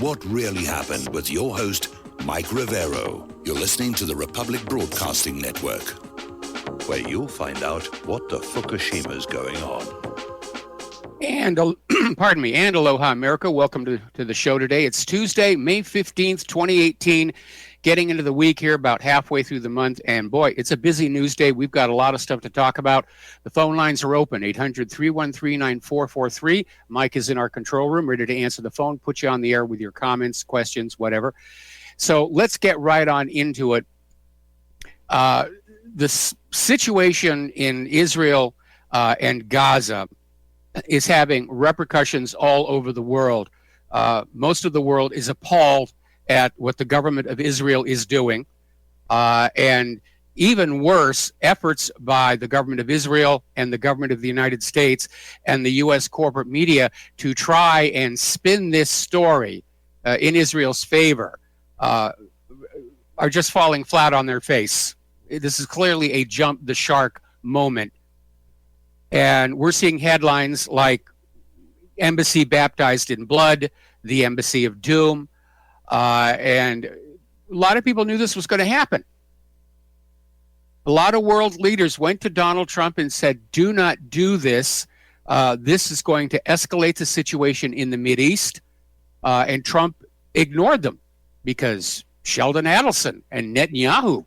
What really happened with your host, Mike Rivero. You're listening to the Republic Broadcasting Network, where you'll find out what the Fukushima's going on. And, pardon me, and aloha, America. Welcome to the show today. It's Tuesday, May 15th, 2018. Getting into the week here, about halfway through the month. And boy, it's a busy news day. We've got a lot of stuff to talk about. The phone lines are open, 800-313-9443. Mike is in our control room, ready to answer the phone, put you on the air with your comments, questions, whatever. So let's get right on into it. The situation in Israel and Gaza is having repercussions all over the world. Most of the world is appalled at what the government of Israel is doing. And even worse, efforts by the government of Israel and the government of the United States and the U.S. corporate media to try and spin this story in Israel's favor are just falling flat on their face. This is clearly a jump the shark moment. And we're seeing headlines like Embassy Baptized in Blood, the Embassy of Doom, and a lot of people knew this was going to happen. A lot of world leaders went to Donald Trump and said, do not do this. This is going to escalate the situation in the Mideast. And Trump ignored them because Sheldon Adelson and Netanyahu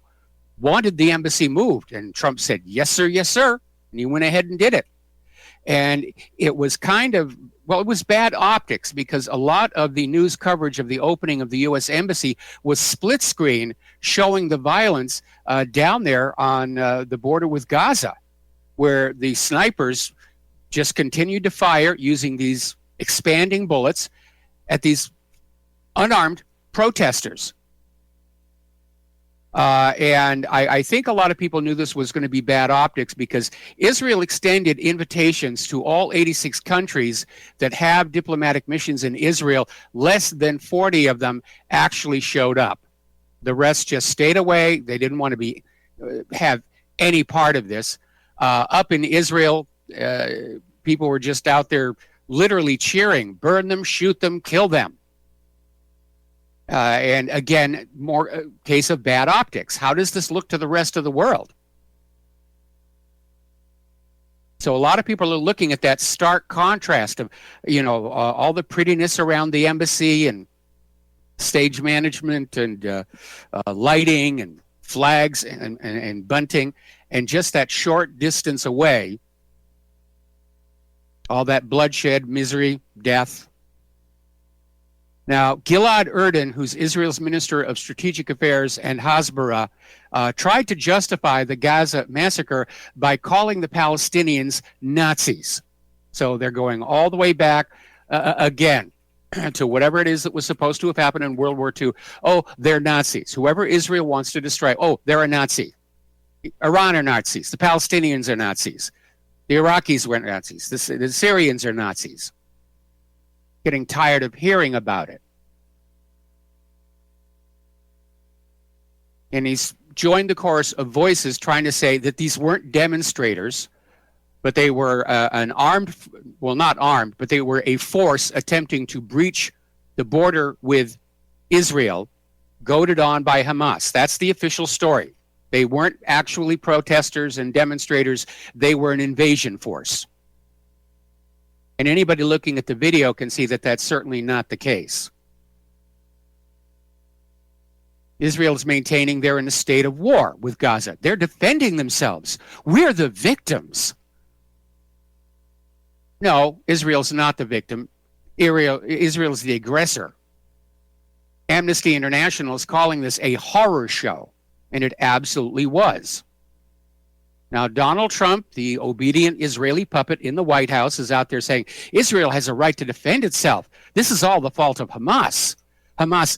wanted the embassy moved. And Trump said, yes, sir, yes, sir. And he went ahead and did it. And it was kind of, well, it was bad optics because a lot of the news coverage of the opening of the U.S. Embassy was split screen showing the violence down there on the border with Gaza, where the snipers just continued to fire using these expanding bullets at these unarmed protesters. And I think a lot of people knew this was going to be bad optics because Israel extended invitations to all 86 countries that have diplomatic missions in Israel. Less than 40 of them actually showed up. The rest just stayed away. They didn't want to have any part of this. Up in Israel, people were just out there literally cheering, burn them, shoot them, kill them. And again, more case of bad optics. How does this look to the rest of the world? So a lot of people are looking at that stark contrast of, all the prettiness around the embassy and stage management and lighting and flags and bunting, and just that short distance away, all that bloodshed, misery, death. Now, Gilad Erdan, who's Israel's Minister of Strategic Affairs and Hasbara, tried to justify the Gaza massacre by calling the Palestinians Nazis. So they're going all the way back again to whatever it is that was supposed to have happened in World War II. Oh, they're Nazis. Whoever Israel wants to destroy, oh, they're a Nazi. Iran are Nazis. The Palestinians are Nazis. The Iraqis were Nazis. The Syrians are Nazis. Getting tired of hearing about it. And he's joined the chorus of voices trying to say that these weren't demonstrators, but they were not armed, but they were a force attempting to breach the border with Israel, goaded on by Hamas. That's the official story. They weren't actually protesters and demonstrators. They were an invasion force. And anybody looking at the video can see that that's certainly not the case. Israel is maintaining they're in a state of war with Gaza. They're defending themselves. We're the victims. No, Israel's not the victim. Israel's the aggressor. Amnesty International is calling this a horror show, and it absolutely was. Now, Donald Trump, the obedient Israeli puppet in the White House, is out there saying Israel has a right to defend itself. This is all the fault of Hamas. Hamas,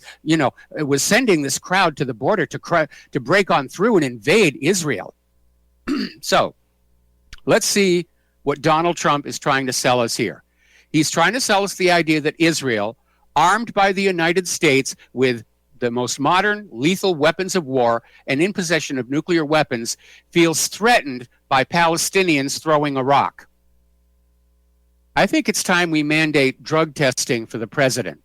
was sending this crowd to the border to break on through and invade Israel. So, let's see what Donald Trump is trying to sell us here. He's trying to sell us the idea that Israel, armed by the United States with the most modern lethal weapons of war and in possession of nuclear weapons, feels threatened by Palestinians throwing a rock. I think it's time we mandate drug testing for the president.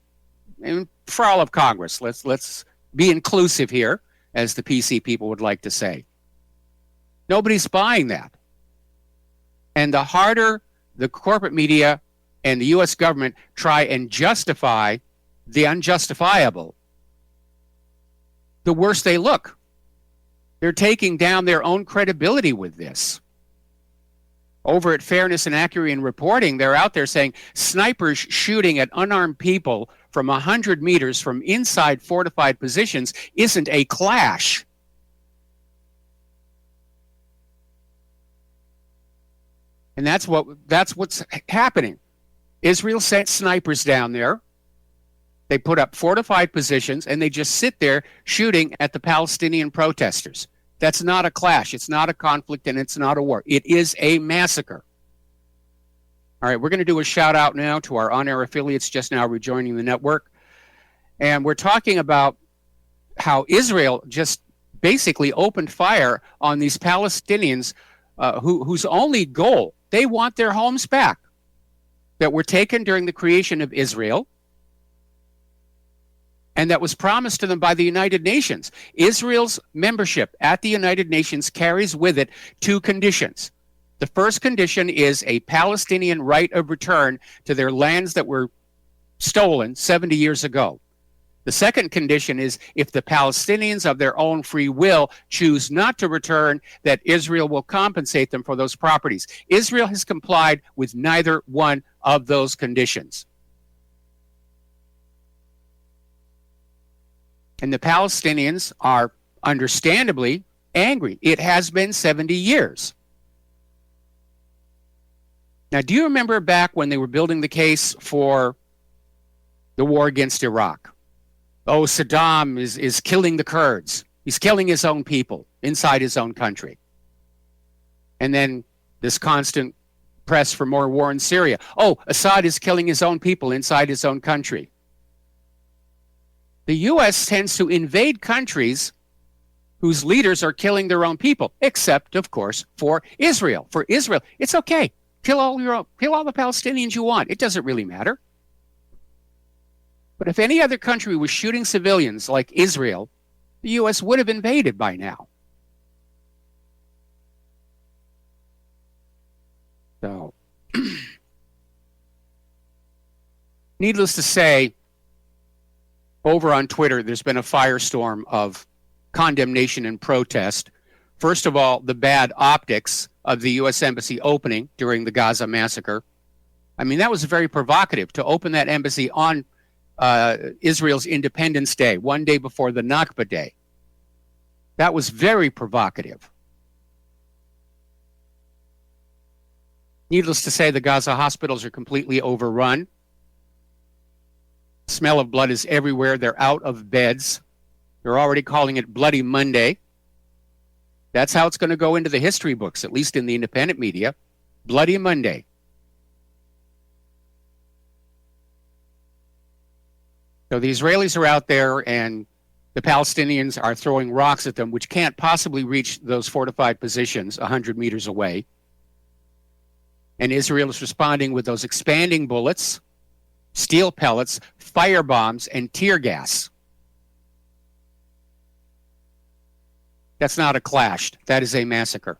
and for all of Congress. Let's be inclusive here, as the PC people would like to say. Nobody's buying that. And the harder the corporate media and the U.S. government try and justify the unjustifiable, the worse they look. They're taking down their own credibility with this. Over at Fairness and Accuracy in Reporting, they're out there saying snipers shooting at unarmed people from 100 meters from inside fortified positions isn't a clash. And that's what's happening. Israel sent snipers down there. They put up fortified positions, and they just sit there shooting at the Palestinian protesters. That's not a clash. It's not a conflict, and it's not a war. It is a massacre. All right, we're going to do a shout-out now to our on-air affiliates just now rejoining the network. And we're talking about how Israel just basically opened fire on these Palestinians whose only goal, they want their homes back that were taken during the creation of Israel, and that was promised to them by the United Nations. Israel's membership at the United Nations carries with it two conditions. The first condition is a Palestinian right of return to their lands that were stolen 70 years ago. The second condition is if the Palestinians of their own free will choose not to return, that Israel will compensate them for those properties. Israel has complied with neither one of those conditions. And the Palestinians are understandably angry. It has been 70 years. Now, do you remember back when they were building the case for the war against Iraq? Oh, Saddam is killing the Kurds. He's killing his own people inside his own country. And then this constant press for more war in Syria. Oh, Assad is killing his own people inside his own country. The U.S. tends to invade countries whose leaders are killing their own people, except, of course, for Israel. For Israel, it's okay. Kill all the Palestinians you want. It doesn't really matter. But if any other country was shooting civilians like Israel, the U.S. would have invaded by now. So, needless to say, over on Twitter, there's been a firestorm of condemnation and protest. First of all, the bad optics of the U.S. Embassy opening during the Gaza massacre. I mean, that was very provocative to open that embassy on Israel's Independence Day, one day before the Nakba Day. That was very provocative. Needless to say, the Gaza hospitals are completely overrun. The smell of blood is everywhere. They're out of beds. They're already calling it Bloody Monday. That's how it's going to go into the history books, at least in the independent media. Bloody Monday. So the Israelis are out there, and the Palestinians are throwing rocks at them, which can't possibly reach those fortified positions 100 meters away. And Israel is responding with those expanding bullets, steel pellets, fire bombs, and tear gas. That's not a clash. That is a massacre.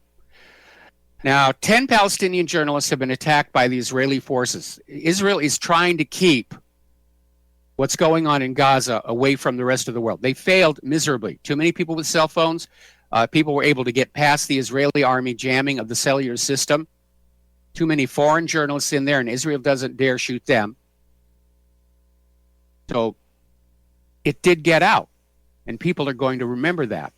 Now, 10 Palestinian journalists have been attacked by the Israeli forces. Israel is trying to keep what's going on in Gaza away from the rest of the world. They failed miserably. Too many people with cell phones. People were able to get past the Israeli army jamming of the cellular system. Too many foreign journalists in there, and Israel doesn't dare shoot them. So it did get out, and people are going to remember that.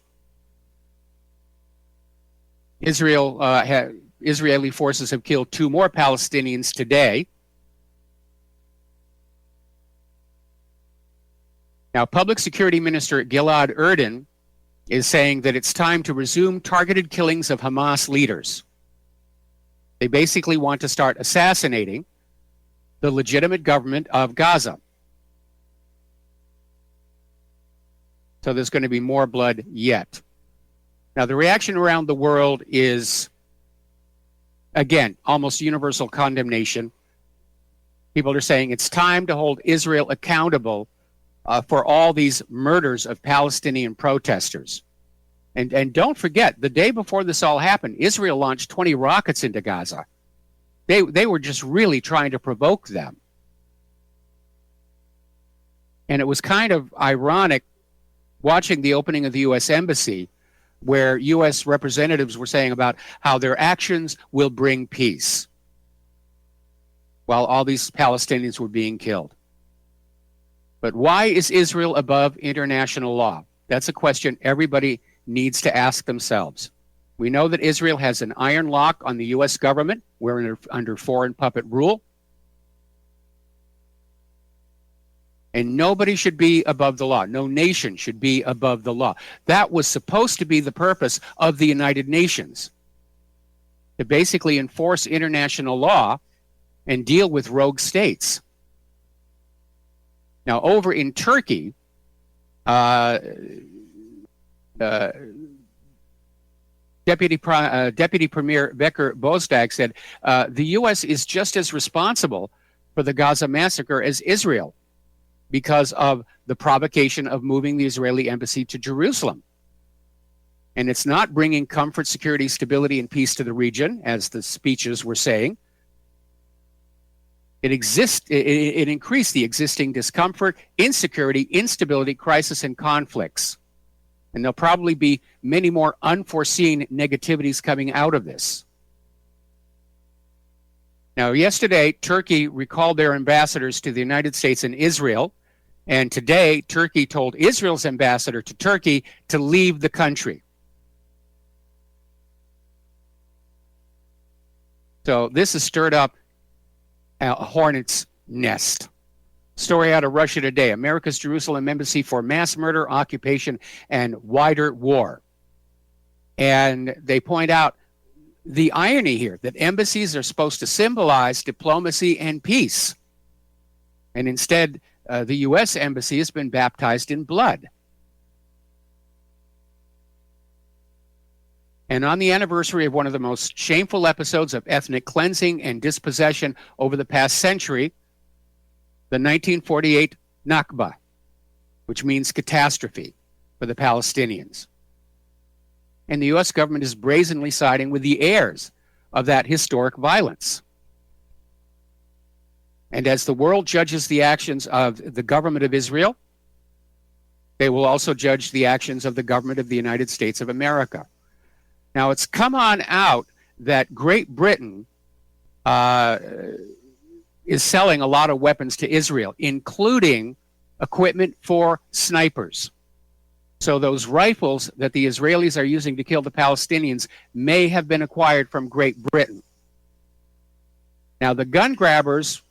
Israeli forces have killed 2 more Palestinians today. Now, Public Security Minister Gilad Erdan is saying that it's time to resume targeted killings of Hamas leaders. They basically want to start assassinating the legitimate government of Gaza. So there's going to be more blood yet. Now, the reaction around the world is, again, almost universal condemnation. People are saying it's time to hold Israel accountable for all these murders of Palestinian protesters. And don't forget, the day before this all happened, Israel launched 20 rockets into Gaza. They were just really trying to provoke them. And it was kind of ironic watching the opening of the U.S. Embassy, where U.S. representatives were saying about how their actions will bring peace, while all these Palestinians were being killed. But why is Israel above international law? That's a question everybody needs to ask themselves. We know that Israel has an iron lock on the U.S. government. We're under foreign puppet rule. And nobody should be above the law. No nation should be above the law. That was supposed to be the purpose of the United Nations, to basically enforce international law and deal with rogue states. Now, over in Turkey, Deputy Premier Becker Bozdag said, the U.S. is just as responsible for the Gaza massacre as Israel, because of the provocation of moving the Israeli embassy to Jerusalem. And it's not bringing comfort, security, stability, and peace to the region, as the speeches were saying. It increased the existing discomfort, insecurity, instability, crisis, and conflicts. And there'll probably be many more unforeseen negativities coming out of this. Now, yesterday, Turkey recalled their ambassadors to the United States and Israel. And today, Turkey told Israel's ambassador to Turkey to leave the country. So this has stirred up a hornet's nest. Story out of Russia today. America's Jerusalem embassy for mass murder, occupation, and wider war. And they point out the irony here, that embassies are supposed to symbolize diplomacy and peace. And instead, the U.S. embassy has been baptized in blood. And on the anniversary of one of the most shameful episodes of ethnic cleansing and dispossession over the past century, the 1948 Nakba, which means catastrophe for the Palestinians. And the U.S. government is brazenly siding with the heirs of that historic violence. And as the world judges the actions of the government of Israel, they will also judge the actions of the government of the United States of America. Now, it's come on out that Great Britain is selling a lot of weapons to Israel, including equipment for snipers. So those rifles that the Israelis are using to kill the Palestinians may have been acquired from Great Britain. Now, the gun grabbers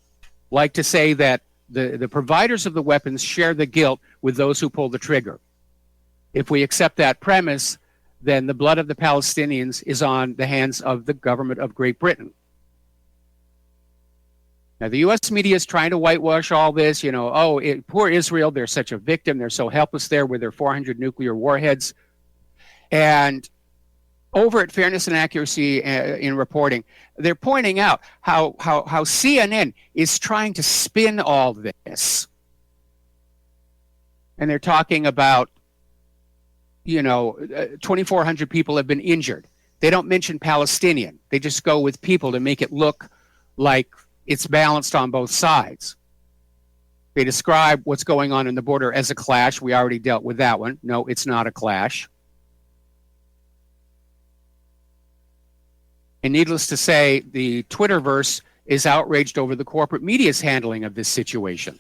like to say that the providers of the weapons share the guilt with those who pull the trigger. If we accept that premise, then the blood of the Palestinians is on the hands of the government of Great Britain. Now, the U.S. media is trying to whitewash all this, poor Israel, they're such a victim, they're so helpless there with their 400 nuclear warheads. And over at Fairness and Accuracy in Reporting, they're pointing out how CNN is trying to spin all this. And they're talking about, 2,400 people have been injured. They don't mention Palestinian. They just go with people to make it look like it's balanced on both sides. They describe what's going on in the border as a clash. We already dealt with that one. No, it's not a clash. And needless to say, the Twitterverse is outraged over the corporate media's handling of this situation.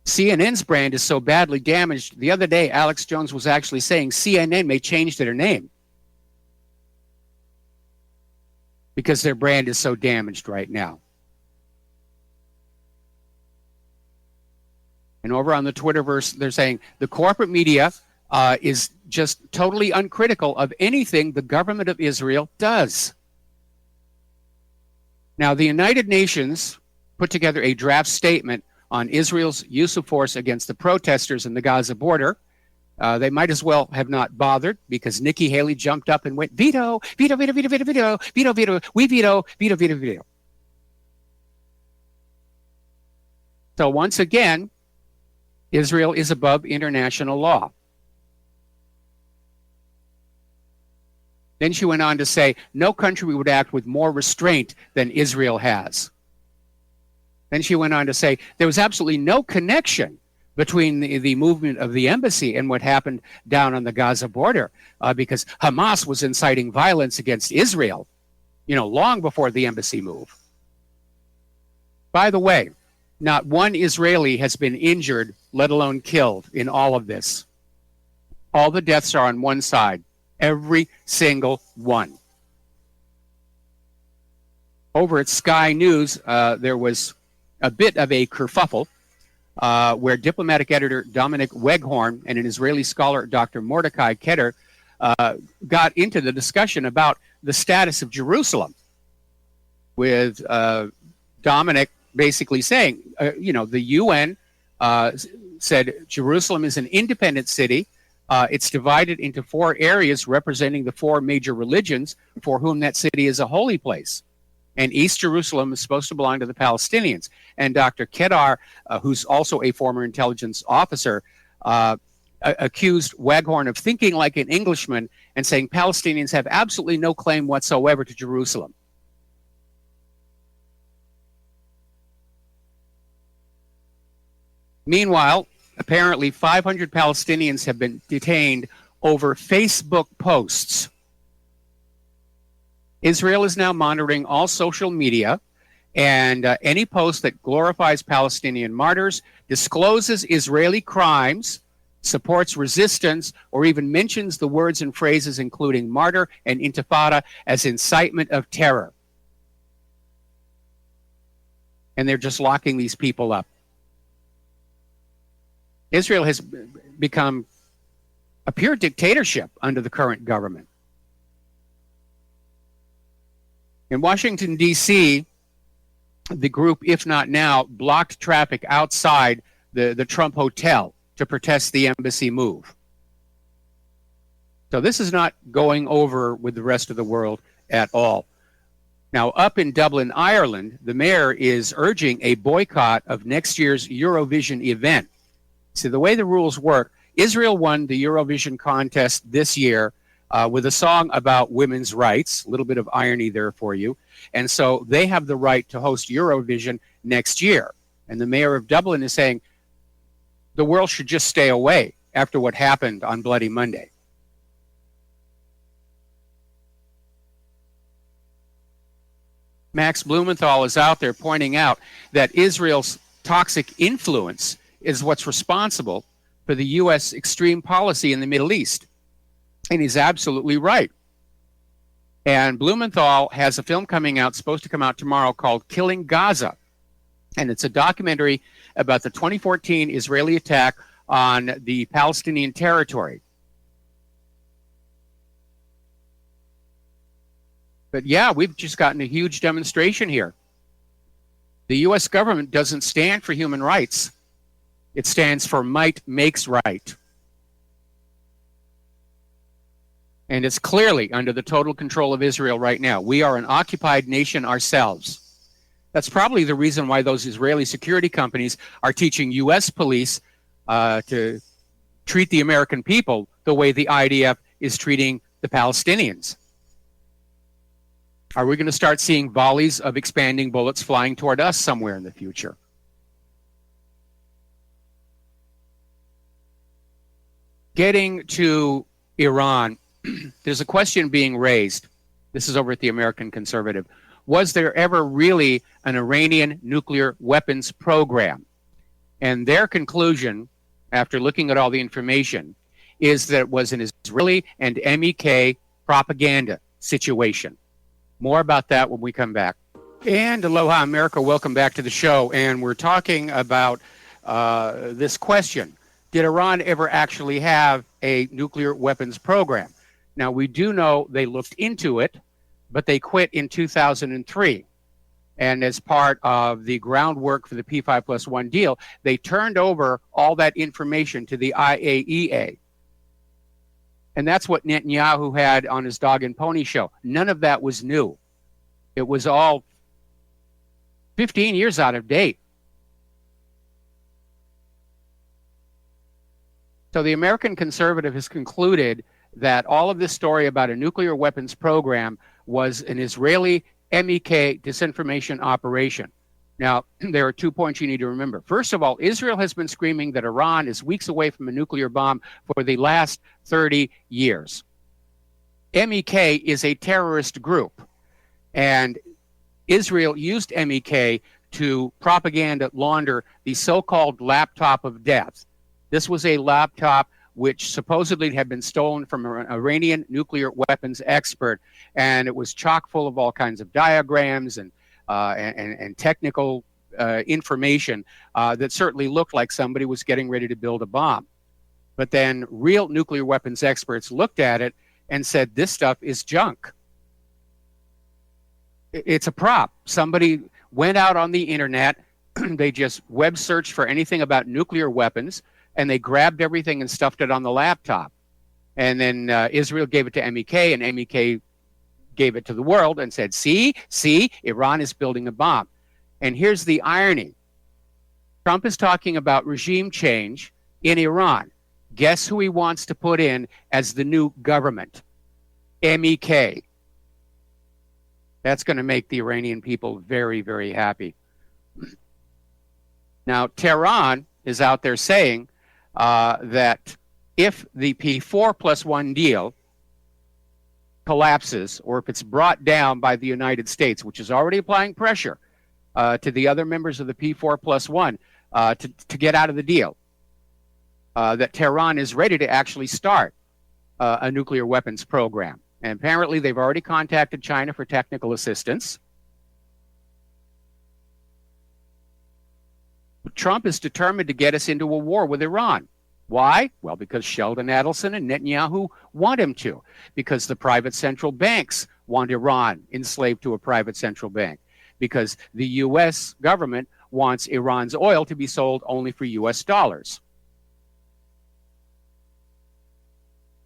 CNN's brand is so badly damaged. The other day, Alex Jones was actually saying CNN may change their name because their brand is so damaged right now. And over on the Twitterverse, they're saying the corporate media is just totally uncritical of anything the government of Israel does. Now, the United Nations put together a draft statement on Israel's use of force against the protesters in the Gaza border. They might as well have not bothered, because Nikki Haley jumped up and went, veto, veto, veto, veto, veto, veto, veto, veto, we veto, veto, veto, veto. So once again, Israel is above international law. Then she went on to say, no country would act with more restraint than Israel has. Then she went on to say, there was absolutely no connection between the movement of the embassy and what happened down on the Gaza border, because Hamas was inciting violence against Israel, long before the embassy move. By the way, not one Israeli has been injured, let alone killed, in all of this. All the deaths are on one side. Every single one. Over at Sky News, there was a bit of a kerfuffle where diplomatic editor Dominic Weghorn and an Israeli scholar, Dr. Mordecai Keter, got into the discussion about the status of Jerusalem, with Dominic basically saying, the UN said Jerusalem is an independent city. It's divided into 4 areas representing the 4 major religions for whom that city is a holy place. And East Jerusalem is supposed to belong to the Palestinians. And Dr. Kedar, who's also a former intelligence officer, accused Waghorn of thinking like an Englishman and saying Palestinians have absolutely no claim whatsoever to Jerusalem. Meanwhile, apparently 500 Palestinians have been detained over Facebook posts. Israel is now monitoring all social media, and any post that glorifies Palestinian martyrs, discloses Israeli crimes, supports resistance, or even mentions the words and phrases including martyr and intifada as incitement of terror. And they're just locking these people up. Israel has become a pure dictatorship under the current government. In Washington, D.C., the group, If Not Now, blocked traffic outside the Trump Hotel to protest the embassy move. So this is not going over with the rest of the world at all. Now, up in Dublin, Ireland, the mayor is urging a boycott of next year's Eurovision event. See, the way the rules work, Israel won the Eurovision contest this year with a song about women's rights, a little bit of irony there for you. And so they have the right to host Eurovision next year. And the mayor of Dublin is saying the world should just stay away after what happened on Bloody Monday. Max Blumenthal is out there pointing out that Israel's toxic influence is what's responsible for the U.S. extreme policy in the Middle East. And he's absolutely right. And Blumenthal has a film coming out, supposed to come out tomorrow, called Killing Gaza. And it's a documentary about the 2014 Israeli attack on the Palestinian territory. But yeah, we've just gotten a huge demonstration here. The U.S. government doesn't stand for human rights. It stands for might makes right. And it's clearly under the total control of Israel right now. We are an occupied nation ourselves. That's probably the reason why those Israeli security companies are teaching U.S. police to treat the American people the way the IDF is treating the Palestinians. Are we going to start seeing volleys of expanding bullets flying toward us somewhere in the future? Getting to Iran, there's a question being raised. This is over at the American Conservative. Was there ever really an Iranian nuclear weapons program? And their conclusion, after looking at all the information, is that it was an Israeli and MEK propaganda situation. More about that when we come back. And aloha, America. Welcome back to the show. And we're talking about this question. Did Iran ever actually have a nuclear weapons program? Now, we do know they looked into it, but they quit in 2003. And as part of the groundwork for the P5+1 deal, they turned over all that information to the IAEA. And that's what Netanyahu had on his dog and pony show. None of that was new. It was all 15 years out of date. So the American conservative has concluded that all of this story about a nuclear weapons program was an Israeli MEK disinformation operation. Now, there are 2 points you need to remember. First of all, Israel has been screaming that Iran is weeks away from a nuclear bomb for the last 30 years. MEK is a terrorist group, and Israel used MEK to propaganda launder the so-called laptop of death. This was a laptop which supposedly had been stolen from an Iranian nuclear weapons expert, and it was chock full of all kinds of diagrams and technical information that certainly looked like somebody was getting ready to build a bomb. But then real nuclear weapons experts looked at it and said, this stuff is junk. It's a prop. Somebody went out on the internet, they just web searched for anything about nuclear weapons, and they grabbed everything and stuffed it on the laptop. And then Israel gave it to MEK, and MEK gave it to the world and said, see, Iran is building a bomb. And here's the irony. Trump is talking about regime change in Iran. Guess who he wants to put in as the new government? MEK. That's going to make the Iranian people very, very happy. Now, Tehran is out there saying that if the P4+1 deal collapses, or if it's brought down by the United States, which is already applying pressure to the other members of the P4+1 to get out of the deal, that Tehran is ready to actually start a nuclear weapons program. And apparently they've already contacted China for technical assistance. Trump is determined to get us into a war with Iran. Why? Well, because Sheldon Adelson and Netanyahu want him to. Because the private central banks want Iran enslaved to a private central bank. Because the U.S. government wants Iran's oil to be sold only for U.S. dollars.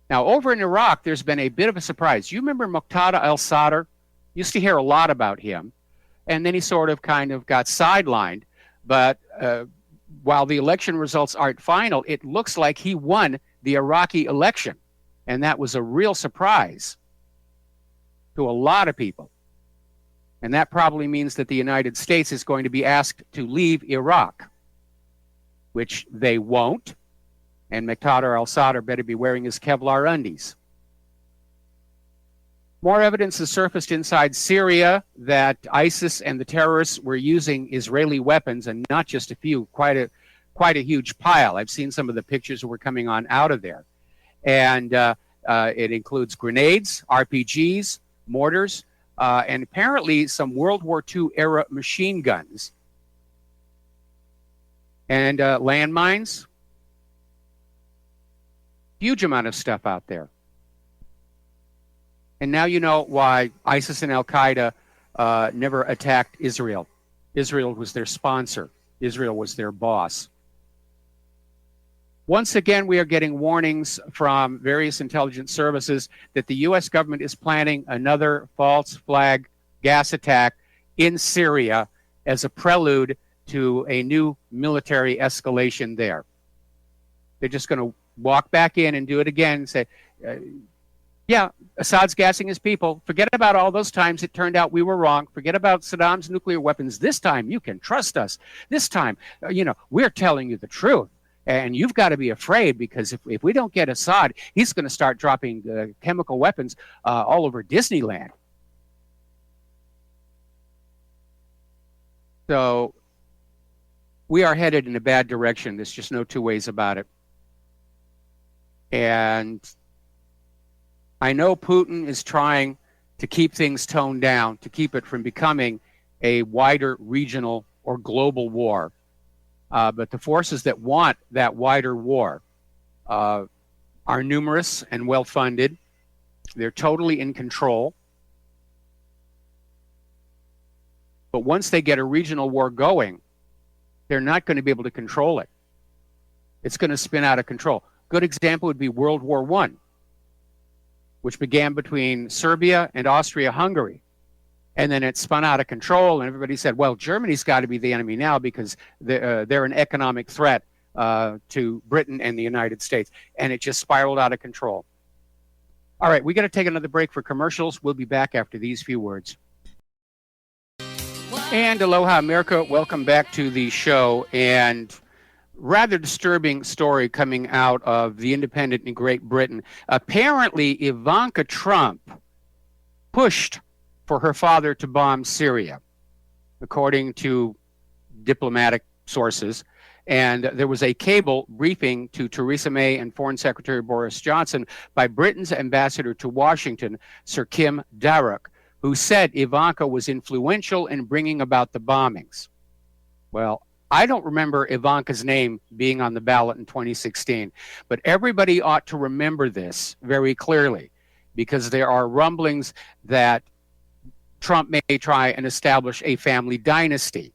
Now, over in Iraq, there's been a bit of a surprise. You remember Muqtada al-Sadr? Used to hear a lot about him. And then he sort of kind of got sidelined. But while the election results aren't final, it looks like he won the Iraqi election. And that was a real surprise to a lot of people. And that probably means that the United States is going to be asked to leave Iraq, which they won't. And Muqtada al-Sadr better be wearing his Kevlar undies. More evidence has surfaced inside Syria that ISIS and the terrorists were using Israeli weapons, and not just a few, quite a huge pile. I've seen some of the pictures that were coming on out of there. And it includes grenades, RPGs, mortars, and apparently some World War II era machine guns and landmines. Huge amount of stuff out there. And now you know why ISIS and Al-Qaeda never attacked Israel. Israel was their sponsor. Israel was their boss. Once again, we are getting warnings from various intelligence services that the U.S. government is planning another false flag gas attack in Syria as a prelude to a new military escalation there. They're just going to walk back in and do it again and say, yeah, Assad's gassing his people. Forget about all those times it turned out we were wrong. Forget about Saddam's nuclear weapons. This time you can trust us. This time, we're telling you the truth. And you've got to be afraid, because if we don't get Assad, he's going to start dropping chemical weapons all over Disneyland. So we are headed in a bad direction. There's just no two ways about it. And I know Putin is trying to keep things toned down, to keep it from becoming a wider regional or global war. But the forces that want that wider war are numerous and well-funded. They're totally in control. But once they get a regional war going, they're not going to be able to control it. It's going to spin out of control. Good example would be World War I, which began between Serbia and Austria-Hungary. And then it spun out of control, and everybody said, well, Germany's got to be the enemy now because they're an economic threat to Britain and the United States, and it just spiraled out of control. All right, we got to take another break for commercials. We'll be back after these few words. And aloha, America. Welcome back to the show. And rather disturbing story coming out of the Independent in Great Britain. Apparently, Ivanka Trump pushed for her father to bomb Syria, according to diplomatic sources. And there was a cable briefing to Theresa May and Foreign Secretary Boris Johnson by Britain's ambassador to Washington, Sir Kim Darroch, who said Ivanka was influential in bringing about the bombings. Well, I don't remember Ivanka's name being on the ballot in 2016, but everybody ought to remember this very clearly, because there are rumblings that Trump may try and establish a family dynasty,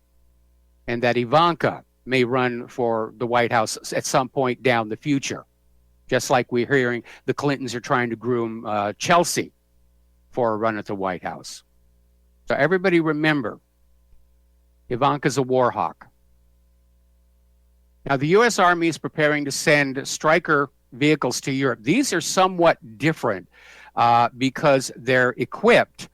and that Ivanka may run for the White House at some point down the future, just like we're hearing the Clintons are trying to groom Chelsea for a run at the White House. So everybody remember, Ivanka's a war hawk. Now, the U.S. Army is preparing to send Stryker vehicles to Europe. These are somewhat different because they're equipped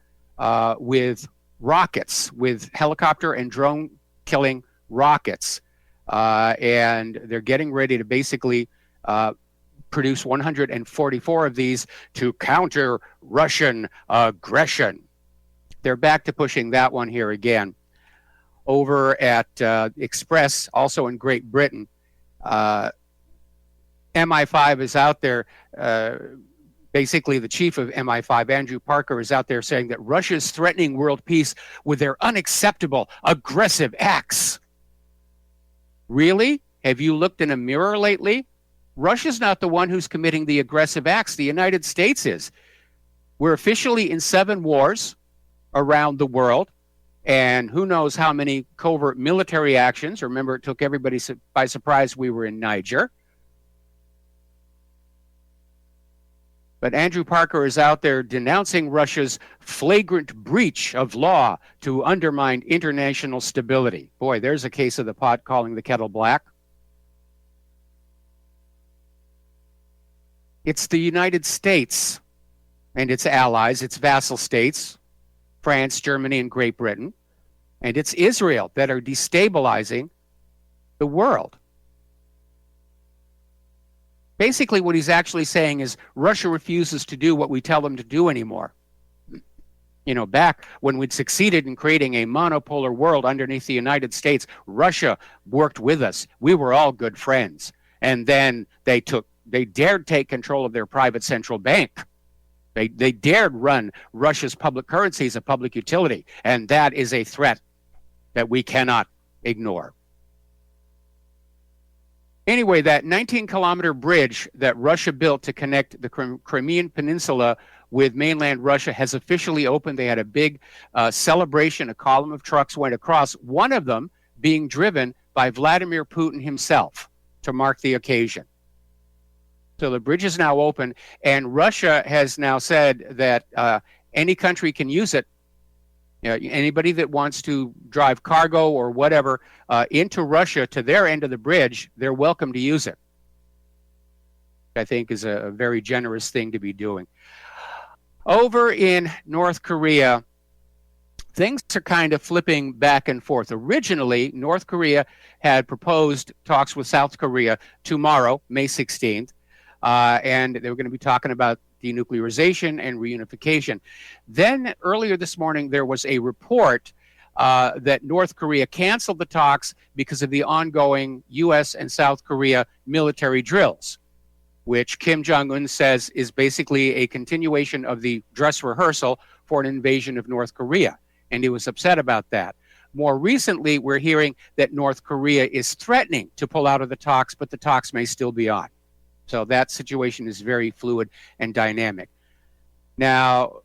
with rockets, with helicopter and drone killing rockets. And they're getting ready to basically produce 144 of these to counter Russian aggression. They're back to pushing that one here again. Over at Express, also in Great Britain, MI5 is out there. Basically, the chief of MI5, Andrew Parker, is out there saying that Russia is threatening world peace with their unacceptable, aggressive acts. Really? Have you looked in a mirror lately? Russia's not the one who's committing the aggressive acts. The United States is. We're officially in 7 wars around the world, and who knows how many covert military actions. Remember, it took everybody by surprise we were in Niger. But Andrew Parker is out there denouncing Russia's flagrant breach of law to undermine international stability. Boy, there's a case of the pot calling the kettle black. It's the United States and its allies, its vassal states, France, Germany, and Great Britain, and it's Israel that are destabilizing the world. Basically, what he's actually saying is Russia refuses to do what we tell them to do anymore. You know, back when we'd succeeded in creating a monopolar world underneath the United States, Russia worked with us. We were all good friends. And then they dared take control of their private central bank. They dared run Russia's public currency as a public utility. And that is a threat that we cannot ignore. Anyway, that 19-kilometer bridge that Russia built to connect the Crimean Peninsula with mainland Russia has officially opened. They had a big celebration. A column of trucks went across, one of them being driven by Vladimir Putin himself to mark the occasion. So the bridge is now open, and Russia has now said that any country can use it. You know, anybody that wants to drive cargo or whatever into Russia to their end of the bridge, they're welcome to use it. I think is a very generous thing to be doing. Over in North Korea, things are kind of flipping back and forth. Originally, North Korea had proposed talks with South Korea tomorrow, May 16th, and they were going to be talking about denuclearization and reunification. Then earlier this morning, there was a report that North Korea canceled the talks because of the ongoing U.S. and South Korea military drills, which Kim Jong-un says is basically a continuation of the dress rehearsal for an invasion of North Korea. And he was upset about that. More recently, we're hearing that North Korea is threatening to pull out of the talks, but the talks may still be on. So that situation is very fluid and dynamic. Now,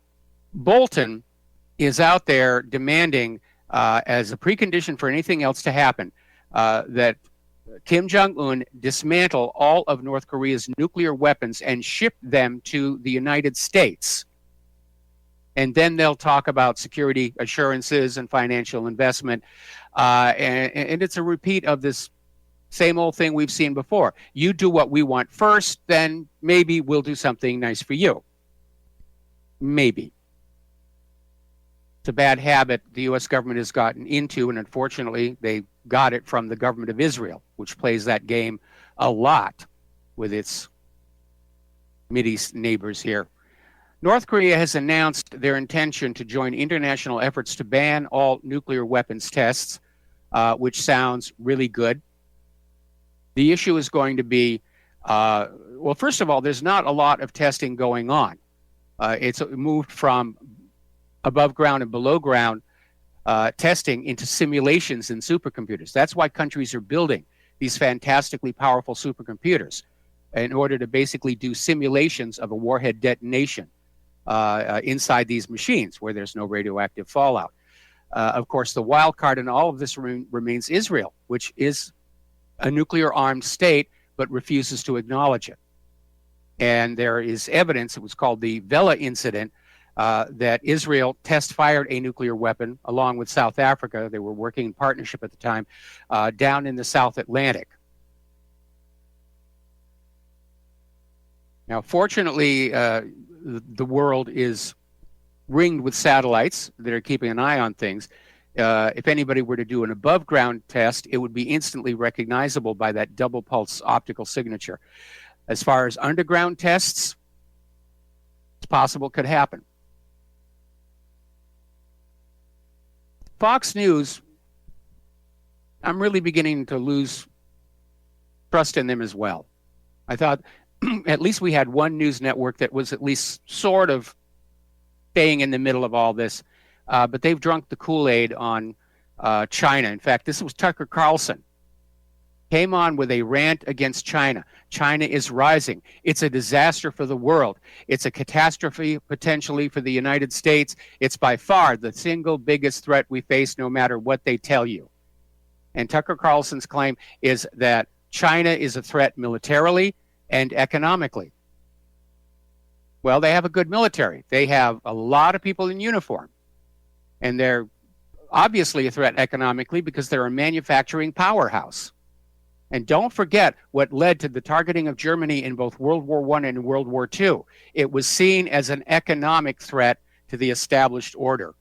Bolton is out there demanding, as a precondition for anything else to happen, that Kim Jong-un dismantle all of North Korea's nuclear weapons and ship them to the United States. And then they'll talk about security assurances and financial investment. And it's a repeat of this Same old thing we've seen before. You do what we want first, then maybe we'll do something nice for you. Maybe. It's a bad habit the U.S. government has gotten into, and unfortunately, they got it from the government of Israel, which plays that game a lot with its Mideast neighbors here. North Korea has announced their intention to join international efforts to ban all nuclear weapons tests, which sounds really good. The issue is going to be, well, first of all, there's not a lot of testing going on. It's moved from above ground and below ground testing into simulations in supercomputers. That's why countries are building these fantastically powerful supercomputers in order to basically do simulations of a warhead detonation inside these machines where there's no radioactive fallout. Of course, the wild card in all of this remains Israel, which is a nuclear-armed state but refuses to acknowledge it. And there is evidence, it was called the Vela incident, that Israel test-fired a nuclear weapon along with South Africa. They were working in partnership at the time, down in the South Atlantic. Now, fortunately, the world is ringed with satellites that are keeping an eye on things. If anybody were to do an above-ground test, it would be instantly recognizable by that double-pulse optical signature. As far as underground tests, it's possible it could happen. Fox News, I'm really beginning to lose trust in them as well. I thought at least we had one news network that was at least sort of staying in the middle of all this, but they've drunk the Kool-Aid on China. In fact, this was Tucker Carlson. Came on with a rant against China. China is rising. It's a disaster for the world. It's a catastrophe potentially for the United States. It's by far the single biggest threat we face, no matter what they tell you. And Tucker Carlson's claim is that China is a threat militarily and economically. Well, they have a good military. They have a lot of people in uniform. And they're obviously a threat economically because they're a manufacturing powerhouse. And don't forget what led to the targeting of Germany in both World War I and World War II. It was seen as an economic threat to the established order.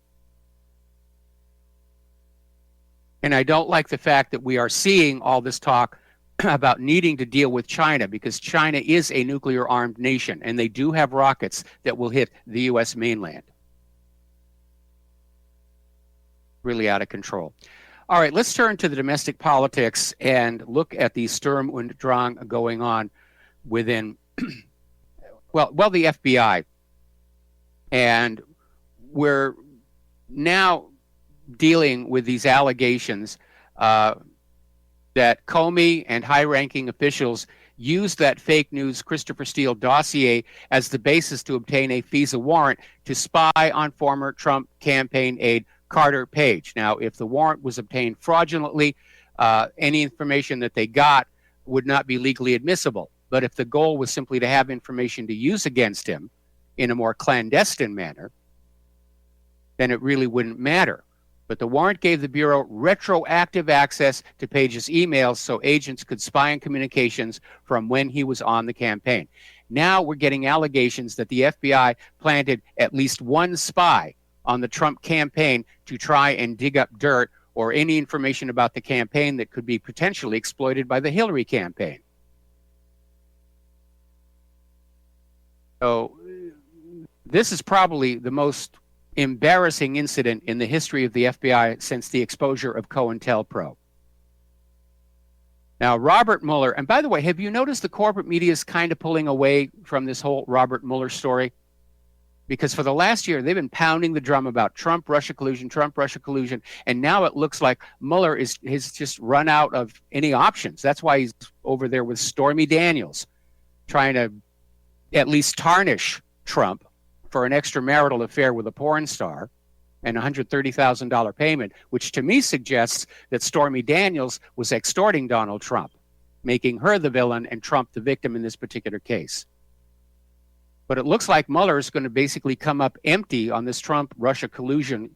And I don't like the fact that we are seeing all this talk about needing to deal with China, because China is a nuclear-armed nation, and they do have rockets that will hit the U.S. mainland. Really out of control. All right, let's turn to the domestic politics and look at the Sturm und Drang going on within, well, the FBI. And we're now dealing with these allegations that Comey and high-ranking officials used that fake news Christopher Steele dossier as the basis to obtain a FISA warrant to spy on former Trump campaign aide Carter Page. Now, if the warrant was obtained fraudulently, any information that they got would not be legally admissible. But if the goal was simply to have information to use against him in a more clandestine manner, then it really wouldn't matter. But the warrant gave the Bureau retroactive access to Page's emails so agents could spy on communications from when he was on the campaign. Now we're getting allegations that the FBI planted at least one spy on the Trump campaign to try and dig up dirt or any information about the campaign that could be potentially exploited by the Hillary campaign. So this is probably the most embarrassing incident in the history of the FBI since the exposure of COINTELPRO. Now, Robert Mueller, and by the way, have you noticed the corporate media is kind of pulling away from this whole Robert Mueller story? Because for the last year, they've been pounding the drum about Trump-Russia collusion, and now it looks like Mueller has just run out of any options. That's why he's over there with Stormy Daniels, trying to at least tarnish Trump for an extramarital affair with a porn star and a $130,000 payment, which to me suggests that Stormy Daniels was extorting Donald Trump, making her the villain and Trump the victim in this particular case. But it looks like Mueller is going to basically come up empty on this Trump-Russia collusion.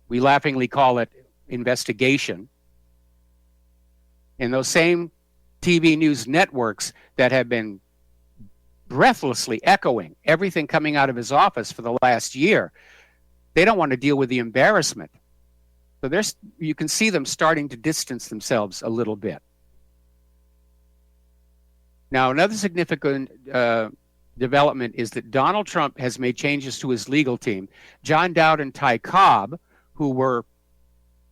We laughingly call it investigation. And those same TV news networks that have been breathlessly echoing everything coming out of his office for the last year, they don't want to deal with the embarrassment. So you can see them starting to distance themselves a little bit. Now, another significant development is that Donald Trump has made changes to his legal team. John Dowd and Ty Cobb, who were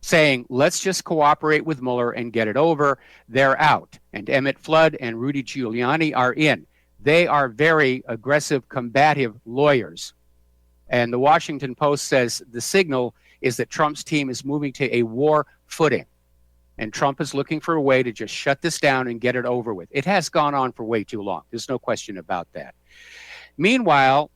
saying, let's just cooperate with Mueller and get it over, they're out. And Emmett Flood and Rudy Giuliani are in. They are very aggressive, combative lawyers. And the Washington Post says the signal is that Trump's team is moving to a war footing. And Trump is looking for a way to just shut this down and get it over with. It has gone on for way too long. There's no question about that. Meanwhile,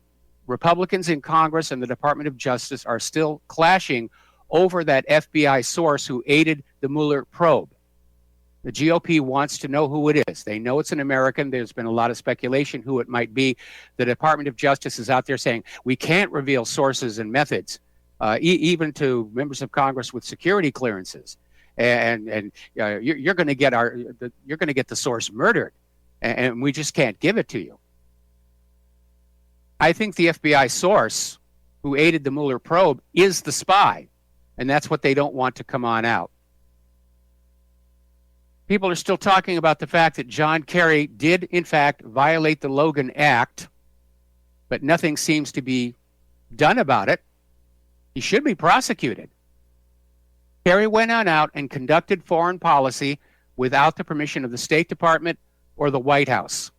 Republicans in Congress and the Department of Justice are still clashing over that FBI source who aided the Mueller probe. The GOP wants to know who it is. They know it's an American. There's been a lot of speculation who it might be. The Department of Justice is out there saying, we can't reveal sources and methods, even to members of Congress with security clearances. And you're going to get the source murdered, and we just can't give it to you. I think the FBI source who aided the Mueller probe is the spy, and that's what they don't want to come on out. People are still talking about the fact that John Kerry did, in fact, violate the Logan Act, but nothing seems to be done about it. He should be prosecuted. Kerry went on out and conducted foreign policy without the permission of the State Department or the White House,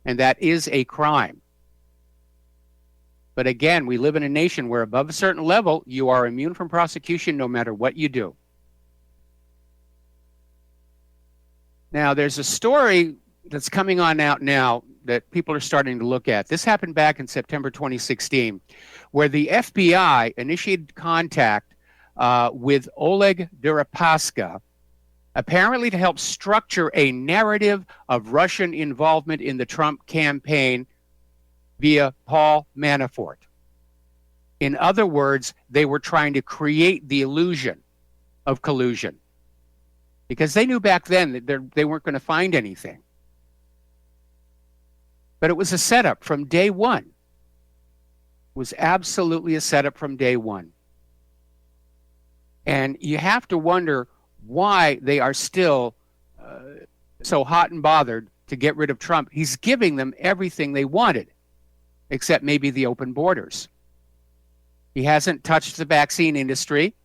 and that is a crime. But again, we live in a nation where above a certain level, you are immune from prosecution no matter what you do. Now, there's a story that's coming on out now that people are starting to look at. This happened back in September 2016, where the FBI initiated contact with Oleg Deripaska, apparently to help structure a narrative of Russian involvement in the Trump campaign via Paul Manafort. In other words, they were trying to create the illusion of collusion, because they knew back then that they weren't going to find anything. But it was a setup from day one. It was absolutely a setup from day one. And you have to wonder why they are still so hot and bothered to get rid of Trump. He's giving them everything they wanted, except maybe the open borders. He hasn't touched the vaccine industry.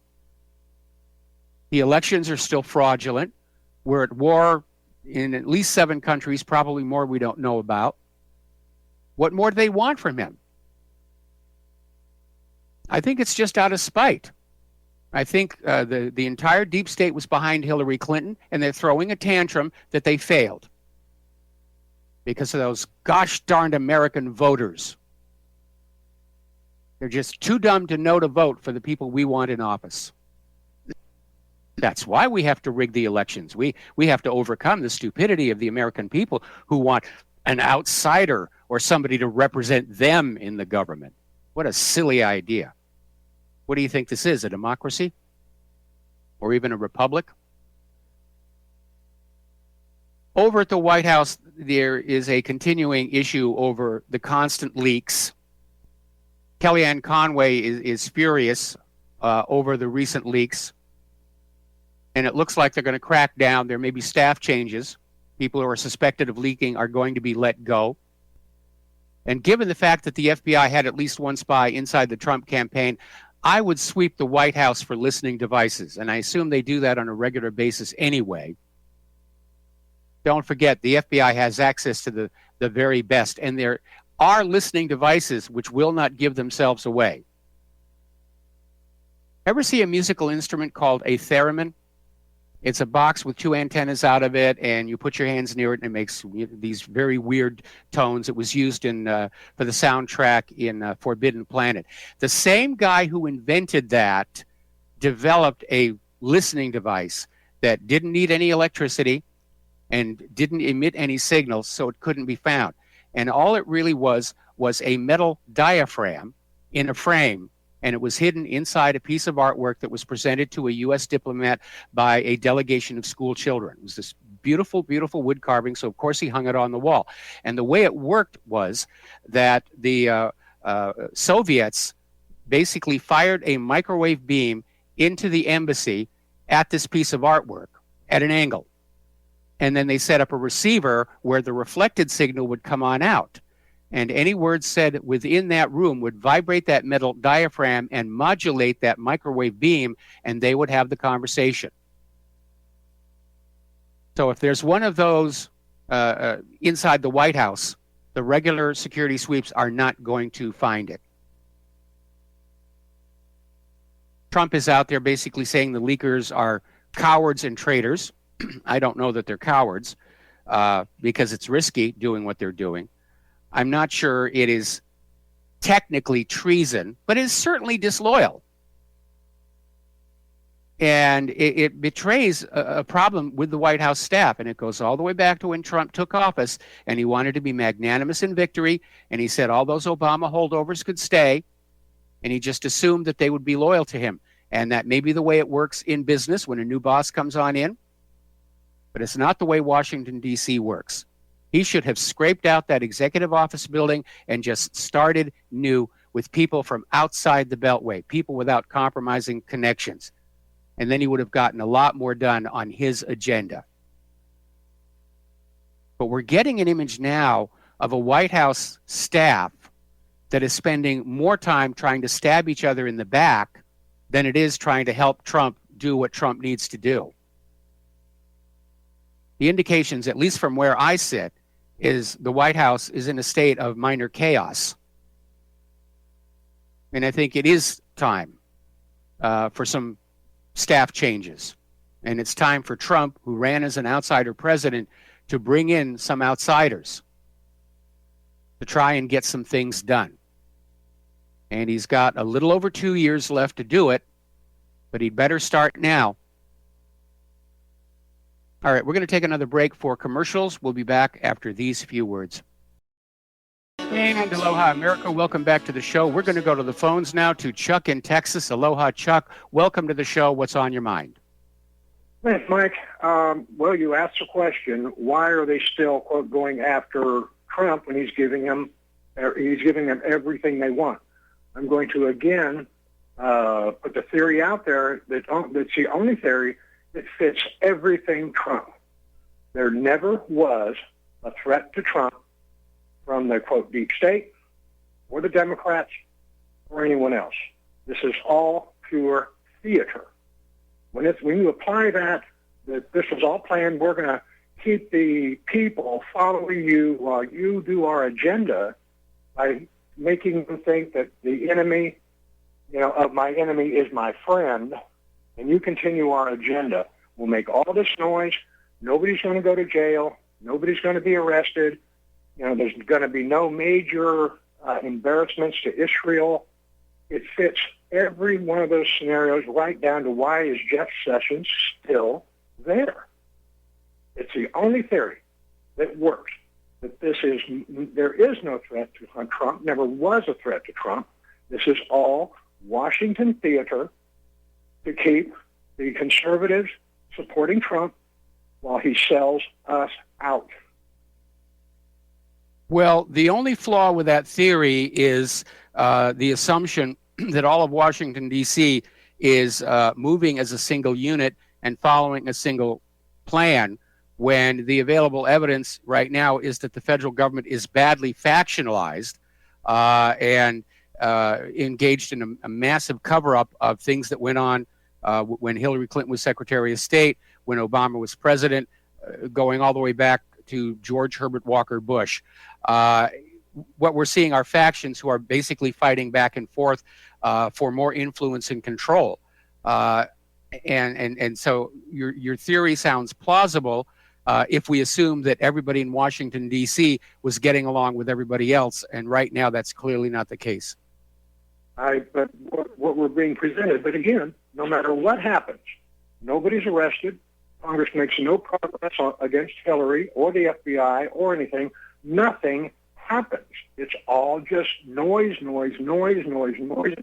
The elections are still fraudulent. We're at war in at least 7 countries, probably more we don't know about. What more do they want from him? I think it's just out of spite. I think the entire deep state was behind Hillary Clinton, and they're throwing a tantrum that they failed because of those gosh darned American voters. They're just too dumb to know to vote for the people we want in office. That's why we have to rig the elections. We have to overcome the stupidity of the American people who want an outsider or somebody to represent them in the government. What a silly idea. What do you think this is, a democracy? Or even a republic? Over at the White House, there is a continuing issue over the constant leaks. Kellyanne Conway is furious over the recent leaks. And it looks like they're going to crack down. There may be staff changes. People who are suspected of leaking are going to be let go. And given the fact that the FBI had at least one spy inside the Trump campaign, I would sweep the White House for listening devices. And I assume they do that on a regular basis anyway. Don't forget, the FBI has access to the very best. And there are listening devices which will not give themselves away. Ever see a musical instrument called a theremin? It's a box with 2 antennas out of it, and you put your hands near it, and it makes these very weird tones. It was used for the soundtrack in Forbidden Planet. The same guy who invented that developed a listening device that didn't need any electricity and didn't emit any signals, so it couldn't be found. And all it really was a metal diaphragm in a frame, and it was hidden inside a piece of artwork that was presented to a U.S. diplomat by a delegation of school children. It was this beautiful, beautiful wood carving. So, of course, he hung it on the wall. And the way it worked was that the Soviets basically fired a microwave beam into the embassy at this piece of artwork at an angle. And then they set up a receiver where the reflected signal would come on out. And any words said within that room would vibrate that metal diaphragm and modulate that microwave beam, and they would have the conversation. So if there's one of those inside the White House, the regular security sweeps are not going to find it. Trump is out there basically saying the leakers are cowards and traitors. I don't know that they're cowards because it's risky doing what they're doing. I'm not sure it is technically treason, but it is certainly disloyal. And it betrays a problem with the White House staff. And it goes all the way back to when Trump took office and he wanted to be magnanimous in victory. And he said all those Obama holdovers could stay. And he just assumed that they would be loyal to him. And that may be the way it works in business when a new boss comes on in. But it's not the way Washington, D.C. works. He should have scraped out that executive office building and just started new with people from outside the Beltway, people without compromising connections. And then he would have gotten a lot more done on his agenda. But we're getting an image now of a White House staff that is spending more time trying to stab each other in the back than it is trying to help Trump do what Trump needs to do. The indications, at least from where I sit, is the White House is in a state of minor chaos. And I think it is time for some staff changes. And it's time for Trump, who ran as an outsider president, to bring in some outsiders to try and get some things done. And he's got a little over 2 years left to do it, but he'd better start now. All right, we're going to take another break for commercials. We'll be back after these few words. And aloha, America. Welcome back to the show. We're going to go to the phones now to Chuck in Texas. Aloha, Chuck. Welcome to the show. What's on your mind? Thanks, Mike. Well, you asked the question, why are they still, quote, going after Trump when he's giving them everything they want? I'm going to, again, put the theory out there that's the only theory that fits everything Trump. There never was a threat to Trump from the, quote, deep state or the Democrats or anyone else. This is all pure theater. When you apply that this was all planned, we're going to keep the people following you while you do our agenda by making them think that the enemy, of my enemy is my friend, and you continue our agenda. We'll make all this noise. Nobody's going to go to jail. Nobody's going to be arrested. There's going to be no major embarrassments to Israel. It fits every one of those scenarios right down to why is Jeff Sessions still there. It's the only theory that works. That there is no threat to Trump, never was a threat to Trump. This is all Washington theater to keep the conservatives supporting Trump while he sells us out. Well, the only flaw with that theory is the assumption that all of Washington, D.C. is moving as a single unit and following a single plan, when the available evidence right now is that the federal government is badly factionalized and engaged in a massive cover-up of things that went on when Hillary Clinton was Secretary of State, when Obama was president, going all the way back to George Herbert Walker Bush. What we're seeing are factions who are basically fighting back and forth for more influence and control. And so your theory sounds plausible if we assume that everybody in Washington, D.C. was getting along with everybody else, and right now that's clearly not the case. But what we're being presented, but again, no matter what happens, nobody's arrested. Congress makes no progress against Hillary or the FBI or anything. Nothing happens. It's all just noise, and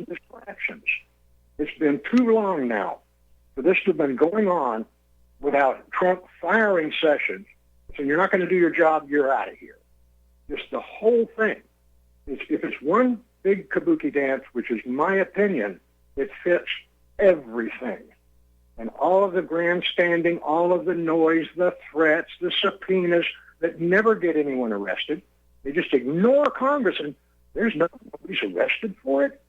distractions. It's been too long now for this to have been going on without Trump firing Sessions. So you're not going to do your job, you're out of here. Just the whole thing. If it's one big kabuki dance, which is my opinion, it fits everything. And all of the grandstanding, all of the noise, the threats, the subpoenas that never get anyone arrested. They just ignore Congress, and nobody's arrested for it.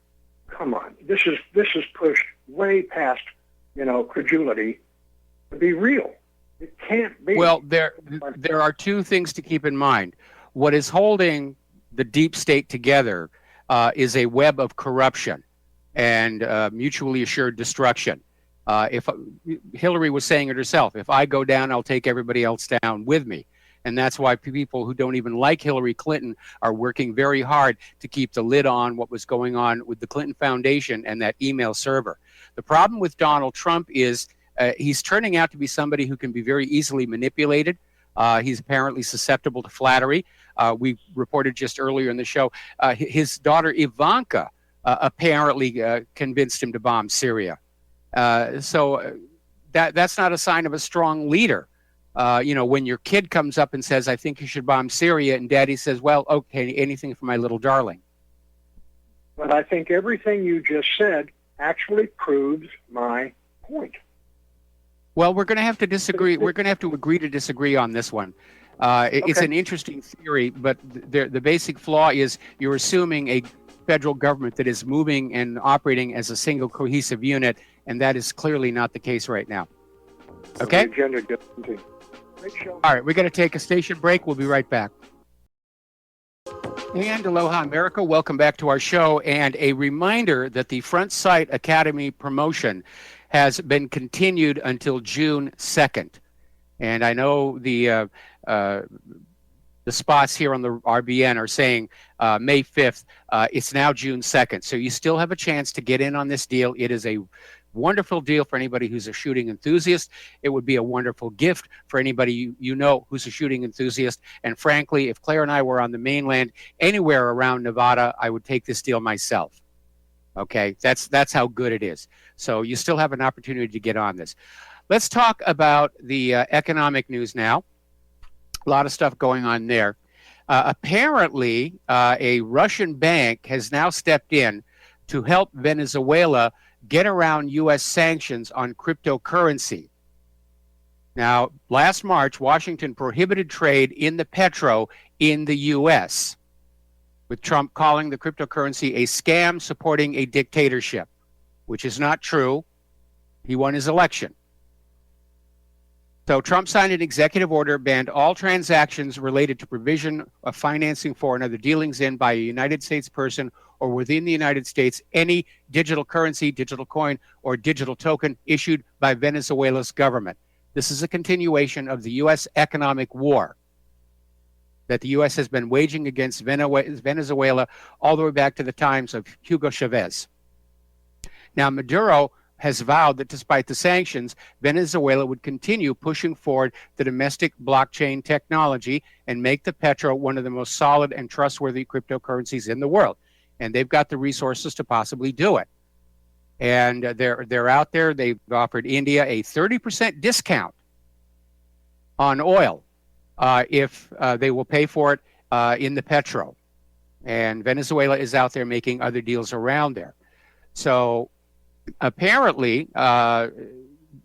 Come on, this is pushed way past credulity to be real. It can't be. Well, there are two things to keep in mind. What is holding the deep state together is a web of corruption and mutually assured destruction. If Hillary was saying it herself, if I go down, I'll take everybody else down with me. And that's why people who don't even like Hillary Clinton are working very hard to keep the lid on what was going on with the Clinton Foundation and that email server. The problem with Donald Trump is he's turning out to be somebody who can be very easily manipulated. He's apparently susceptible to flattery. We reported just earlier in the show, his daughter Ivanka apparently convinced him to bomb Syria. So that's not a sign of a strong leader. When your kid comes up and says, I think you should bomb Syria, and daddy says, well, okay, anything for my little darling. But I think everything you just said actually proves my point. Well, we're going to have to disagree. We're going to have to agree to disagree on this one. It's an interesting theory, but the basic flaw is you're assuming a federal government that is moving and operating as a single cohesive unit, and that is clearly not the case right now. Okay? All right, we're going to take a station break. We'll be right back. And aloha, America. Welcome back to our show. And a reminder that the Front Sight Academy promotion has been continued until June 2nd. And I know the spots here on the RBN are saying May 5th. It's now June 2nd. So you still have a chance to get in on this deal. It is a wonderful deal for anybody who's a shooting enthusiast. It would be a wonderful gift for anybody you know who's a shooting enthusiast. And frankly, if Claire and I were on the mainland, anywhere around Nevada, I would take this deal myself. Okay, that's how good it is. So you still have an opportunity to get on this. Let's talk about the economic news now. A lot of stuff going on there. Apparently, a Russian bank has now stepped in to help Venezuela get around U.S. sanctions on cryptocurrency. Now, last March, Washington prohibited trade in the petro in the U.S., with Trump calling the cryptocurrency a scam supporting a dictatorship, which is not true. He won his election. So Trump signed an executive order, banned all transactions related to provision of financing for and other dealings in by a United States person or within the United States any digital currency, digital coin, or digital token issued by Venezuela's government. This is a continuation of the U.S. economic war that the U.S. has been waging against Venezuela all the way back to the times of Hugo Chavez. Now, Maduro has vowed that despite the sanctions, Venezuela would continue pushing forward the domestic blockchain technology and make the petro one of the most solid and trustworthy cryptocurrencies in the world. And they've got the resources to possibly do it. And they're out there. They've offered India a 30% discount on oil if they will pay for it in the petro. And Venezuela is out there making other deals around there. So apparently,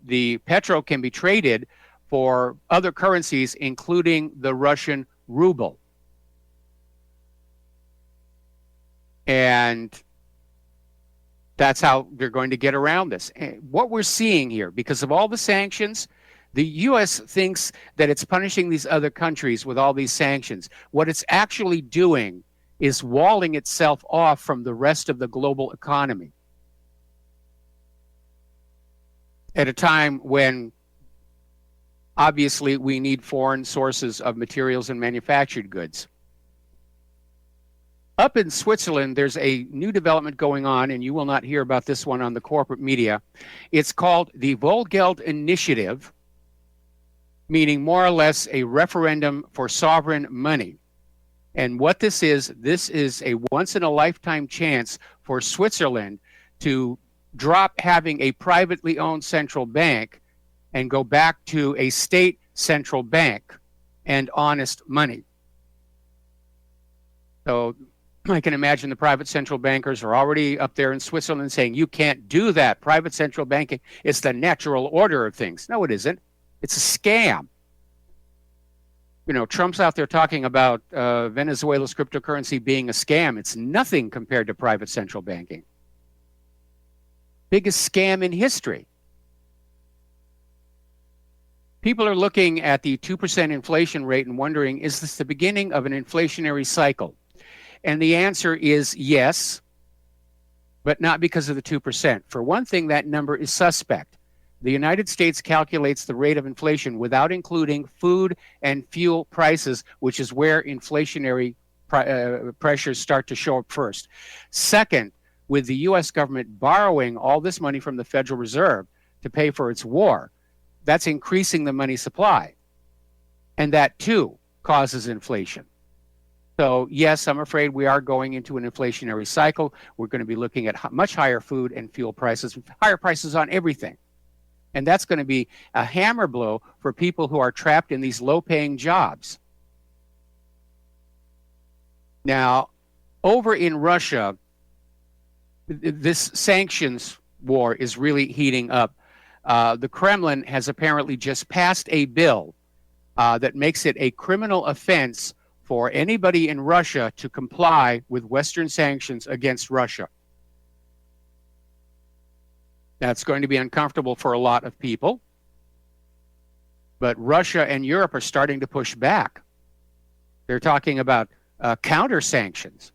the petro can be traded for other currencies, including the Russian ruble. And that's how they're going to get around this. And what we're seeing here, because of all the sanctions, the U.S. thinks that it's punishing these other countries with all these sanctions. What it's actually doing is walling itself off from the rest of the global economy at a time when obviously we need foreign sources of materials and manufactured goods. Up in Switzerland, there's a new development going on, and you will not hear about this one on the corporate media. It's called the Wohlgeld Initiative, meaning more or less a referendum for sovereign money. And what this is a once-in-a-lifetime chance for Switzerland to drop having a privately owned central bank and go back to a state central bank and honest money. So I can imagine the private central bankers are already up there in Switzerland saying, you can't do that. Private central banking is the natural order of things. No, it isn't. It's a scam. You know, Trump's out there talking about Venezuela's cryptocurrency being a scam. It's nothing compared to private central banking. Biggest scam in history. People are looking at the 2% inflation rate and wondering, is this the beginning of an inflationary cycle? And the answer is yes, but not because of the 2%. For one thing, that number is suspect. The United States calculates the rate of inflation without including food and fuel prices, which is where inflationary pressures start to show up first. Second, with the U.S. government borrowing all this money from the Federal Reserve to pay for its war, that's increasing the money supply. And that, too, causes inflation. So, yes, I'm afraid we are going into an inflationary cycle. We're going to be looking at much higher food and fuel prices, higher prices on everything. And that's going to be a hammer blow for people who are trapped in these low-paying jobs. Now, over in Russia, this sanctions war is really heating up. The Kremlin has apparently just passed a bill that makes it a criminal offense for anybody in Russia to comply with Western sanctions against Russia. That's going to be uncomfortable for a lot of people. But Russia and Europe are starting to push back. They're talking about counter sanctions.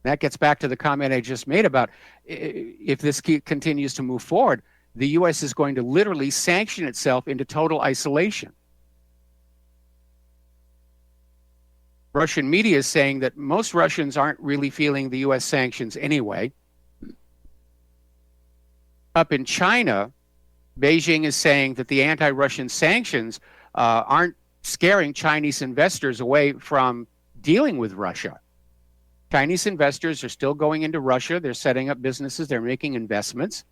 That gets back to the comment I just made about if this continues to move forward, the U.S. is going to literally sanction itself into total isolation. Russian media is saying that most Russians aren't really feeling the U.S. sanctions anyway. Up in China, Beijing is saying that the anti-Russian sanctions aren't scaring Chinese investors away from dealing with Russia. Chinese investors are still going into Russia. They're setting up businesses. They're making investments.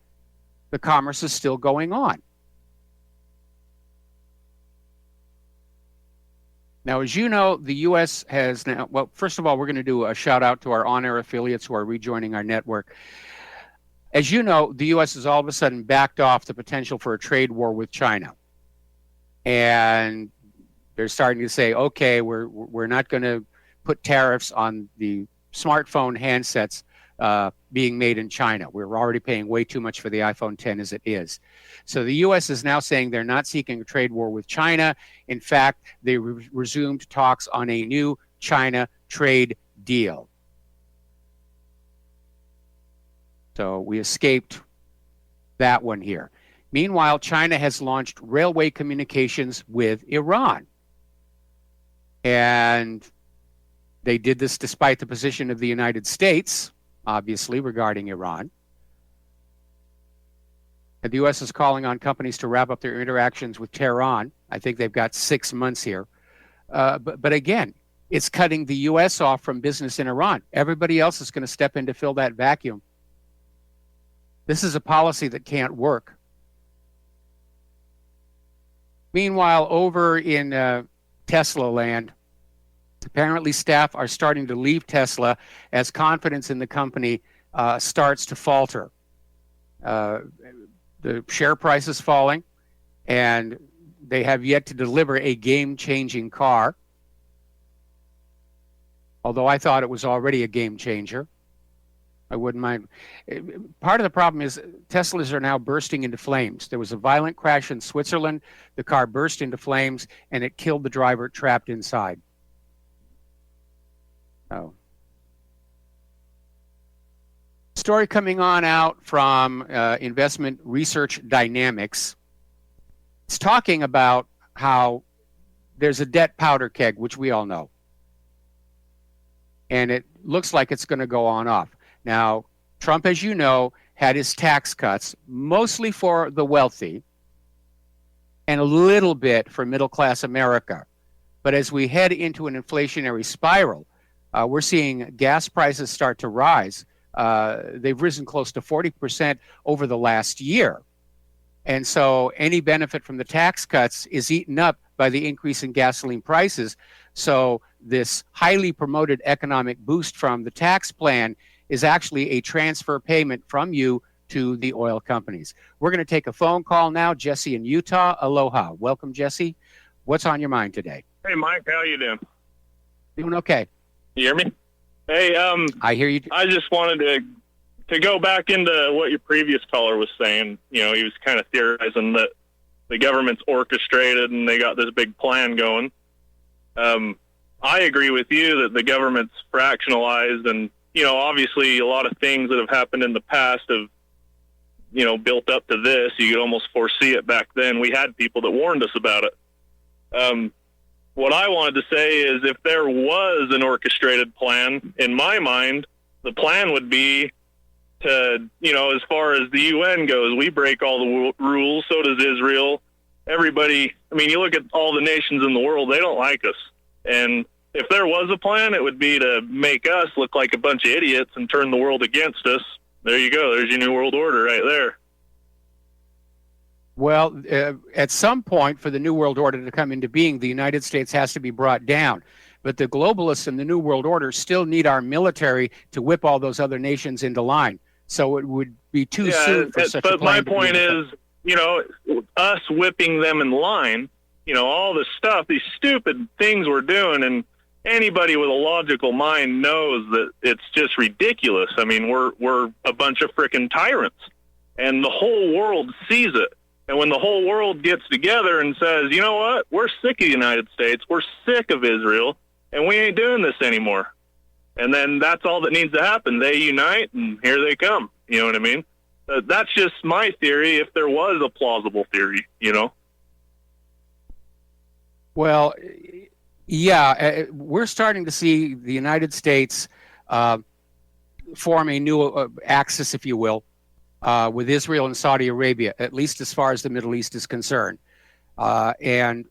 The commerce is still going on. Now, as you know, the U.S. has now, well, first of all, we're going to do a shout out to our on-air affiliates who are rejoining our network. As you know, the U.S. has all of a sudden backed off the potential for a trade war with China. And they're starting to say, okay, we're not going to put tariffs on the smartphone handsets being made in China. We're already paying way too much for the iPhone 10 as it is. So the U.S. is now saying they're not seeking a trade war with China. In fact, they resumed talks on a new China trade deal. So we escaped that one here. Meanwhile, China has launched railway communications with Iran. And they did this despite the position of the United States, obviously, regarding Iran. And the U.S. is calling on companies to wrap up their interactions with Tehran. I think they've got 6 months here. But again, it's cutting the U.S. off from business in Iran. Everybody else is going to step in to fill that vacuum. This is a policy that can't work. Meanwhile, over in Tesla land, apparently staff are starting to leave Tesla as confidence in the company starts to falter. The share price is falling, and they have yet to deliver a game-changing car. Although I thought it was already a game changer. I wouldn't mind. Part of the problem is Teslas are now bursting into flames. There was a violent crash in Switzerland. The car burst into flames, and it killed the driver trapped inside. Oh. Story coming on out from Investment Research Dynamics. It's talking about how there's a debt powder keg, which we all know. And it looks like it's going to go on off. Now, Trump, as you know, had his tax cuts, mostly for the wealthy and a little bit for middle-class America. But as we head into an inflationary spiral, we're seeing gas prices start to rise. They've risen close to 40% over the last year. And so any benefit from the tax cuts is eaten up by the increase in gasoline prices. So this highly promoted economic boost from the tax plan is actually a transfer payment from you to the oil companies. We're going to take a phone call now. Jesse in Utah. Aloha. Welcome, Jesse. What's on your mind today? Hey, Mike. How you doing? Doing okay. You hear me? Hey, I hear you. I just wanted to go back into what your previous caller was saying. You know, he was kind of theorizing that the government's orchestrated and they got this big plan going. I agree with you that the government's fractionalized, and, you know, obviously a lot of things that have happened in the past have, you know, built up to this. You could almost foresee it back then. We had people that warned us about it. What I wanted to say is if there was an orchestrated plan, in my mind, the plan would be to, you know, as far as the UN goes, we break all the rules, so does Israel. Everybody, I mean, you look at all the nations in the world, they don't like us. And if there was a plan, it would be to make us look like a bunch of idiots and turn the world against us. There you go. There's your new world order right there. Well, at some point for the New World Order to come into being, the United States has to be brought down. But the globalists in the New World Order still need our military to whip all those other nations into line. So it would be too soon for such a plan. But my point is, you know, us whipping them in line, you know, all this stuff, these stupid things we're doing, and anybody with a logical mind knows that it's just ridiculous. I mean, we're a bunch of frickin' tyrants, and the whole world sees it. And when the whole world gets together and says, you know what, we're sick of the United States, we're sick of Israel, and we ain't doing this anymore. And then that's all that needs to happen. They unite, and here they come. You know what I mean? That's just my theory, if there was a plausible theory, you know? Well, yeah, we're starting to see the United States form a new axis, if you will, with Israel and Saudi Arabia, at least as far as the Middle East is concerned. And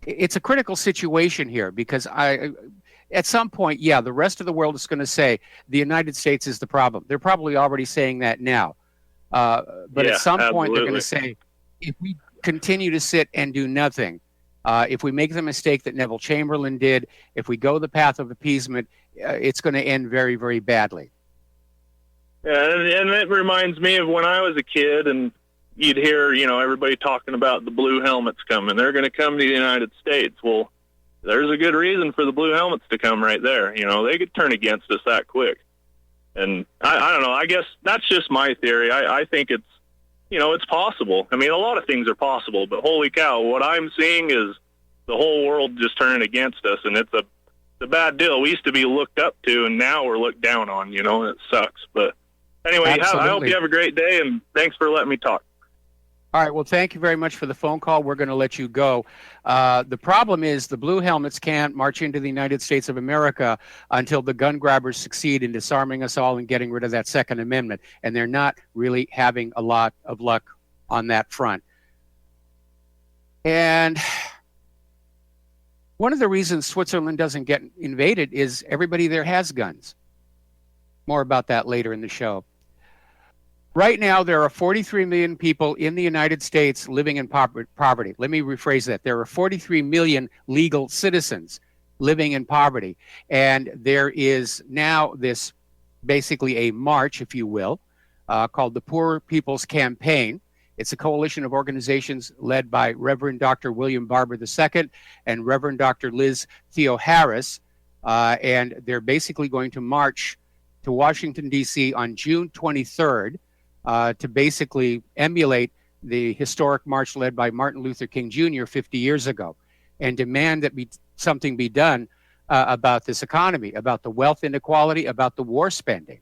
it's a critical situation here because at some point, yeah, the rest of the world is going to say the United States is the problem. They're probably already saying that now. But at some point, they're going to say, if we continue to sit and do nothing, if we make the mistake that Neville Chamberlain did, if we go the path of appeasement, it's going to end very, very badly. Yeah, and it reminds me of when I was a kid, and you'd hear, you know, everybody talking about the blue helmets coming. They're going to come to the United States. Well, there's a good reason for the blue helmets to come right there. You know, they could turn against us that quick. And I don't know. I guess that's just my theory. I think it's, you know, it's possible. I mean, a lot of things are possible, but holy cow, what I'm seeing is the whole world just turning against us, and it's a bad deal. We used to be looked up to, and now we're looked down on, you know, and it sucks. But anyway, I hope you have a great day, and thanks for letting me talk. All right. Well, thank you very much for the phone call. We're going to let you go. The problem is the blue helmets can't march into the United States of America until the gun grabbers succeed in disarming us all and getting rid of that Second Amendment. And they're not really having a lot of luck on that front. And one of the reasons Switzerland doesn't get invaded is everybody there has guns. More about that later in the show. Right now, there are 43 million people in the United States living in poverty. Let me rephrase that. There are 43 million legal citizens living in poverty. And there is now this basically a march, if you will, called the Poor People's Campaign. It's a coalition of organizations led by Reverend Dr. William Barber II and Reverend Dr. Liz Theo-Harris. And they're basically going to march to Washington, D.C. on June 23rd. To basically emulate the historic march led by Martin Luther King Jr. 50 years ago and demand that something be done about this economy, about the wealth inequality, about the war spending.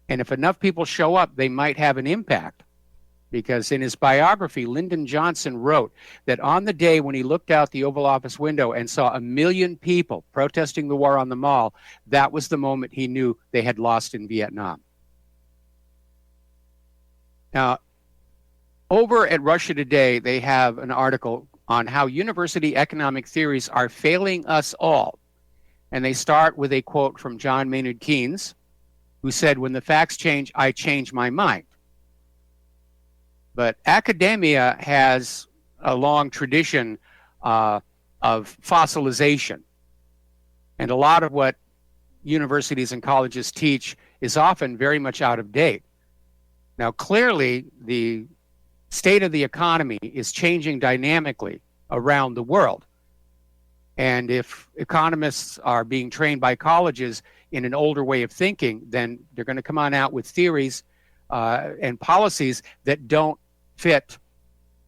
And if enough people show up, they might have an impact. Because in his biography, Lyndon Johnson wrote that on the day when he looked out the Oval Office window and saw 1 million people protesting the war on the Mall, that was the moment he knew they had lost in Vietnam. Now, over at Russia Today, they have an article on how university economic theories are failing us all. And they start with a quote from John Maynard Keynes, who said, when the facts change, I change my mind. But academia has a long tradition of fossilization. And a lot of what universities and colleges teach is often very much out of date. Now, clearly, the state of the economy is changing dynamically around the world. And if economists are being trained by colleges in an older way of thinking, then they're going to come on out with theories and policies that don't fit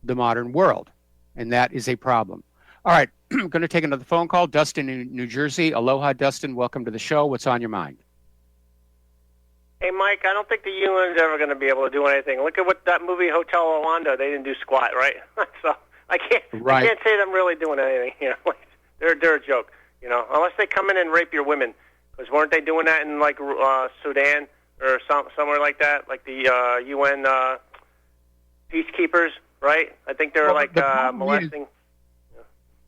the modern world. And that is a problem. All right, I'm going to take another phone call. Dustin in New Jersey. Aloha, Dustin. Welcome to the show. What's on your mind? Hey, Mike, I don't think the UN's ever going to be able to do anything. Look at what that movie Hotel Rwanda, they didn't do squat, right? So I can't say them really doing anything. You know, they're a joke. You know, unless they come in and rape your women, because weren't they doing that in like Sudan or somewhere like that, like the UN peacekeepers, right? I think they're molesting.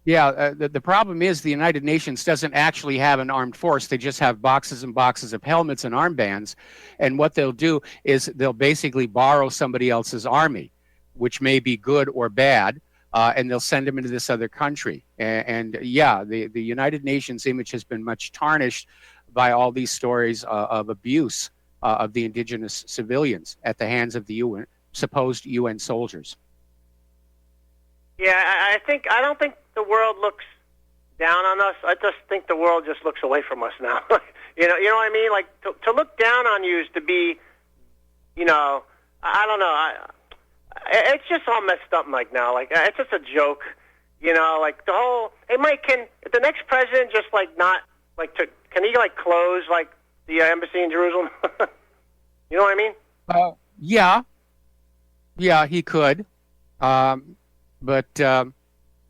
Yeah, the problem is the United Nations doesn't actually have an armed force. They just have boxes and boxes of helmets and armbands. And what they'll do is they'll basically borrow somebody else's army, which may be good or bad, and they'll send them into this other country. And the United Nations image has been much tarnished by all these stories of abuse of the indigenous civilians at the hands of the UN, supposed UN soldiers. Yeah, I don't think the world looks down on us. I just think the world just looks away from us now. you know what I mean? Like to look down on you is to be, you know, I don't know. It's just all messed up, Mike. Now, like it's just a joke. You know, like the whole. Hey, Mike, can the next president just like not like can he like close like the embassy in Jerusalem? You know what I mean? Yeah, he could. But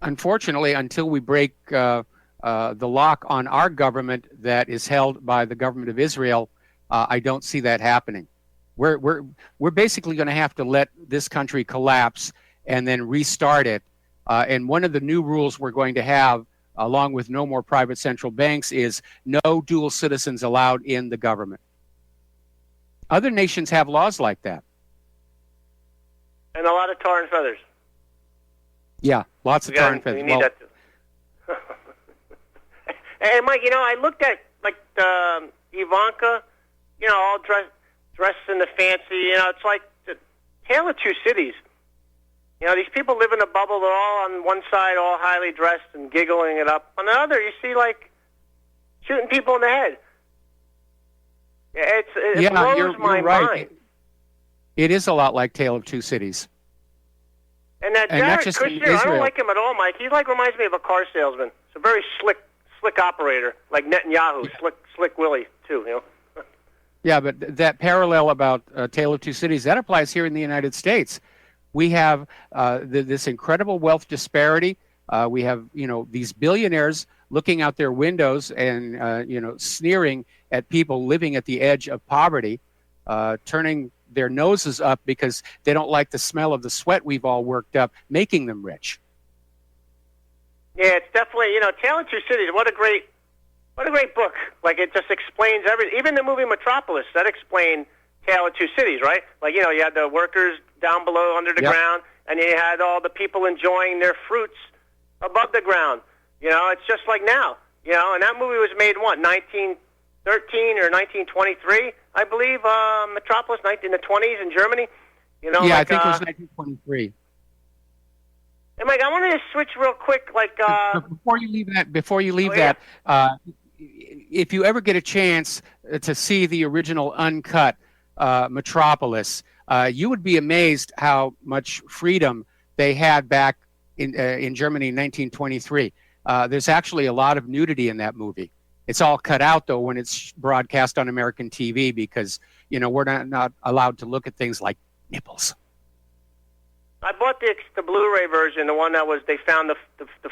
unfortunately, until we break the lock on our government that is held by the government of Israel, I don't see that happening. We're basically going to have to let this country collapse and then restart it. And one of the new rules we're going to have, along with no more private central banks, is no dual citizens allowed in the government. Other nations have laws like that. And a lot of tar and feathers. Yeah, lots of tar and feathers. We need that too. Hey, Mike, you know, I looked at like Ivanka, you know, all dressed in the fancy. You know, it's like the Tale of Two Cities. You know, these people live in a bubble. They're all on one side, all highly dressed and giggling it up. On the other, you see like shooting people in the head. It blows my mind. It is a lot like Tale of Two Cities. And that Jared Kushner, I don't like him at all, Mike. He like reminds me of a car salesman. He's a very slick operator, like Netanyahu, slick Willie too. You know. Yeah, but that parallel about Tale of Two Cities, that applies here in the United States. We have this incredible wealth disparity. We have, you know, these billionaires looking out their windows and you know, sneering at people living at the edge of poverty, turning their noses up because they don't like the smell of the sweat we've all worked up, making them rich. Yeah, it's definitely, you know, Tale of Two Cities. What a great book. Like, it just explains everything. Even the movie Metropolis, that explained Tale of Two Cities, right? Like, you know, you had the workers down below under the ground, and you had all the people enjoying their fruits above the ground. You know, it's just like now. You know, and that movie was made, what, 1913 or 1923, I believe, Metropolis, in the 20s in Germany. You know, yeah, like, I think it was 1923. And Mike, I wanted to switch real quick, like before you leave that, if you ever get a chance to see the original uncut Metropolis, you would be amazed how much freedom they had back in Germany in 1923. There's actually a lot of nudity in that movie. It's all cut out though when it's broadcast on American TV because, you know, we're not allowed to look at things like nipples. I bought the Blu-ray version, the one that was, they found the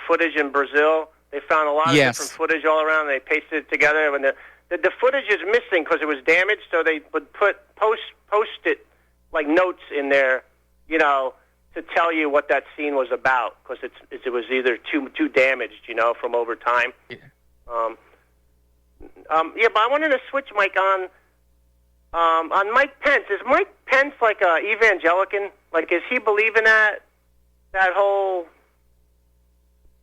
footage in Brazil. They found a lot of different footage all around. They pasted it together. And the footage is missing because it was damaged, so they would post-it like notes in there, you know, to tell you what that scene was about because it was either too damaged, you know, from over time. Yeah. But I wanted to switch, Mike, on On Mike Pence, is Mike Pence like a evangelican? Like, is he believing that whole,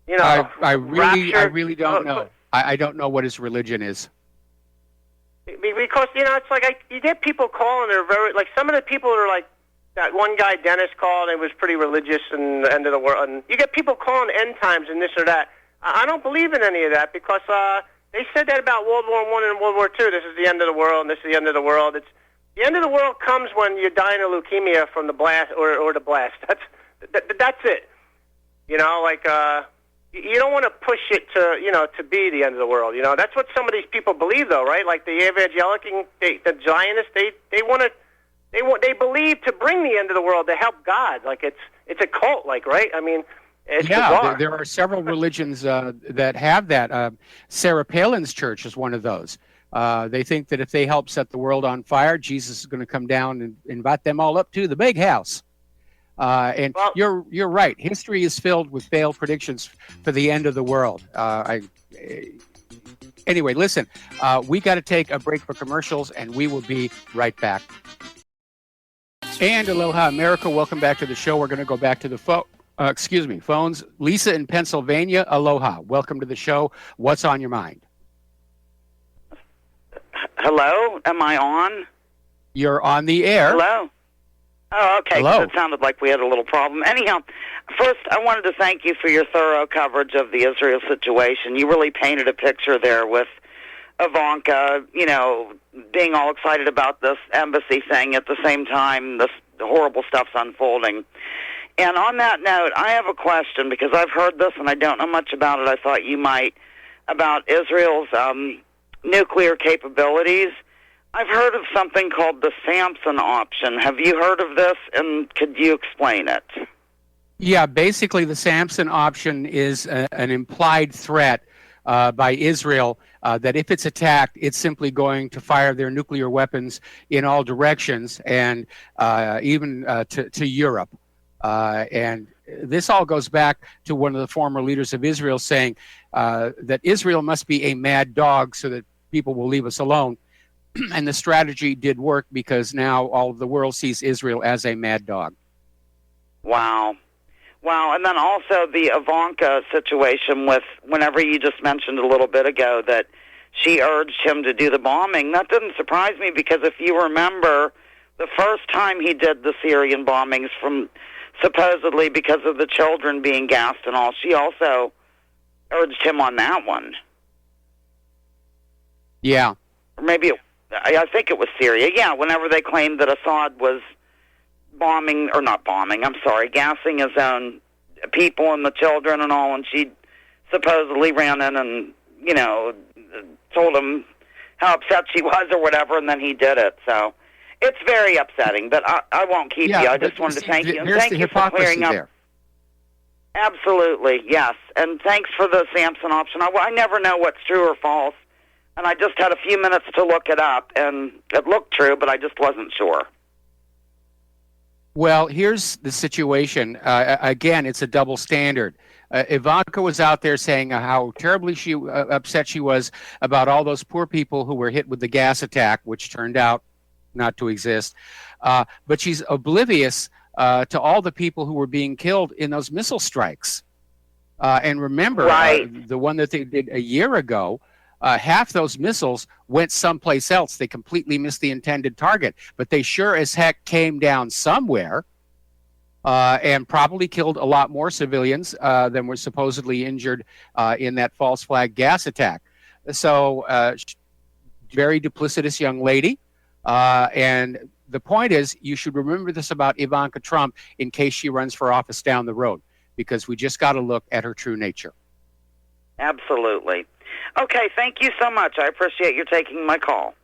I rapture? really don't know. I don't know what his religion is. Because, it's like you get people calling, they're very, like, some of the people are like, that one guy, Dennis, called and was pretty religious and the end of the world. And you get people calling end times and this or that. I don't believe in any of that because they said that about World War I and World War II. This is the end of the world and this is the end of the world. The end of the world comes when you're dying of leukemia from the blast or the blast. That's it. You don't want to push it to be the end of the world. That's what some of these people believe, though, right? Like the evangelical, the Zionists, they believe to bring the end of the world to help God. Like it's a cult, like, right? I mean, it's bizarre. There are several religions that have that. Sarah Palin's church is one of those. They think that if they help set the world on fire, Jesus is going to come down and invite them all up to the big house. You're right. History is filled with failed predictions for the end of the world. Anyway, listen, we got to take a break for commercials, and we will be right back. And aloha, America. Welcome back to the show. We're going to go back to the phones. Lisa in Pennsylvania, aloha. Welcome to the show. What's on your mind? Hello? Am I on? You're on the air. Hello? Oh, okay. Hello. It sounded like we had a little problem. Anyhow, first, I wanted to thank you for your thorough coverage of the Israel situation. You really painted a picture there with Ivanka, being all excited about this embassy thing at the same time the horrible stuff's unfolding. And on that note, I have a question because I've heard this and I don't know much about it. I thought you might, about Israel's nuclear capabilities. I've heard of something called the Samson option. Have you heard of this, and could you explain it? Yeah, basically the Samson option is an implied threat by Israel that if it's attacked, it's simply going to fire their nuclear weapons in all directions and even to Europe. And this all goes back to one of the former leaders of Israel saying that Israel must be a mad dog so that people will leave us alone. And the strategy did work because now all of the world sees Israel as a mad dog. Wow. And then also the Ivanka situation with, whenever you just mentioned a little bit ago that she urged him to do the bombing. That didn't surprise me because if you remember the first time he did the Syrian bombings from supposedly because of the children being gassed and all, she also urged him on that one. Yeah. Or maybe I think it was Syria. Yeah, whenever they claimed that Assad was gassing his own people and the children and all, and she supposedly ran in and, told him how upset she was or whatever, and then he did it. So it's very upsetting, but I won't keep you. I just wanted to thank you. And thank you for clearing up. Absolutely, yes. And thanks for the Samson option. I never know what's true or false. And I just had a few minutes to look it up, and it looked true, but I just wasn't sure. Well, here's the situation. Again, it's a double standard. Ivanka was out there saying how terribly upset she was about all those poor people who were hit with the gas attack, which turned out not to exist. But she's oblivious to all the people who were being killed in those missile strikes. And remember, the one that they did a year ago, half those missiles went someplace else. They completely missed the intended target, but they sure as heck came down somewhere and probably killed a lot more civilians than were supposedly injured in that false flag gas attack. So very duplicitous young lady. And the point is, you should remember this about Ivanka Trump in case she runs for office down the road, because we just got to look at her true nature. Absolutely. Okay, thank you so much. I appreciate you taking my call.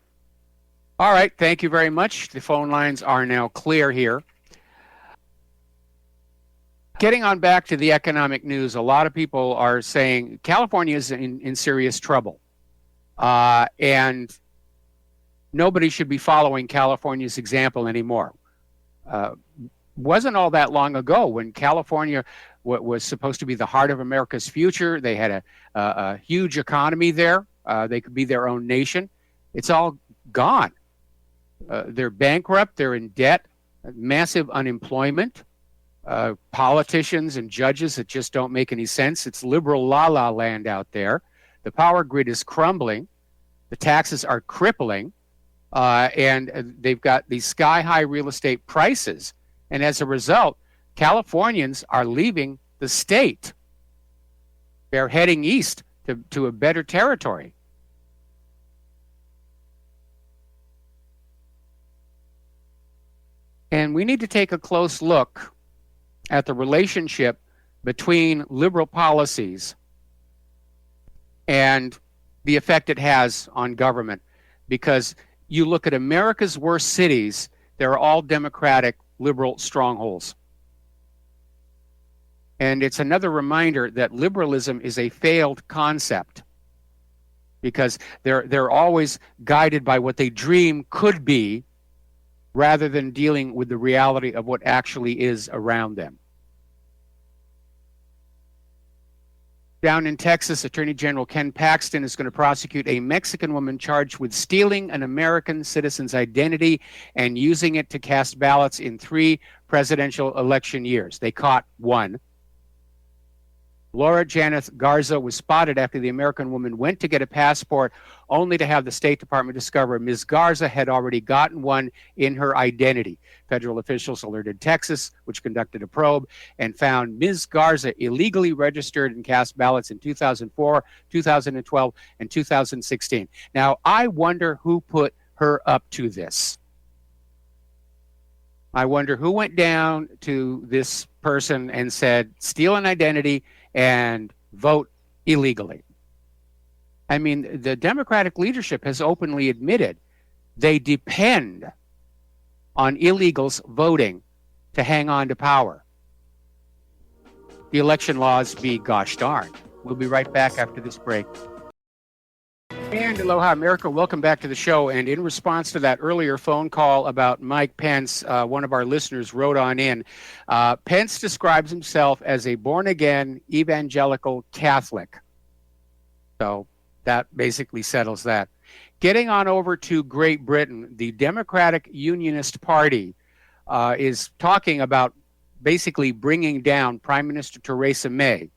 All right, thank you very much. The phone lines are now clear here. Getting on back to the economic news, a lot of people are saying California is in serious trouble. And nobody should be following California's example anymore. Wasn't all that long ago when California was supposed to be the heart of America's future. They had a huge economy there. They could be their own nation. It's all gone. They're bankrupt. They're in debt. Massive unemployment. Politicians and judges that just don't make any sense. It's liberal la-la land out there. The power grid is crumbling. The taxes are crippling. And they've got these sky-high real estate prices. And as a result, Californians are leaving the state. They're heading east to a better territory. And we need to take a close look at the relationship between liberal policies and the effect it has on government. Because you look at America's worst cities, they're all Democratic, liberal strongholds. And it's another reminder that liberalism is a failed concept, because they're always guided by what they dream could be, rather than dealing with the reality of what actually is around them. Down in Texas, Attorney General Ken Paxton is going to prosecute a Mexican woman charged with stealing an American citizen's identity and using it to cast ballots in 3 presidential election years. They caught one. Laura Janeth Garza was spotted after the American woman went to get a passport, only to have the State Department discover Ms. Garza had already gotten one in her identity. Federal officials alerted Texas, which conducted a probe, and found Ms. Garza illegally registered and cast ballots in 2004, 2012, and 2016. Now, I wonder who put her up to this. I wonder who went down to this person and said, steal an identity and vote illegally. I mean, the Democratic leadership has openly admitted they depend on illegals voting to hang on to power. The election laws be gosh darned. We'll be right back after this break. And aloha, America. Welcome back to the show. And in response to that earlier phone call about Mike Pence, one of our listeners wrote on in. Pence describes himself as a born-again evangelical Catholic. So that basically settles that. Getting on over to Great Britain, the Democratic Unionist Party is talking about basically bringing down Prime Minister Theresa May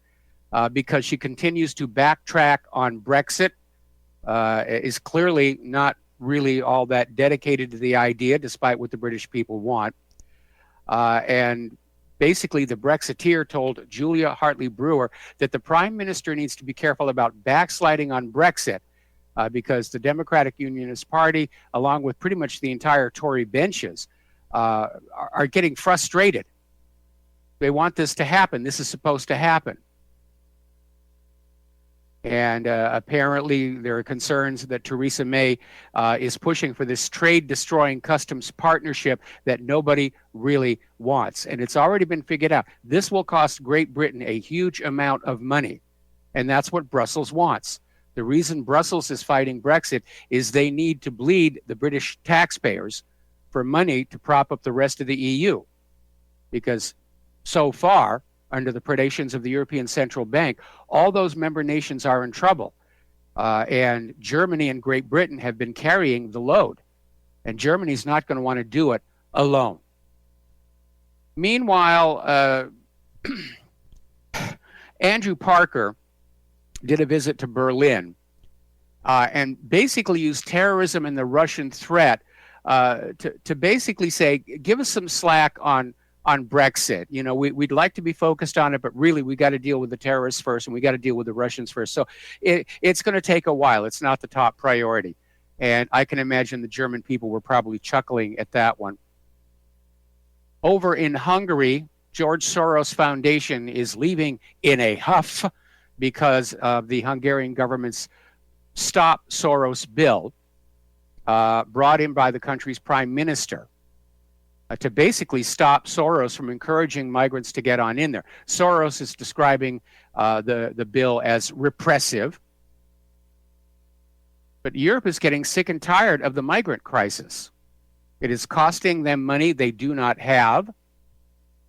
because she continues to backtrack on Brexit. Is clearly not really all that dedicated to the idea, despite what the British people want. And basically, the Brexiteer told Julia Hartley-Brewer that the Prime Minister needs to be careful about backsliding on Brexit because the Democratic Unionist Party, along with pretty much the entire Tory benches, are getting frustrated. They want this to happen. This is supposed to happen. And apparently there are concerns that Theresa May is pushing for this trade-destroying customs partnership that nobody really wants. And it's already been figured out. This will cost Great Britain a huge amount of money. And that's what Brussels wants. The reason Brussels is fighting Brexit is they need to bleed the British taxpayers for money to prop up the rest of the EU. Because so far, under the predations of the European Central Bank, all those member nations are in trouble. And Germany and Great Britain have been carrying the load. And Germany's not going to want to do it alone. Meanwhile, Andrew Parker did a visit to Berlin and basically used terrorism and the Russian threat to basically say, give us some slack on Brexit. You know, we'd like to be focused on it, but really we got to deal with the terrorists first, and we got to deal with the Russians first. So it's going to take a while. It's not the top priority. And I can imagine the German people were probably chuckling at that one. Over in Hungary, George Soros Foundation is leaving in a huff because of the Hungarian government's Stop Soros bill brought in by the country's prime minister. To basically stop Soros from encouraging migrants to get on in there. Soros is describing the bill as repressive. But Europe is getting sick and tired of the migrant crisis. It is costing them money they do not have.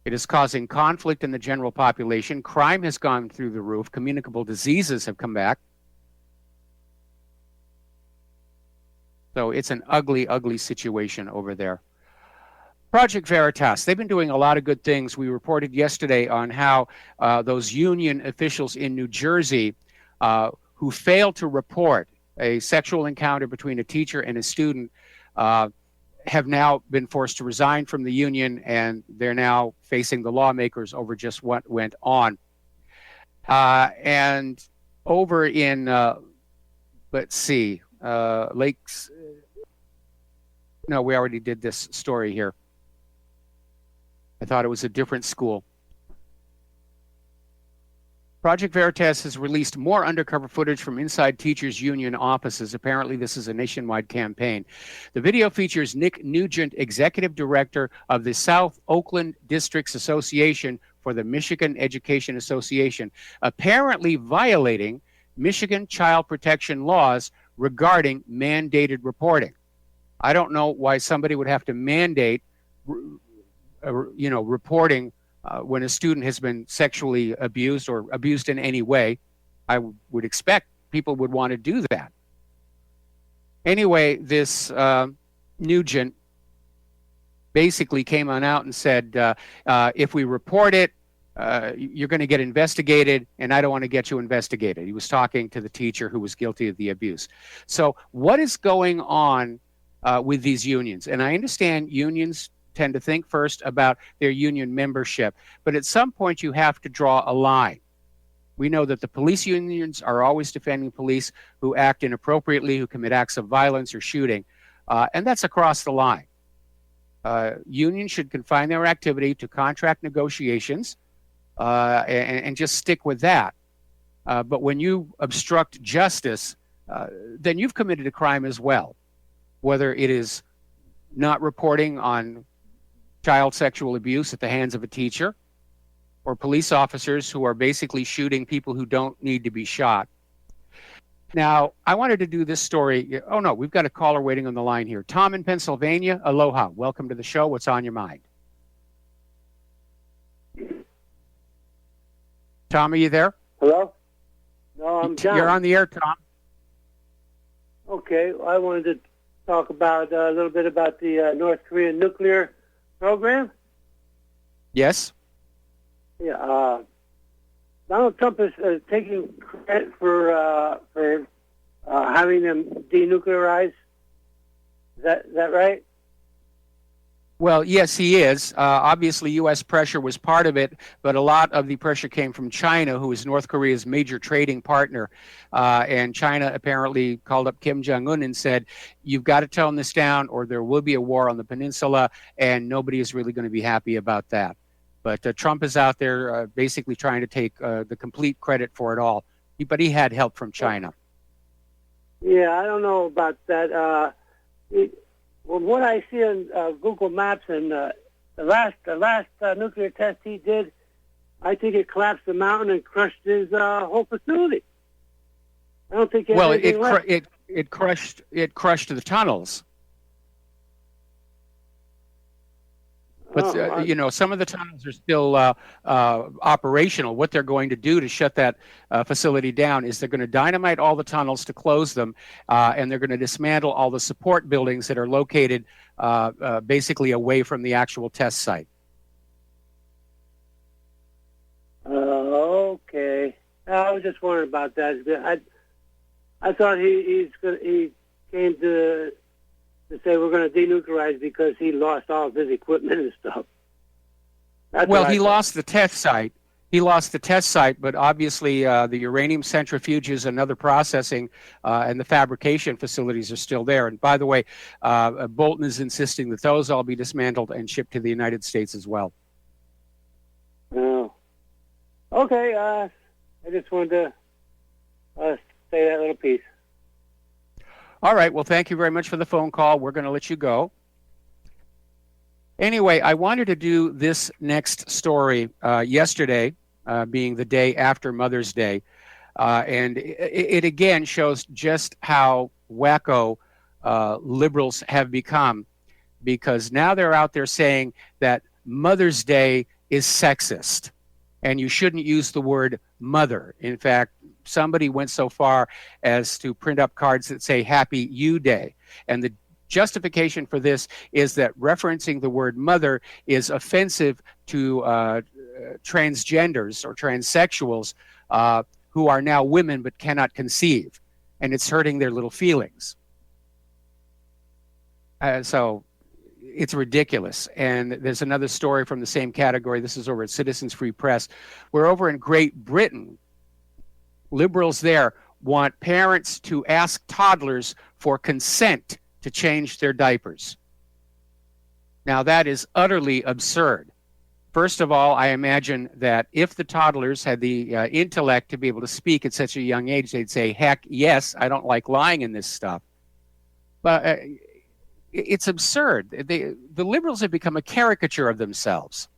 It is causing conflict in the general population. Crime has gone through the roof. Communicable diseases have come back. So it's an ugly, ugly situation over there. Project Veritas, they've been doing a lot of good things. We reported yesterday on how those union officials in New Jersey who failed to report a sexual encounter between a teacher and a student have now been forced to resign from the union, and they're now facing the lawmakers over just what went on. And over in, let's see, Lakes, no, we already did this story here. I thought it was a different school. Project Veritas has released more undercover footage from inside teachers' union offices. Apparently, this is a nationwide campaign. The video features Nick Nugent, executive director of the South Oakland Districts Association for the Michigan Education Association, apparently violating Michigan child protection laws regarding mandated reporting. I don't know why somebody would have to mandate, reporting when a student has been sexually abused or abused in any way. I would expect people would want to do that. Anyway, this Nugent basically came on out and said, if we report it, you're going to get investigated, and I don't want to get you investigated. He was talking to the teacher who was guilty of the abuse. So what is going on with these unions? And I understand unions tend to think first about their union membership, but at some point you have to draw a line. We know that the police unions are always defending police who act inappropriately, who commit acts of violence or shooting, and that's across the line. Unions should confine their activity to contract negotiations and just stick with that. But when you obstruct justice, then you've committed a crime as well, whether it is not reporting on child sexual abuse at the hands of a teacher, or police officers who are basically shooting people who don't need to be shot. Now, I wanted to do this story. Oh, no, we've got a caller waiting on the line here. Tom in Pennsylvania, aloha. Welcome to the show. What's on your mind? Tom, are you there? Hello? No, I'm John. You're on the air, Tom. Okay, I wanted to talk about a little bit about the North Korean nuclear program. Yes. Yeah. Donald Trump is taking credit for having them denuclearized. Is that right? Well, yes, he is. Obviously, U.S. pressure was part of it, but a lot of the pressure came from China, who is North Korea's major trading partner. And China apparently called up Kim Jong-un and said, you've got to tone this down or there will be a war on the peninsula, and nobody is really going to be happy about that. But Trump is out there basically trying to take the complete credit for it all. But he had help from China. Yeah, I don't know about that. Well, what I see on Google Maps and the last nuclear test he did, I think it collapsed the mountain and crushed his whole facility. I don't think it crushed the tunnels. But some of the tunnels are still operational. What they're going to do to shut that facility down is they're going to dynamite all the tunnels to close them, and they're going to dismantle all the support buildings that are located basically away from the actual test site. Okay. I was just wondering about that. I thought he came to say we're going to denuclearize because he lost all of his equipment and stuff. He lost the test site. He lost the test site, but obviously the uranium centrifuges and other processing and the fabrication facilities are still there. And by the way, Bolton is insisting that those all be dismantled and shipped to the United States as well. Oh. Okay. I just wanted to say that little piece. All right. Well, thank you very much for the phone call. We're going to let you go. Anyway, I wanted to do this next story yesterday, being the day after Mother's Day. And it again shows just how wacko liberals have become, because now they're out there saying that Mother's Day is sexist and you shouldn't use the word mother. In fact, somebody went so far as to print up cards that say Happy You Day. And the justification for this is that referencing the word mother is offensive to transgenders or transsexuals who are now women but cannot conceive, and it's hurting their little feelings. So it's ridiculous. And there's another story from the same category. This is over at Citizens Free Press, where over in Great Britain, liberals there want parents to ask toddlers for consent to change their diapers. Now, that is utterly absurd. First of all, I imagine that if the toddlers had the intellect to be able to speak at such a young age, they'd say, heck yes, I don't like lying in this stuff. But it's absurd. The liberals have become a caricature of themselves.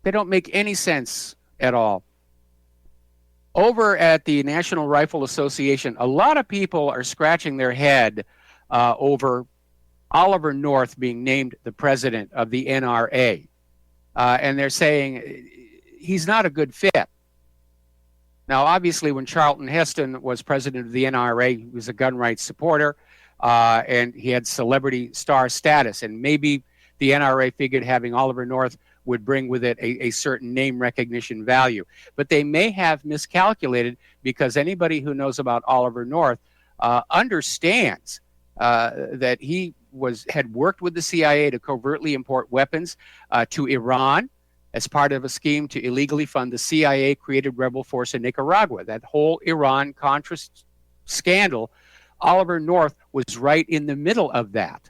They don't make any sense at all. Over at the National Rifle Association, a lot of people are scratching their head over Oliver North being named the president of the NRA. And they're saying he's not a good fit. Now, obviously, when Charlton Heston was president of the NRA, he was a gun rights supporter, and he had celebrity star status. And maybe the NRA figured having Oliver North would bring with it a certain name recognition value. But they may have miscalculated, because anybody who knows about Oliver North understands that he had worked with the CIA to covertly import weapons to Iran as part of a scheme to illegally fund the CIA-created rebel force in Nicaragua. That whole Iran-Contra scandal, Oliver North was right in the middle of that.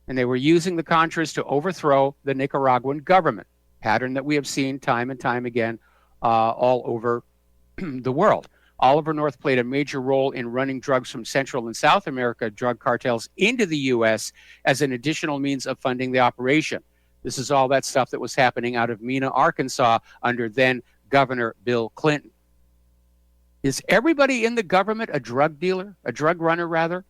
And they were using the Contras to overthrow the Nicaraguan government, pattern that we have seen time and time again all over the world. Oliver North played a major role in running drugs from Central and South America drug cartels into the U.S. as an additional means of funding the operation. This is all that stuff that was happening out of Mena, Arkansas, under then Governor Bill Clinton. Is everybody in the government a drug dealer, a drug runner, rather?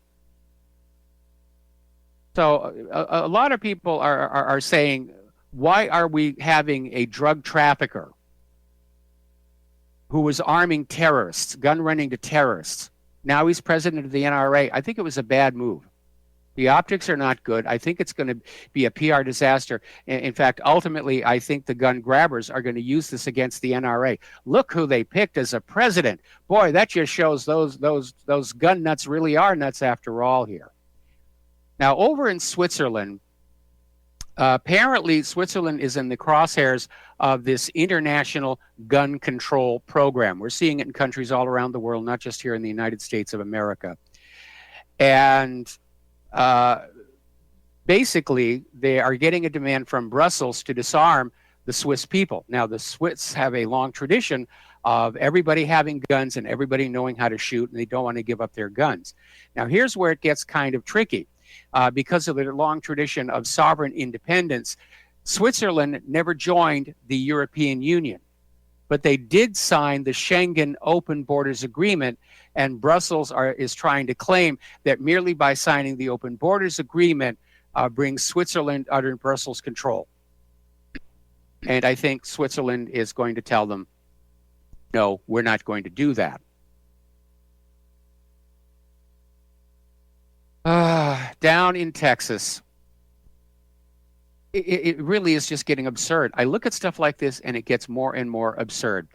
So a lot of people are saying, why are we having a drug trafficker who was arming terrorists, gun running to terrorists? Now he's president of the NRA. I think it was a bad move. The optics are not good. I think it's going to be a PR disaster. In fact, ultimately, I think the gun grabbers are going to use this against the NRA. Look who they picked as a president. Boy, that just shows those gun nuts really are nuts after all here. Now, over in Switzerland, apparently Switzerland is in the crosshairs of this international gun control program. We're seeing it in countries all around the world, not just here in the United States of America. And basically, they are getting a demand from Brussels to disarm the Swiss people. Now, the Swiss have a long tradition of everybody having guns and everybody knowing how to shoot, and they don't want to give up their guns. Now, here's where it gets kind of tricky. Because of their long tradition of sovereign independence, Switzerland never joined the European Union, but they did sign the Schengen Open Borders Agreement, and Brussels is trying to claim that merely by signing the Open Borders Agreement brings Switzerland under Brussels control. And I think Switzerland is going to tell them, no, we're not going to do that. Down in Texas, it really is just getting absurd. I look at stuff like this and it gets more and more absurd.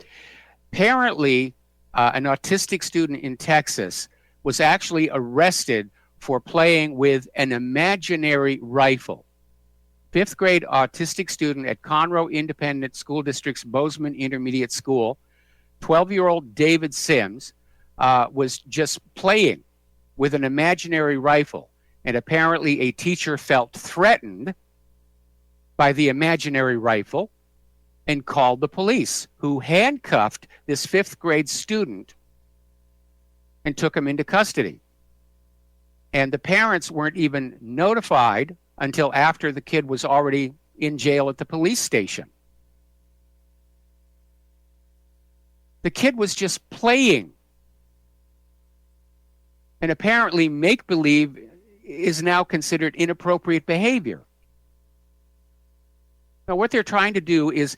Apparently, an autistic student in Texas was actually arrested for playing with an imaginary rifle. Fifth grade autistic student at Conroe Independent School District's Bozeman Intermediate School, 12-year-old David Sims, was just playing with an imaginary rifle. And apparently a teacher felt threatened by the imaginary rifle and called the police, who handcuffed this fifth grade student and took him into custody. And the parents weren't even notified until after the kid was already in jail at the police station. The kid was just playing. And apparently make-believe is now considered inappropriate behavior. Now, what they're trying to do is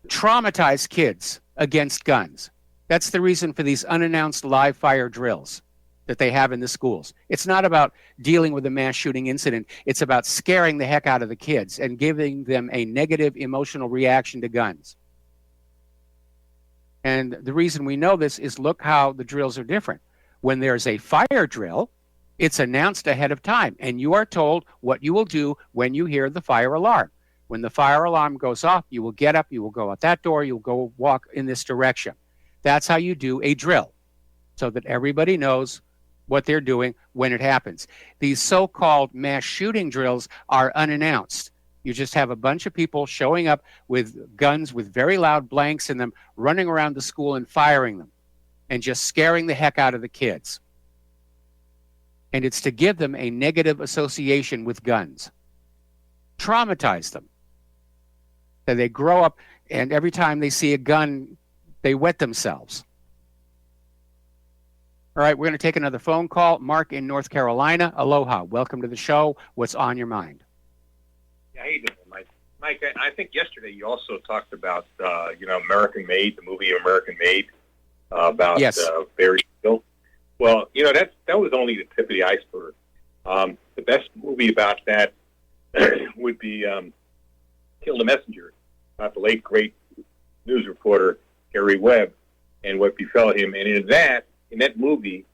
traumatize kids against guns. That's the reason for these unannounced live fire drills that they have in the schools. It's not about dealing with a mass shooting incident. It's about scaring the heck out of the kids and giving them a negative emotional reaction to guns. And the reason we know this is look how the drills are different. When there's a fire drill, it's announced ahead of time, and you are told what you will do when you hear the fire alarm. When the fire alarm goes off, you will get up, you will go out that door, you'll go walk in this direction. That's how you do a drill, so that everybody knows what they're doing when it happens. These so-called mass shooting drills are unannounced. You just have a bunch of people showing up with guns with very loud blanks in them, running around the school and firing them, and just scaring the heck out of the kids. And it's to give them a negative association with guns. Traumatize them. That they grow up, and every time they see a gun, they wet themselves. All right, we're going to take another phone call. Mark in North Carolina. Aloha. Welcome to the show. What's on your mind? Yeah, how you doing, Mike? Mike, I think yesterday you also talked about, American Made, the movie American Made, about Barry Hill. Well, that was only the tip of the iceberg. The best movie about that would be Kill the Messenger, about the late, great news reporter, Gary Webb, and what befell him. And in that movie,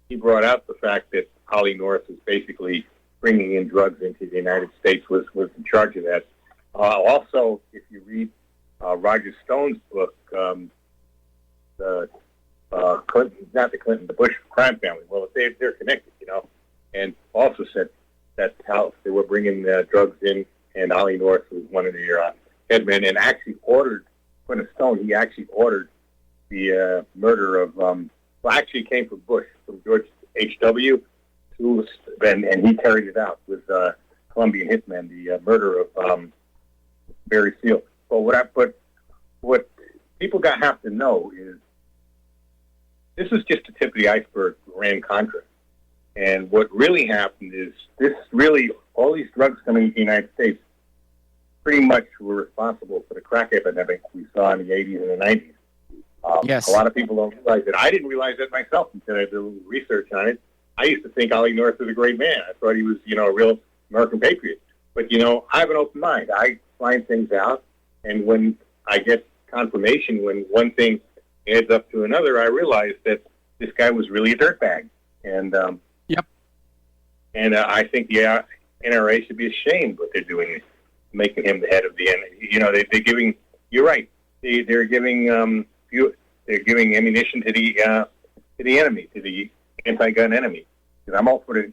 he brought out the fact that Holly North was basically bringing in drugs into the United States, was in charge of that. Also, if you read Roger Stone's book, the Bush crime family, well, they're connected, and also said that's how they were bringing drugs in, and Holly North was one of the headmen, and actually ordered, Quentin Stone, he actually ordered the murder of, actually it came from Bush, from George H.W., and he carried it out with Colombian hitmen, the murder of Barry Seal. But what people have to know is this is just the tip of the iceberg for Iran-Contra. And what really happened is all these drugs coming into the United States pretty much were responsible for the crack epidemic we saw in the 80s and the 90s. Yes. A lot of people don't realize that. I didn't realize that myself until I did a little research on it. I used to think Ollie North was a great man. I thought he was, a real American patriot. But, I have an open mind. I find things out, and when I get confirmation, when one thing adds up to another, I realize that this guy was really a dirtbag. And I think the NRA should be ashamed what they're doing, making him the head of the NRA. They're giving. You're right. They're giving ammunition to the enemy, to the anti-gun enemy. Because I'm all for the.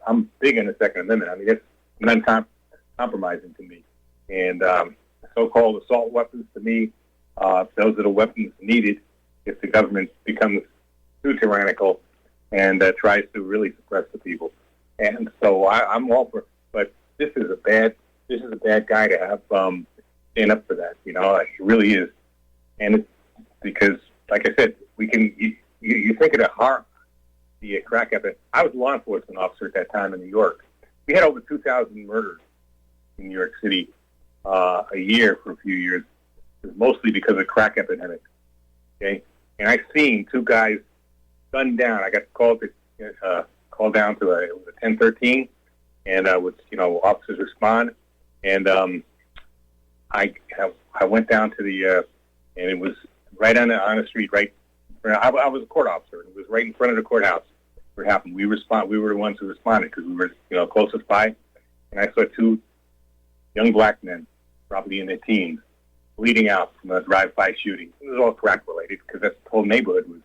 I'm big on the Second Amendment. I mean, it's non-compromising to me. And so-called assault weapons, to me, those are the weapons needed if the government becomes too tyrannical and tries to really suppress the people. And so I'm all for. But this is a bad guy to have stand up for that. He really is. And it's because, like I said, we can. You think of the crack epidemic. I was a law enforcement officer at that time in New York. We had over 2,000 murders in New York City a year for a few years. It was mostly because of crack epidemic. Okay, and I've seen two guys gunned down. I got called down to a 1013, and officers respond, and I went down to the and it was right on the street, right. I was a court officer. It was right in front of the courthouse where it happened. We were the ones who responded because we were closest by, and I saw two young black men, probably in their teens, bleeding out from a drive-by shooting. It was all crack related because that whole neighborhood was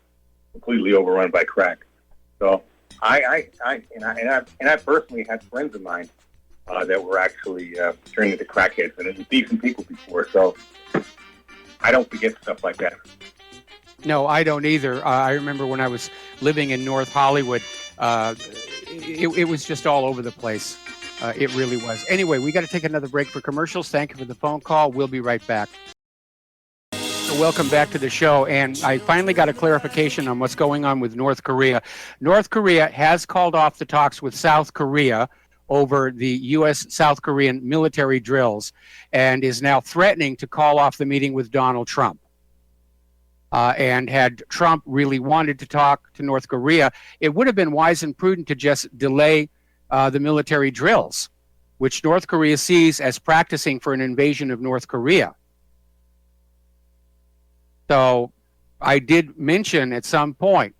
completely overrun by crack. So I personally had friends of mine that were actually turning into crackheads, and it was decent people before. So I don't forget stuff like that. No, I don't either. I remember when I was living in North Hollywood, it was just all over the place. It really was. Anyway, we got to take another break for commercials. Thank you for the phone call. We'll be right back. So welcome back to the show. And I finally got a clarification on what's going on with North Korea. North Korea has called off the talks with South Korea over the U.S.-South Korean military drills and is now threatening to call off the meeting with Donald Trump. And had Trump really wanted to talk to North Korea, it would have been wise and prudent to just delay the military drills, which North Korea sees as practicing for an invasion of North Korea. So I did mention at some point,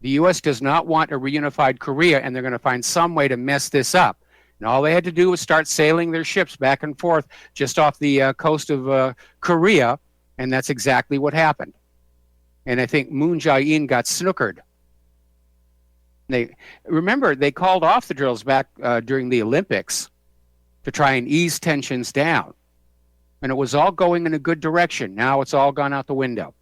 the U.S. does not want a reunified Korea, and they're going to find some way to mess this up. And all they had to do was start sailing their ships back and forth just off the coast of Korea, and that's exactly what happened. And I think Moon Jae-in got snookered. Remember, they called off the drills back during the Olympics to try and ease tensions down. And it was all going in a good direction. Now it's all gone out the window.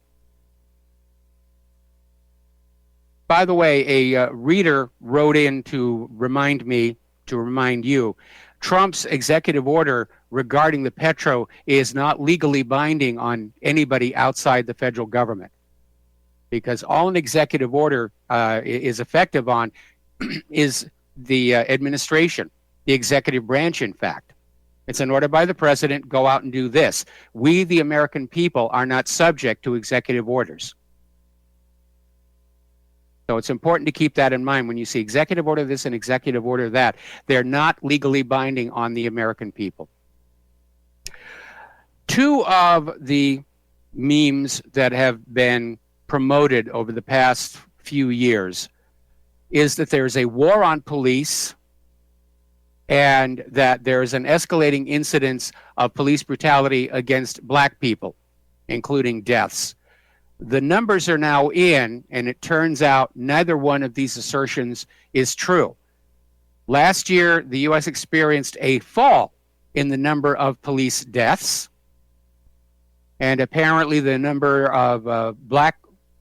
By the way, a reader wrote in to remind you, Trump's executive order regarding the petro is not legally binding on anybody outside the federal government. Because all an executive order is effective on is the administration, the executive branch, in fact. It's an order by the president, go out and do this. We, the American people, are not subject to executive orders. So it's important to keep that in mind when you see executive order this and executive order that. They're not legally binding on the American people. Two of the memes that have been promoted over the past few years is that there's a war on police and that there's an escalating incidence of police brutality against black people, including deaths. The numbers are now in, and it turns out neither one of these assertions is true. Last year, the U.S. experienced a fall in the number of police deaths, and apparently the number of black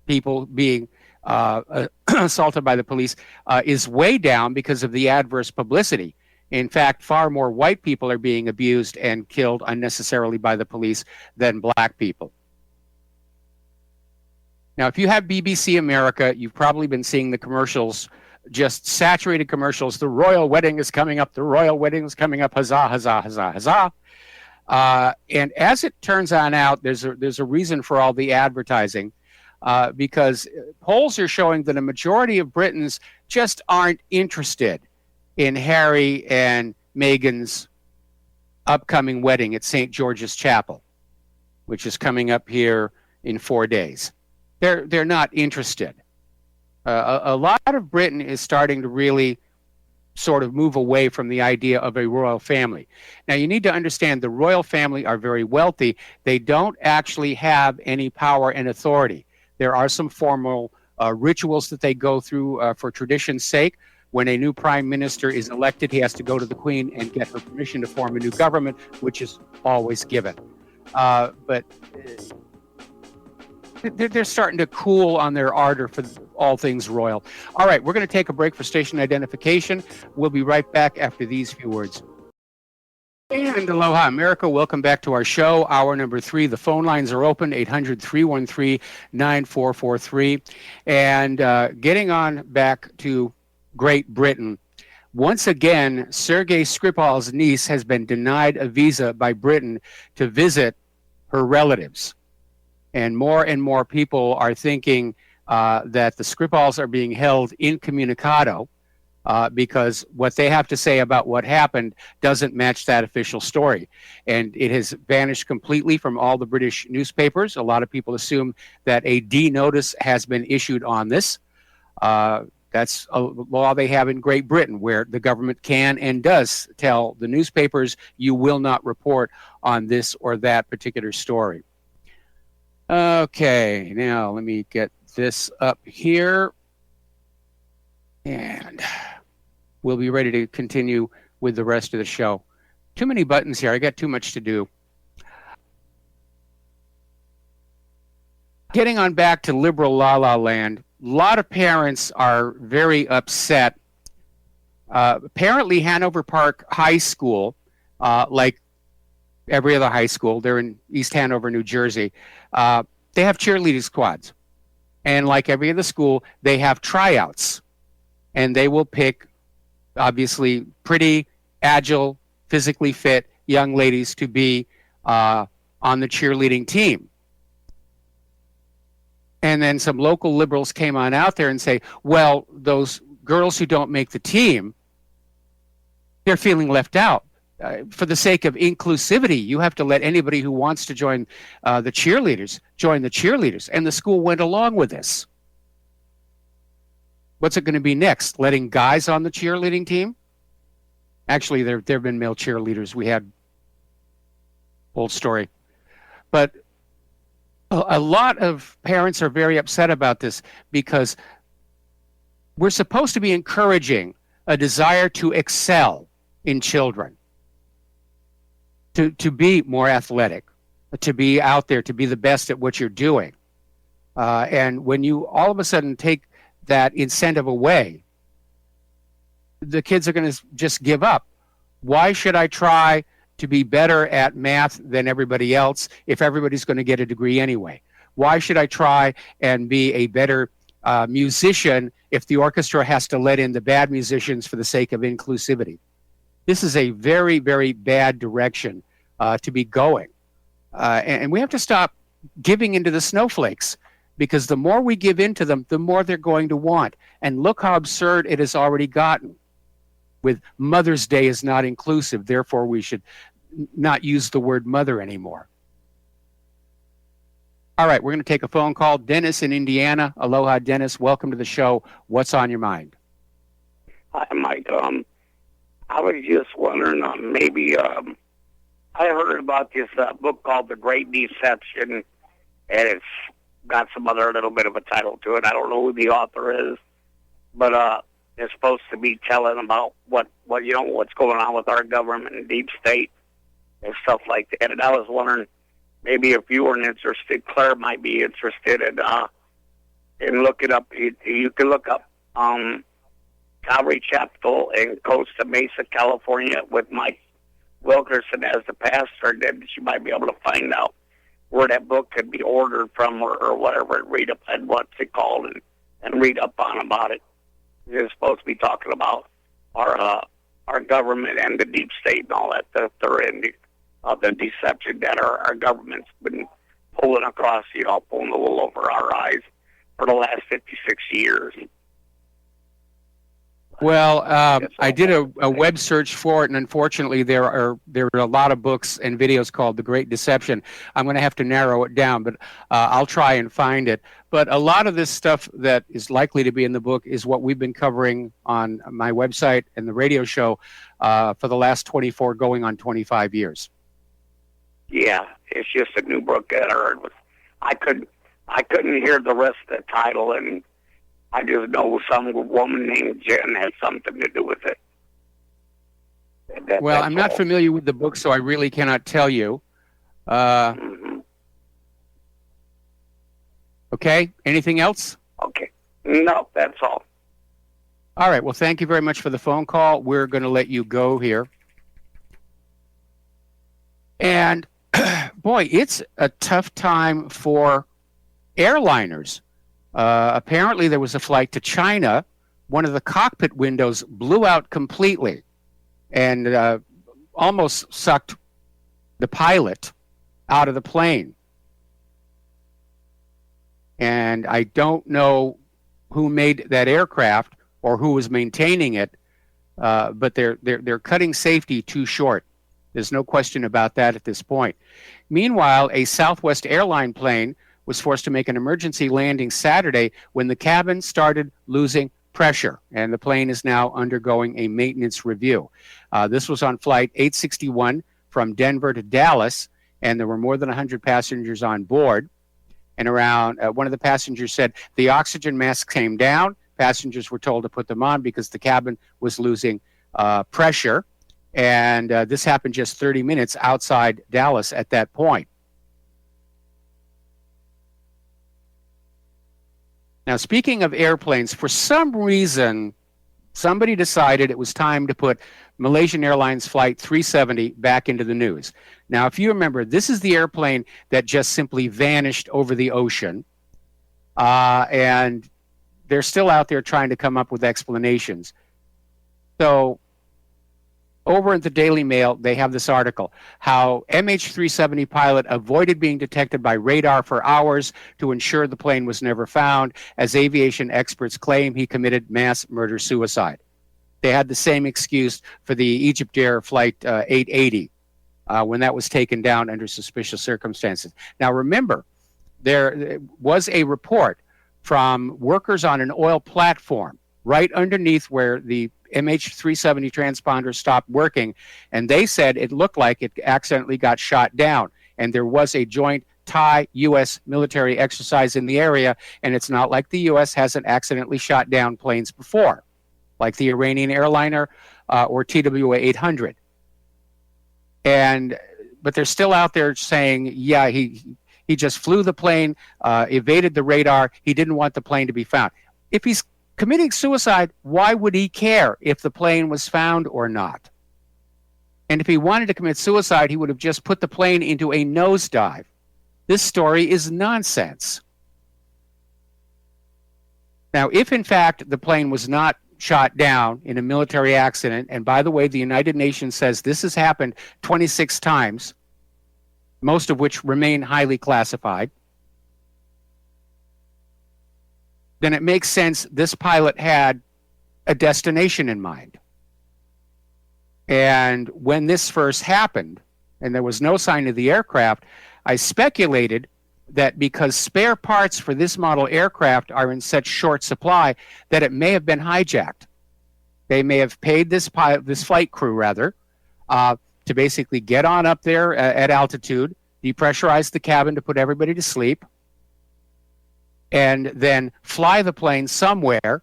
people being assaulted by the police is way down because of the adverse publicity. In fact, far more white people are being abused and killed unnecessarily by the police than black people. Now, if you have BBC America, you've probably been seeing the commercials, just saturated commercials. The royal wedding is coming up. The royal wedding is coming up. Huzzah, huzzah, huzzah, huzzah. And as it turns on out, there's a reason for all the advertising. Because polls are showing that a majority of Britons just aren't interested in Harry and Meghan's upcoming wedding at St. George's Chapel, which is coming up here in 4 days. They're not interested. A lot of Britain is starting to really sort of move away from the idea of a royal family. Now, you need to understand the royal family are very wealthy. They don't actually have any power and authority. There are some formal rituals that they go through for tradition's sake. When a new prime minister is elected, he has to go to the Queen and get her permission to form a new government, which is always given. But they're starting to cool on their ardor for all things royal. All right, we're going to take a break for station identification. We'll be right back after these few words. And aloha, America. Welcome back to our show, hour number 3. The phone lines are open, 800-313-9443. And getting on back to Great Britain, once again, Sergei Skripal's niece has been denied a visa by Britain to visit her relatives. And more people are thinking that the Skripals are being held incommunicado because what they have to say about what happened doesn't match that official story. And it has vanished completely from all the British newspapers. A lot of people assume that a D notice has been issued on this. That's a law they have in Great Britain, where the government can and does tell the newspapers, you will not report on this or that particular story. Okay, now let me get this up here. And we'll be ready to continue with the rest of the show. Too many buttons here. I got too much to do. Getting on back to liberal la-la land, a lot of parents are very upset. Apparently, Hanover Park High School, like every other high school, they're in East Hanover, New Jersey, they have cheerleading squads. And like every other school, they have tryouts. And they will pick, obviously, pretty agile, physically fit young ladies to be on the cheerleading team. And then some local liberals came on out there and say, well, those girls who don't make the team, they're feeling left out. For the sake of inclusivity, you have to let anybody who wants to join the cheerleaders join the cheerleaders. And the school went along with this. What's it going to be next? Letting guys on the cheerleading team? Actually, there have been male cheerleaders. We had old story. But a lot of parents are very upset about this because we're supposed to be encouraging a desire to excel in children, to be more athletic, to be out there, to be the best at what you're doing. And when you all of a sudden take that incentive away, the kids are going to just give up. Why should I try to be better at math than everybody else if everybody's going to get a degree anyway? Why should I try and be a better musician if the orchestra has to let in the bad musicians for the sake of inclusivity? This is a very, very bad direction to be going. And we have to stop giving into the snowflakes, because the more we give into them, the more they're going to want. And look how absurd it has already gotten. With Mother's Day is not inclusive, therefore we should not use the word mother anymore. All right, we're going to take a phone call. Dennis in Indiana. Aloha, Dennis. Welcome to the show. What's on your mind? Hi, Mike. I was just wondering, maybe I heard about this book called The Great Deception, and it's got some other little bit of a title to it. I don't know who the author is, but it's supposed to be telling about what's going on with our government and deep state and stuff like that. And I was wondering, maybe if you weren't interested, Claire might be interested in looking up. You can look up Calvary Chapel in Costa Mesa, California, with Mike Wilkerson as the pastor. Then she might be able to find out where that book could be ordered from, or whatever, and read up on what's it called, and read up on about it. It's supposed to be talking about our government and the deep state and all that they're in the deception that our government's been pulling across, pulling the wool over our eyes for the last 56 years. Well, I did a web search for it, and unfortunately there are a lot of books and videos called The Great Deception. I'm going to have to narrow it down, but I'll try and find it. But a lot of this stuff that is likely to be in the book is what we've been covering on my website and the radio show for the last 24 going on 25 years. Yeah, it's just a new book that I heard. I couldn't hear the rest of the title, and I just know some woman named Jen has something to do with it. Well, I'm not familiar with the book, so I really cannot tell you. Okay, anything else? Okay. No, that's all. All right, well, thank you very much for the phone call. We're going to let you go here. And, boy, it's a tough time for airliners. Apparently there was a flight to China. One of the cockpit windows blew out completely and almost sucked the pilot out of the plane. And I don't know who made that aircraft or who was maintaining it, but they're cutting safety too short. There's no question about that at this point. Meanwhile, a Southwest airline plane was forced to make an emergency landing Saturday when the cabin started losing pressure, and the plane is now undergoing a maintenance review. This was on flight 861 from Denver to Dallas, and there were more than 100 passengers on board. And around one of the passengers said the oxygen mask came down. Passengers were told to put them on because the cabin was losing pressure, and this happened just 30 minutes outside Dallas at that point. Now, speaking of airplanes, for some reason, somebody decided it was time to put Malaysian Airlines Flight 370 back into the news. Now, if you remember, this is the airplane that just simply vanished over the ocean, and they're still out there trying to come up with explanations. So, over at the Daily Mail, they have this article, how MH370 pilot avoided being detected by radar for hours to ensure the plane was never found, as aviation experts claim he committed mass murder-suicide. They had the same excuse for the Egyptair Flight 880 when that was taken down under suspicious circumstances. Now remember, there was a report from workers on an oil platform right underneath where the MH370 transponder stopped working, and they said it looked like it accidentally got shot down, and there was a joint Thai-U.S. military exercise in the area, and it's not like the U.S. hasn't accidentally shot down planes before, like the Iranian airliner or TWA 800. But they're still out there saying, yeah, he just flew the plane, evaded the radar. He didn't want the plane to be found. If he's committing suicide, why would he care if the plane was found or not? And if he wanted to commit suicide, he would have just put the plane into a nosedive. This story is nonsense. Now, if in fact the plane was not shot down in a military accident, and by the way, the United Nations says this has happened 26 times, most of which remain highly classified, then it makes sense this pilot had a destination in mind. And when this first happened, and there was no sign of the aircraft, I speculated that because spare parts for this model aircraft are in such short supply, that it may have been hijacked. They may have paid this flight crew, to basically get on up there at altitude, depressurize the cabin to put everybody to sleep, and then fly the plane somewhere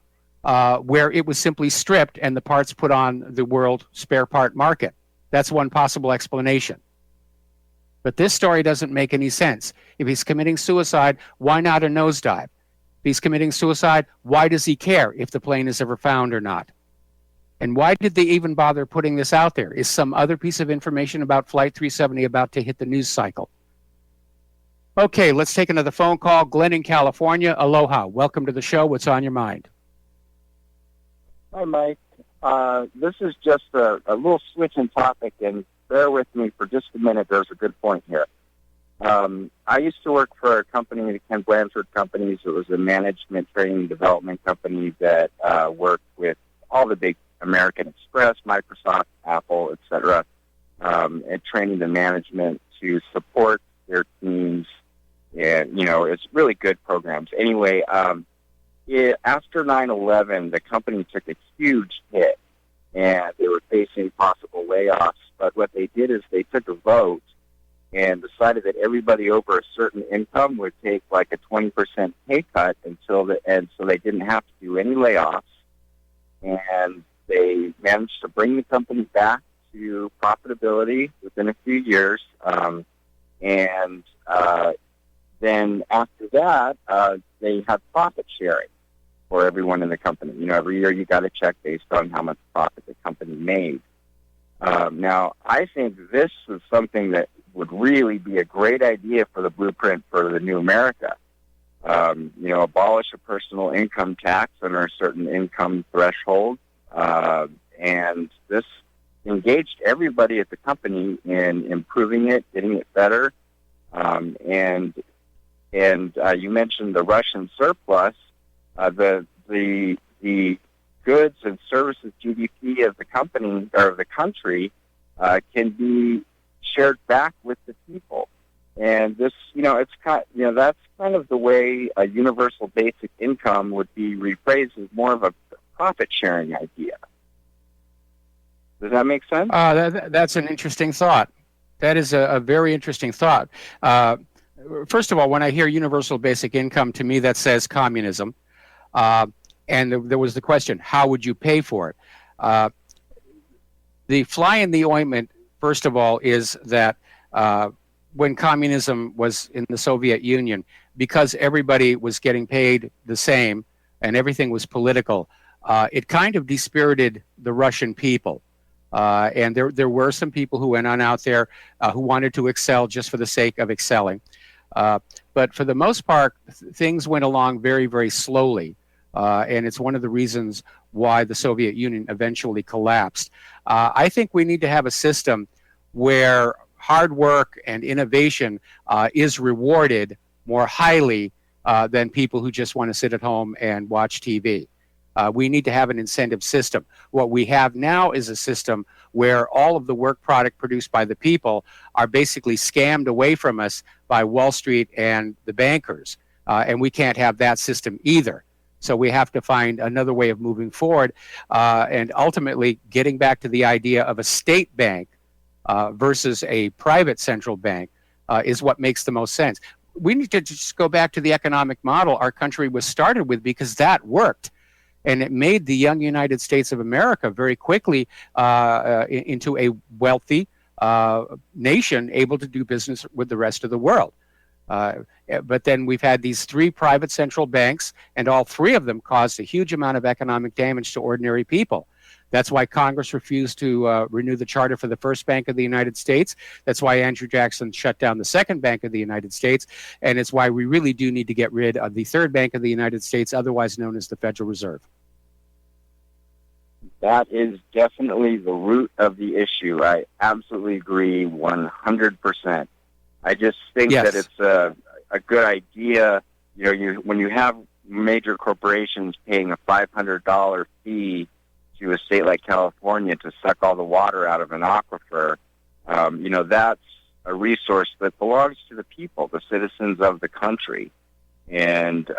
where it was simply stripped and the parts put on the world spare part market. That's one possible explanation. But this story doesn't make any sense. If he's committing suicide, why not a nosedive? If he's committing suicide, why does he care if the plane is ever found or not? And why did they even bother putting this out there? Is some other piece of information about Flight 370 about to hit the news cycle? Okay, let's take another phone call. Glenn in California. Aloha. Welcome to the show. What's on your mind? Hi, Mike. This is just a little switch in topic, and bear with me for just a minute. There's a good point here. I used to work for a company, the Ken Blanchard Companies. It was a management training development company that worked with all the big American Express, Microsoft, Apple, etc., and training the management to support their teams. And, it's really good programs. Anyway, after 9/11, the company took a huge hit, and they were facing possible layoffs. But what they did is they took a vote and decided that everybody over a certain income would take like a 20% pay cut so they didn't have to do any layoffs. And they managed to bring the company back to profitability within a few years. Then after that, they had profit sharing for everyone in the company. Every year you got a check based on how much profit the company made. Now, I think this is something that would really be a great idea for the blueprint for the new America. Abolish a personal income tax under a certain income threshold. And this engaged everybody at the company in improving it, getting it better. And you mentioned the Russian surplus. The goods and services GDP of the company or of the country can be shared back with the people. And this, it's that's kind of the way a universal basic income would be rephrased as more of a profit sharing idea. Does that make sense? That's an interesting thought. That is a very interesting thought. First of all, when I hear universal basic income, to me that says communism. And there was the question, how would you pay for it? The fly in the ointment, first of all, is that when communism was in the Soviet Union, because everybody was getting paid the same and everything was political, it kind of dispirited the Russian people. And there were some people who went on out there who wanted to excel just for the sake of excelling. But for the most part, things went along very, very slowly. And it's one of the reasons why the Soviet Union eventually collapsed. I think we need to have a system where hard work and innovation is rewarded more highly than people who just want to sit at home and watch TV. We need to have an incentive system. What we have now is a system where all of the work product produced by the people are basically scammed away from us by Wall Street and the bankers. And we can't have that system either. So we have to find another way of moving forward and ultimately getting back to the idea of a state bank versus a private central bank is what makes the most sense. We need to just go back to the economic model our country was started with, because that worked. And it made the young United States of America very quickly into a wealthy nation able to do business with the rest of the world. But then we've had these three private central banks, and all three of them caused a huge amount of economic damage to ordinary people. That's why Congress refused to renew the charter for the first Bank of the United States. That's why Andrew Jackson shut down the second Bank of the United States. And it's why we really do need to get rid of the third Bank of the United States, otherwise known as the Federal Reserve. That is definitely the root of the issue. I absolutely agree 100%. I just think that it's a good idea. When you have major corporations paying a $500 fee to a state like California to suck all the water out of an aquifer, that's a resource that belongs to the people, the citizens of the country. And,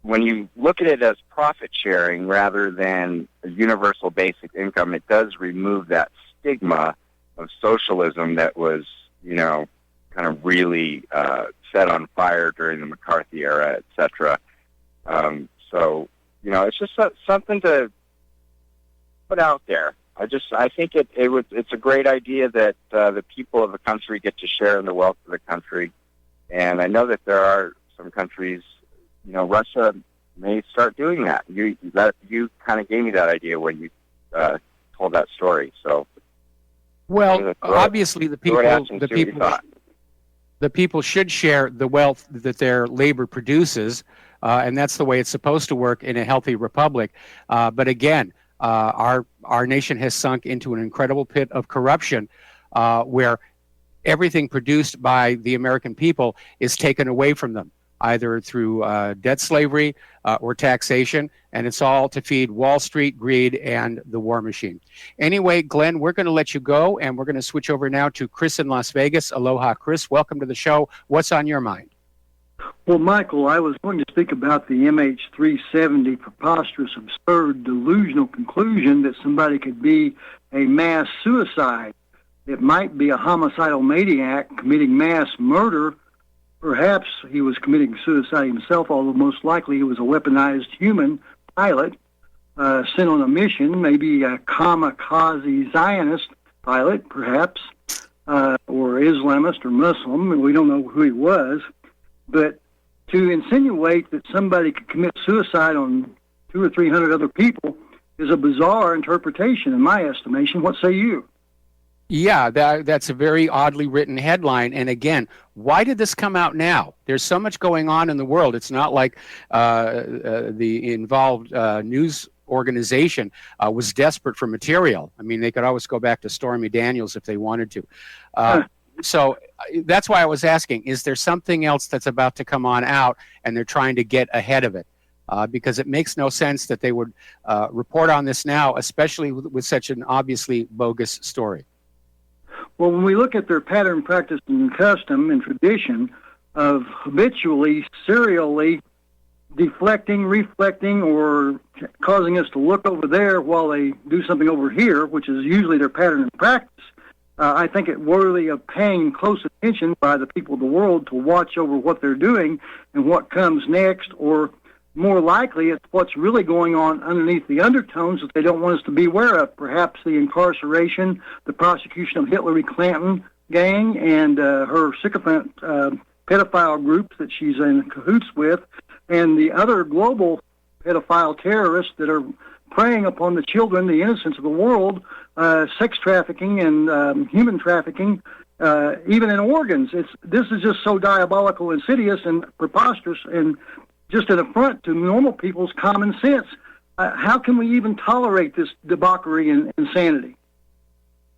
when you look at it as profit sharing rather than a universal basic income, it does remove that stigma of socialism that was, kind of really set on fire during the McCarthy era, etc. It's just something to put out there. I think it's a great idea that the people of the country get to share in the wealth of the country. And I know that there are some countries, Russia may start doing that. You kind of gave me that idea when you told that story. So, well, obviously the people should share the wealth that their labor produces, and that's the way it's supposed to work in a healthy republic. But again, our nation has sunk into an incredible pit of corruption, where everything produced by the American people is taken away from them, either through debt slavery or taxation, and it's all to feed Wall Street, greed, and the war machine. Anyway, Glenn, we're going to let you go, and we're going to switch over now to Chris in Las Vegas. Aloha, Chris. Welcome to the show. What's on your mind? Well, Michael, I was going to speak about the MH370 preposterous, absurd, delusional conclusion that somebody could be a mass suicide. It might be a homicidal maniac committing mass murder. Perhaps he was committing suicide himself, although most likely he was a weaponized human pilot sent on a mission, maybe a kamikaze Zionist pilot, perhaps, or Islamist or Muslim. We don't know who he was. But to insinuate that somebody could commit suicide on 200 or 300 other people is a bizarre interpretation, in my estimation. What say you? Yeah, that's a very oddly written headline. And again, why did this come out now? There's so much going on in the world. It's not like the involved news organization was desperate for material. I mean, they could always go back to Stormy Daniels if they wanted to. So that's why I was asking, is there something else that's about to come on out and they're trying to get ahead of it? Because it makes no sense that they would report on this now, especially with such an obviously bogus story. Well, when we look at their pattern, practice, and custom and tradition of habitually, serially deflecting, reflecting, or causing us to look over there while they do something over here, which is usually their pattern and practice, I think it worthy of paying close attention by the people of the world to watch over what they're doing and what comes next, or more likely it's what's really going on underneath the undertones that they don't want us to be aware of. Perhaps the incarceration, the prosecution of Hillary Clinton gang and her sycophant pedophile groups that she's in cahoots with, and the other global pedophile terrorists that are preying upon the children, the innocents of the world, sex trafficking and human trafficking, even in organs. This is just so diabolical, insidious, and preposterous, and just an affront to normal people's common sense. How can we even tolerate this debauchery and insanity?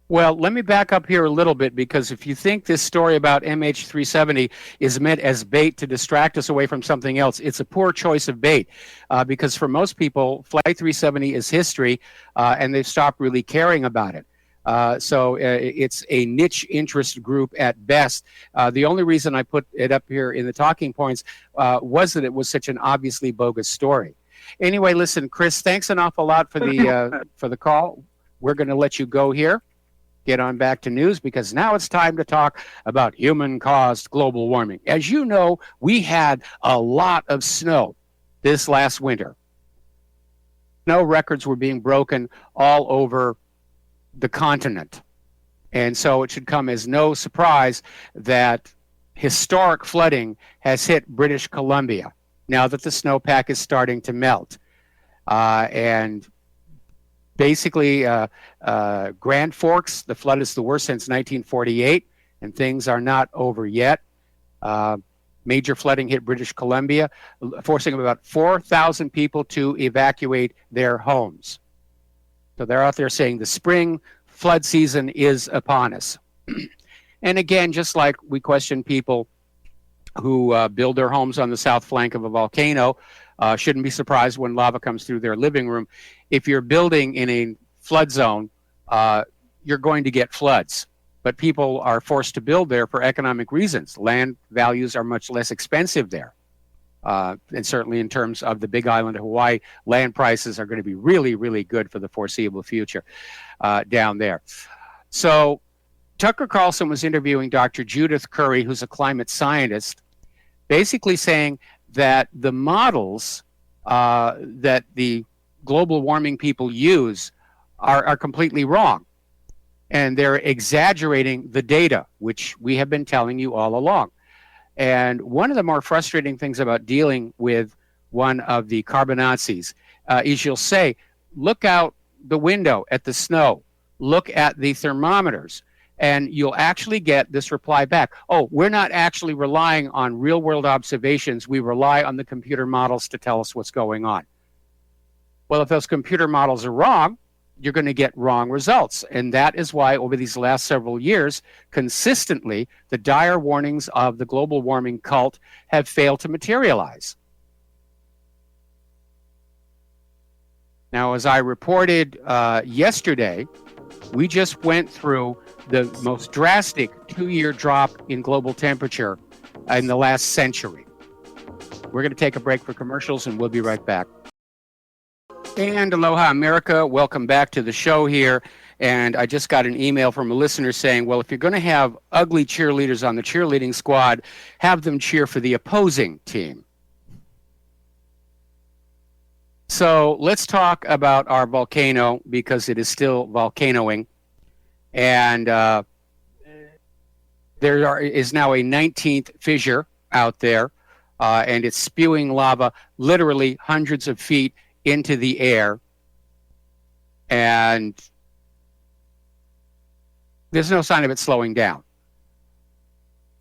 Well, let me back up here a little bit, because if you think this story about MH370 is meant as bait to distract us away from something else, it's a poor choice of bait, because for most people, Flight 370 is history, and they've stopped really caring about it. So it's a niche interest group at best. The only reason I put it up here in the talking points was that it was such an obviously bogus story. Anyway, listen, Chris, thanks an awful lot for the call. We're going to let you go here. Get on back to news, because now it's time to talk about human-caused global warming. As you know, we had a lot of snow this last winter. Snow records were being broken all over the continent. And so it should come as no surprise that historic flooding has hit British Columbia now that the snowpack is starting to melt. And basically, Grand Forks, the flood is the worst since 1948, and things are not over yet. Major flooding hit British Columbia, forcing about 4,000 people to evacuate their homes. So they're out there saying the spring flood season is upon us. And again, just like we question people who build their homes on the south flank of a volcano, shouldn't be surprised when lava comes through their living room. If you're building in a flood zone, you're going to get floods. But people are forced to build there for economic reasons. Land values are much less expensive there. And certainly in terms of the Big Island of Hawaii, land prices are going to be really, really good for the foreseeable future down there. So Tucker Carlson was interviewing Dr. Judith Curry, who's a climate scientist, basically saying that the models that the global warming people use are completely wrong. And they're exaggerating the data, which we have been telling you all along. And one of the more frustrating things about dealing with one of the carbonazis is you'll say, look out the window at the snow, look at the thermometers, and you'll actually get this reply back. Oh, we're not actually relying on real world observations. We rely on the computer models to tell us what's going on. Well, if those computer models are wrong, you're going to get wrong results. And that is why over these last several years, consistently, the dire warnings of the global warming cult have failed to materialize. Now, as I reported yesterday, we just went through the most drastic 2-year drop in global temperature in the last century. We're going to take a break for commercials, and we'll be right back. And aloha, America. Welcome back to the show here. And I just got an email from a listener saying, well, if you're going to have ugly cheerleaders on the cheerleading squad, have them cheer for the opposing team. So let's talk about our volcano, because it is still volcanoing. And there is now a 19th fissure out there, and it's spewing lava literally hundreds of feet into the air, and there's no sign of it slowing down.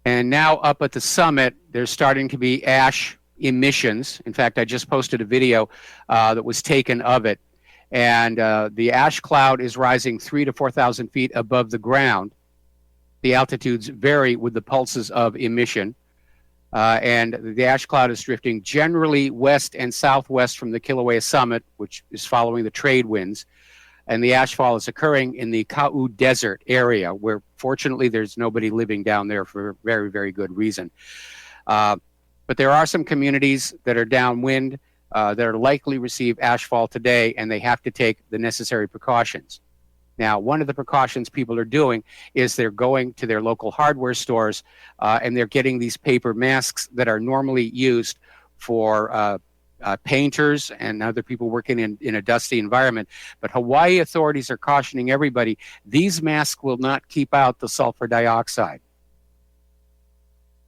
And now up at the summit, there's starting to be ash emissions. In fact, I just posted a video that was taken of it, and the ash cloud is rising 3,000 to 4,000 feet above the ground. The altitudes vary with the pulses of emission. And the ash cloud is drifting generally west and southwest from the Kilauea summit, which is following the trade winds. And the ashfall is occurring in the Kau Desert area, where fortunately there's nobody living down there for very, very good reason. But there are some communities that are downwind that are likely to receive ashfall today, and they have to take the necessary precautions. Now, one of the precautions people are doing is they're going to their local hardware stores and they're getting these paper masks that are normally used for painters and other people working in a dusty environment. But Hawaii authorities are cautioning everybody, these masks will not keep out the sulfur dioxide.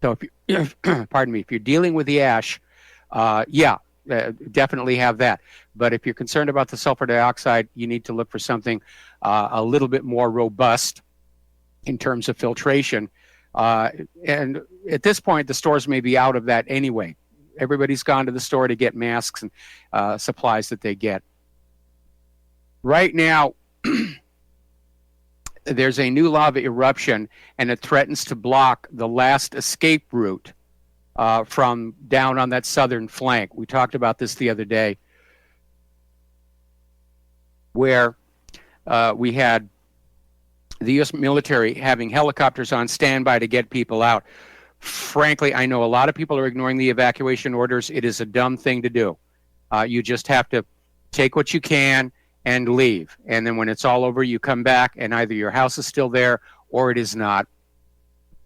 So, if pardon me, if you're dealing with the ash, definitely have that. But if you're concerned about the sulfur dioxide, you need to look for something a little bit more robust in terms of filtration. And at this point, the stores may be out of that anyway. everybody's gone to the store to get masks and supplies that they get. Right now, there's a new lava eruption, and it threatens to block the last escape route from down on that southern flank. We talked about this the other day, where we had the U.S. military having helicopters on standby to get people out. Frankly, I know a lot of people are ignoring the evacuation orders. It is a dumb thing to do. You just have to take what you can and leave. And then when it's all over, you come back, and either your house is still there or it is not.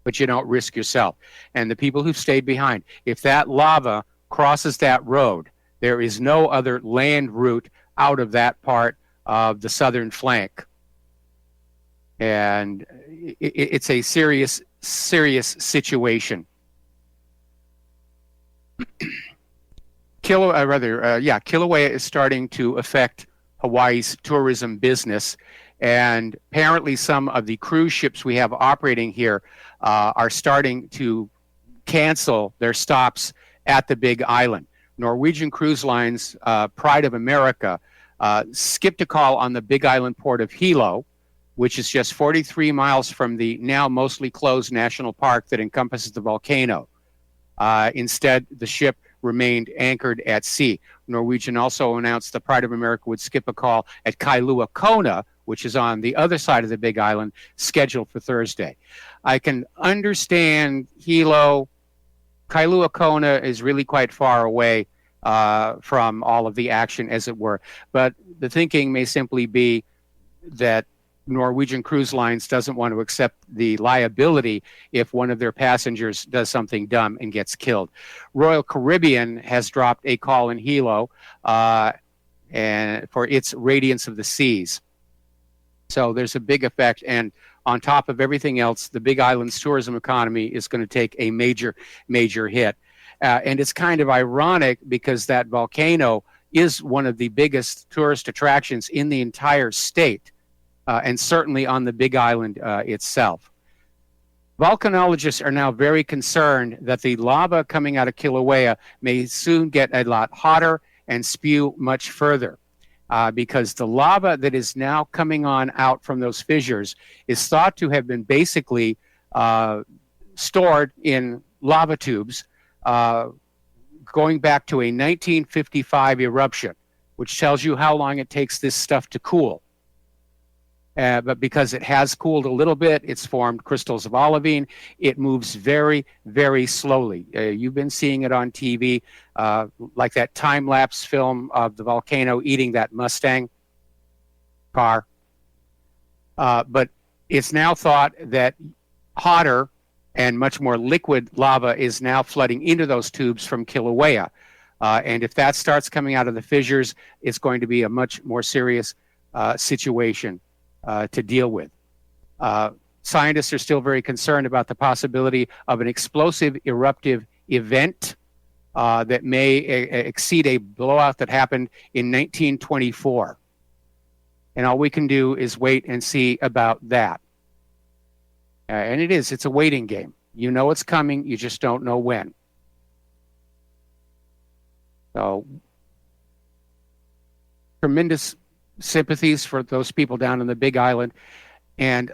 But you don't risk yourself. And the people who've stayed behind, if that lava crosses that road, there is no other land route out of that part of the southern flank. And it's a serious situation. Kilauea is starting to affect Hawaii's tourism business, and apparently some of the cruise ships we have operating here are starting to cancel their stops at the Big Island. Norwegian Cruise Line's Pride of America skipped a call on the Big Island port of Hilo, which is just 43 miles from the now mostly closed national park that encompasses the volcano. Instead, the ship remained anchored at sea. Norwegian also announced the Pride of America would skip a call at Kailua Kona, which is on the other side of the Big Island, scheduled for Thursday. I can understand Hilo. Kailua Kona is really quite far away from all of the action, as it were. But the thinking may simply be that Norwegian Cruise Lines doesn't want to accept the liability if one of their passengers does something dumb and gets killed. Royal Caribbean has dropped a call in Hilo and for its Radiance of the Seas. So there's a big effect, and on top of everything else, the Big Island's tourism economy is going to take a major hit. And it's kind of ironic because that volcano is one of the biggest tourist attractions in the entire state. And certainly on the Big Island itself. Volcanologists are now very concerned that the lava coming out of Kilauea may soon get a lot hotter and spew much further because the lava that is now coming on out from those fissures is thought to have been basically stored in lava tubes going back to a 1955 eruption, which tells you how long it takes this stuff to cool. But because it has cooled a little bit, it's formed crystals of olivine. It moves very, very slowly. You've been seeing it on TV, like that time-lapse film of the volcano eating that Mustang car. But it's now thought that hotter and much more liquid lava is now flooding into those tubes from Kilauea. And if that starts coming out of the fissures, it's going to be a much more serious situation to deal with. Scientists are still very concerned about the possibility of an explosive eruptive event that may exceed a blowout that happened in 1924. And all we can do is wait and see about that. And it's a waiting game. You know it's coming, you just don't know when. So, tremendous sympathies for those people down in the Big Island. And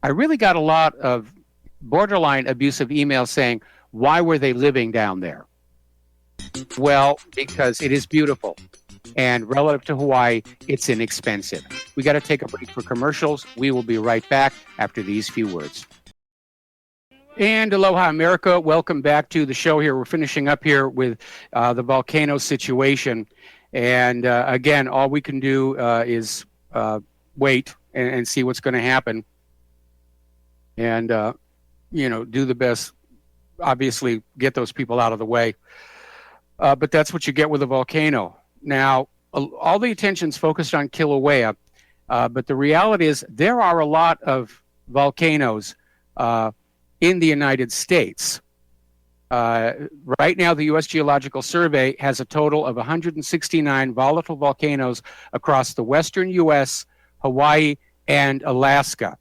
I really got a lot of borderline abusive emails saying, why were they living down there? Well, because it is beautiful. And relative to Hawaii, it's inexpensive. We got to take a break for commercials. We will be right back after these few words. And aloha, America. Welcome back to the show here. We're finishing up here with the volcano situation. And again, all we can do is wait and see what's going to happen. And, do the best, obviously, get those people out of the way. But that's what you get with a volcano. Now, all the attention's focused on Kilauea, but the reality is there are a lot of volcanoes in the United States. Right now, the U.S. Geological Survey has a total of 169 volatile volcanoes across the western U.S., Hawaii, and Alaska.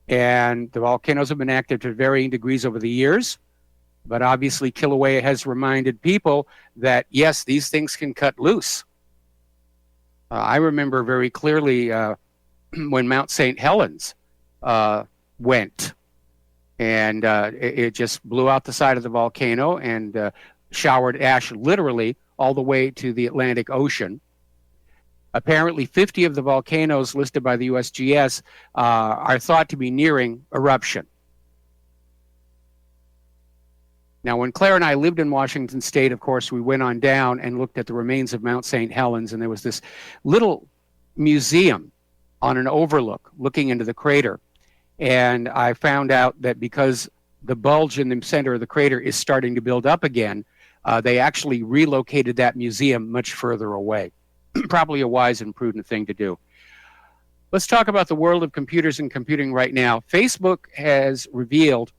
And the volcanoes have been active to varying degrees over the years. But obviously, Kilauea has reminded people that, yes, these things can cut loose. I remember very clearly when Mount St. Helens went, and it just blew out the side of the volcano and showered ash literally all the way to the Atlantic Ocean. Apparently, 50 of the volcanoes listed by the USGS are thought to be nearing eruption. Now, when Claire and I lived in Washington State, of course, we went on down and looked at the remains of Mount St. Helens, and there was this little museum on an overlook looking into the crater. And I found out that because the bulge in the center of the crater is starting to build up again, they actually relocated that museum much further away. Probably a wise and prudent thing to do. Let's talk about the world of computers and computing right now. Facebook has revealed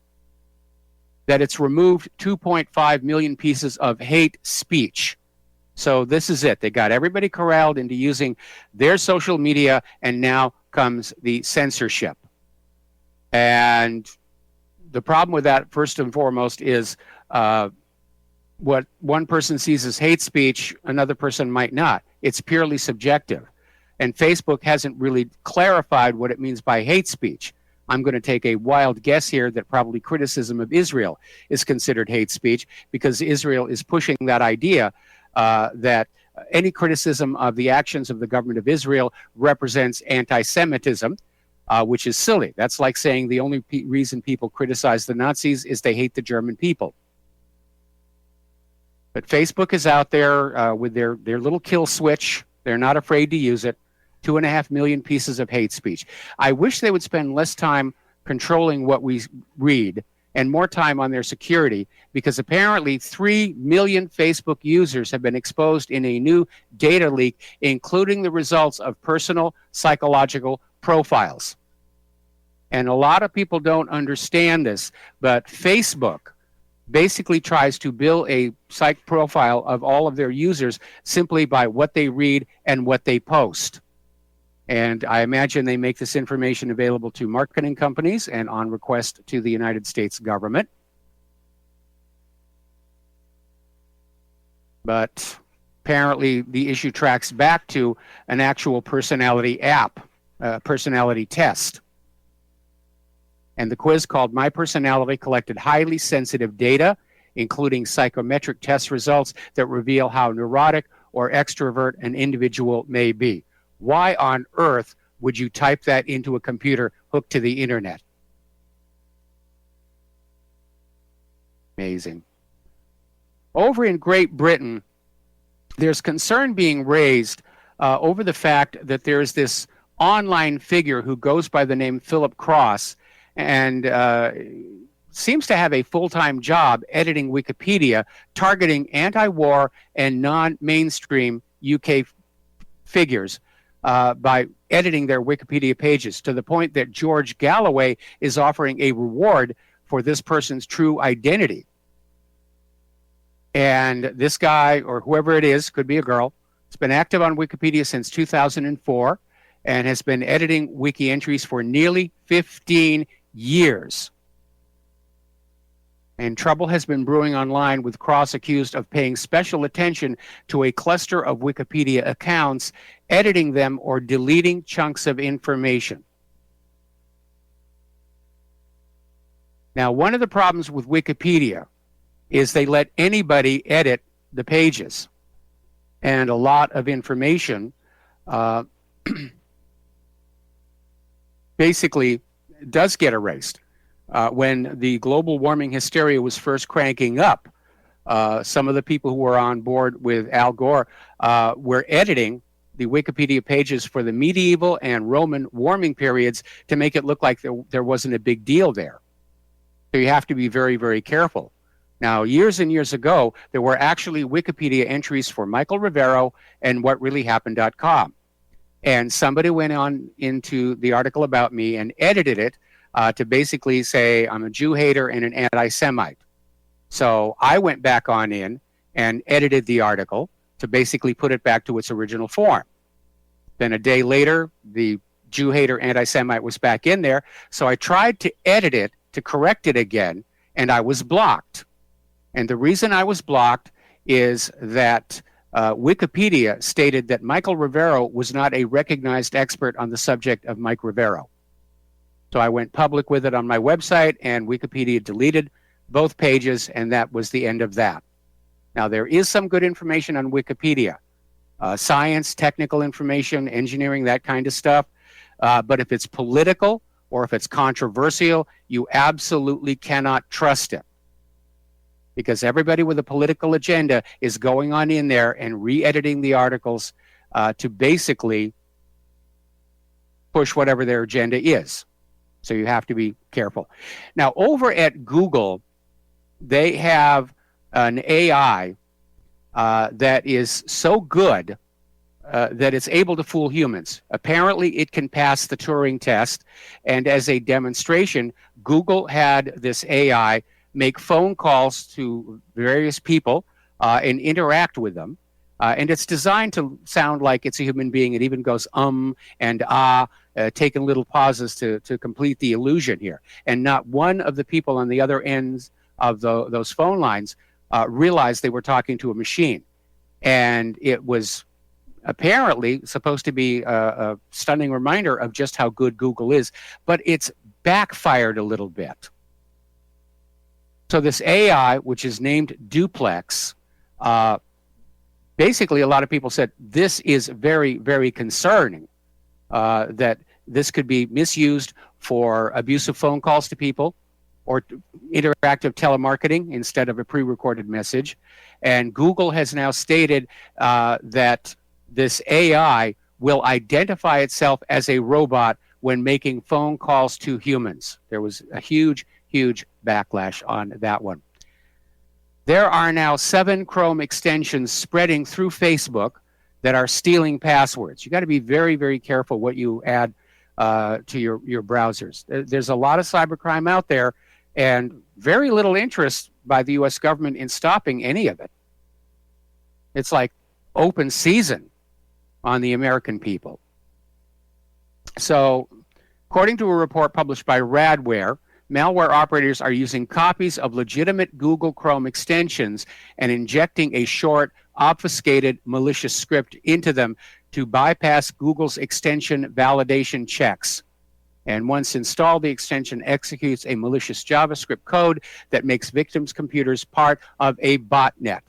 that it's removed 2.5 million pieces of hate speech. So this is it. They got everybody corralled into using their social media, and now comes the censorship. And the problem with that, first and foremost, is what one person sees as hate speech, another person might not. It's purely subjective. And Facebook hasn't really clarified what it means by hate speech. I'm going to take a wild guess here that probably criticism of Israel is considered hate speech, because Israel is pushing that idea that any criticism of the actions of the government of Israel represents anti-Semitism, which is silly. That's like saying the only reason people criticize the Nazis is they hate the German people. But Facebook is out there with their little kill switch. They're not afraid to use it. 2.5 million pieces of hate speech. I wish they would spend less time controlling what we read and more time on their security, because apparently 3 million Facebook users have been exposed in a new data leak, including the results of personal psychological profiles. And a lot of people don't understand this, but Facebook basically tries to build a psych profile of all of their users simply by what they read and what they post. And I imagine they make this information available to marketing companies and on request to the United States government. But apparently the issue tracks back to an actual personality app, personality test. And the quiz called My Personality collected highly sensitive data, including psychometric test results that reveal how neurotic or extrovert an individual may be. Why on earth would you type that into a computer hooked to the internet? Amazing. Over in Great Britain, there's concern being raised over the fact that there's this online figure who goes by the name Philip Cross and seems to have a full-time job editing Wikipedia, targeting anti-war and non-mainstream UK figures by editing their Wikipedia pages, to the point that George Galloway is offering a reward for this person's true identity. And this guy, or whoever it is, could be a girl, has been active on Wikipedia since 2004 and has been editing wiki entries for nearly 15 years. And trouble has been brewing online, with Cross accused of paying special attention to a cluster of Wikipedia accounts, editing them or deleting chunks of information. Now, one of the problems with Wikipedia is they let anybody edit the pages. And a lot of information basically does get erased. When the global warming hysteria was first cranking up, some of the people who were on board with Al Gore were editing the Wikipedia pages for the medieval and Roman warming periods to make it look like there wasn't a big deal there. So you have to be very, very careful. Now, years and years ago, there were actually Wikipedia entries for Michael Rivero and whatreallyhappened.com. And somebody went on into the article about me and edited it to basically say I'm a Jew hater and an anti-Semite. So I went back on in and edited the article to basically put it back to its original form. Then a day later, the Jew hater anti-Semite was back in there. So I tried to edit it to correct it again, and I was blocked. And the reason I was blocked is that Wikipedia stated that Michael Rivero was not a recognized expert on the subject of Mike Rivero. So I went public with it on my website, and Wikipedia deleted both pages, and that was the end of that. Now, there is some good information on Wikipedia, science, technical information, engineering, that kind of stuff. But if it's political or if it's controversial, you absolutely cannot trust it. Because everybody with a political agenda is going on in there and re-editing the articles to basically push whatever their agenda is. So you have to be careful. Now, over at Google, they have an AI that is so good that it's able to fool humans. Apparently, it can pass the Turing test. And as a demonstration, Google had this AI make phone calls to various people and interact with them. And it's designed to sound like it's a human being. It even goes and taking little pauses to complete the illusion here. And not one of the people on the other ends of those phone lines realized they were talking to a machine. And it was apparently supposed to be a stunning reminder of just how good Google is. But it's backfired a little bit. So this AI, which is named Duplex, basically a lot of people said this is very, very concerning, that this could be misused for abusive phone calls to people or interactive telemarketing instead of a pre-recorded message. And Google has now stated that this AI will identify itself as a robot when making phone calls to humans. There was a huge backlash on that one. There are now 7 Chrome extensions spreading through Facebook that are stealing passwords. You got to be very, very careful what you add to your browsers. There's a lot of cybercrime out there and very little interest by the U.S. government in stopping any of it. It's like open season on the American people. So, according to a report published by Radware, malware operators are using copies of legitimate Google Chrome extensions and injecting a short, obfuscated, malicious script into them to bypass Google's extension validation checks. And once installed, the extension executes a malicious JavaScript code that makes victims' computers part of a botnet.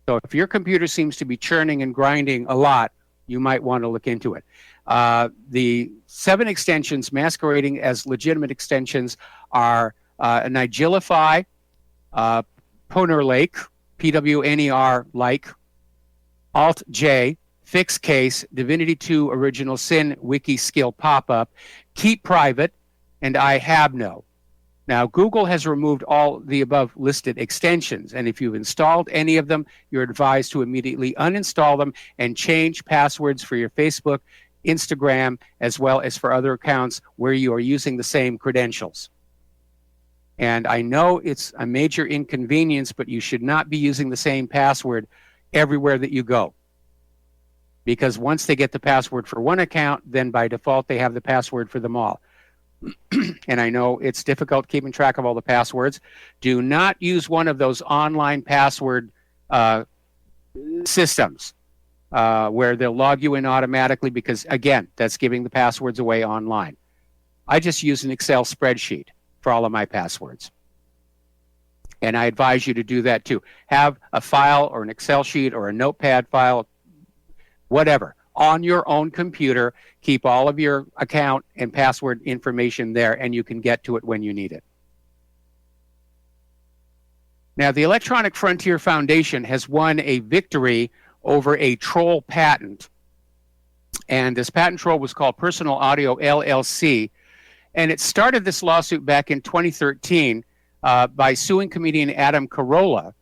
So if your computer seems to be churning and grinding a lot, you might want to look into it. The 7 extensions masquerading as legitimate extensions are Nigilify, Punerlake, PWNER like, Alt-J, Fix Case, Divinity 2 Original Sin, Wiki Skill Pop-Up, Keep Private, and I Have No. Now, Google has removed all the above listed extensions, and if you've installed any of them, you're advised to immediately uninstall them and change passwords for your Facebook, Instagram, as well as for other accounts where you are using the same credentials. And I know it's a major inconvenience, but you should not be using the same password everywhere that you go. Because once they get the password for one account, then by default they have the password for them all. And I know it's difficult keeping track of all the passwords. Do not use one of those online password systems where they'll log you in automatically because, again, that's giving the passwords away online. I just use an Excel spreadsheet for all of my passwords. And I advise you to do that too. Have a file or an Excel sheet or a notepad file, whatever, on your own computer. Keep all of your account and password information there, and you can get to it when you need it. Now, the Electronic Frontier Foundation has won a victory over a troll patent. And this patent troll was called Personal Audio LLC. And it started this lawsuit back in 2013 by suing comedian Adam Carolla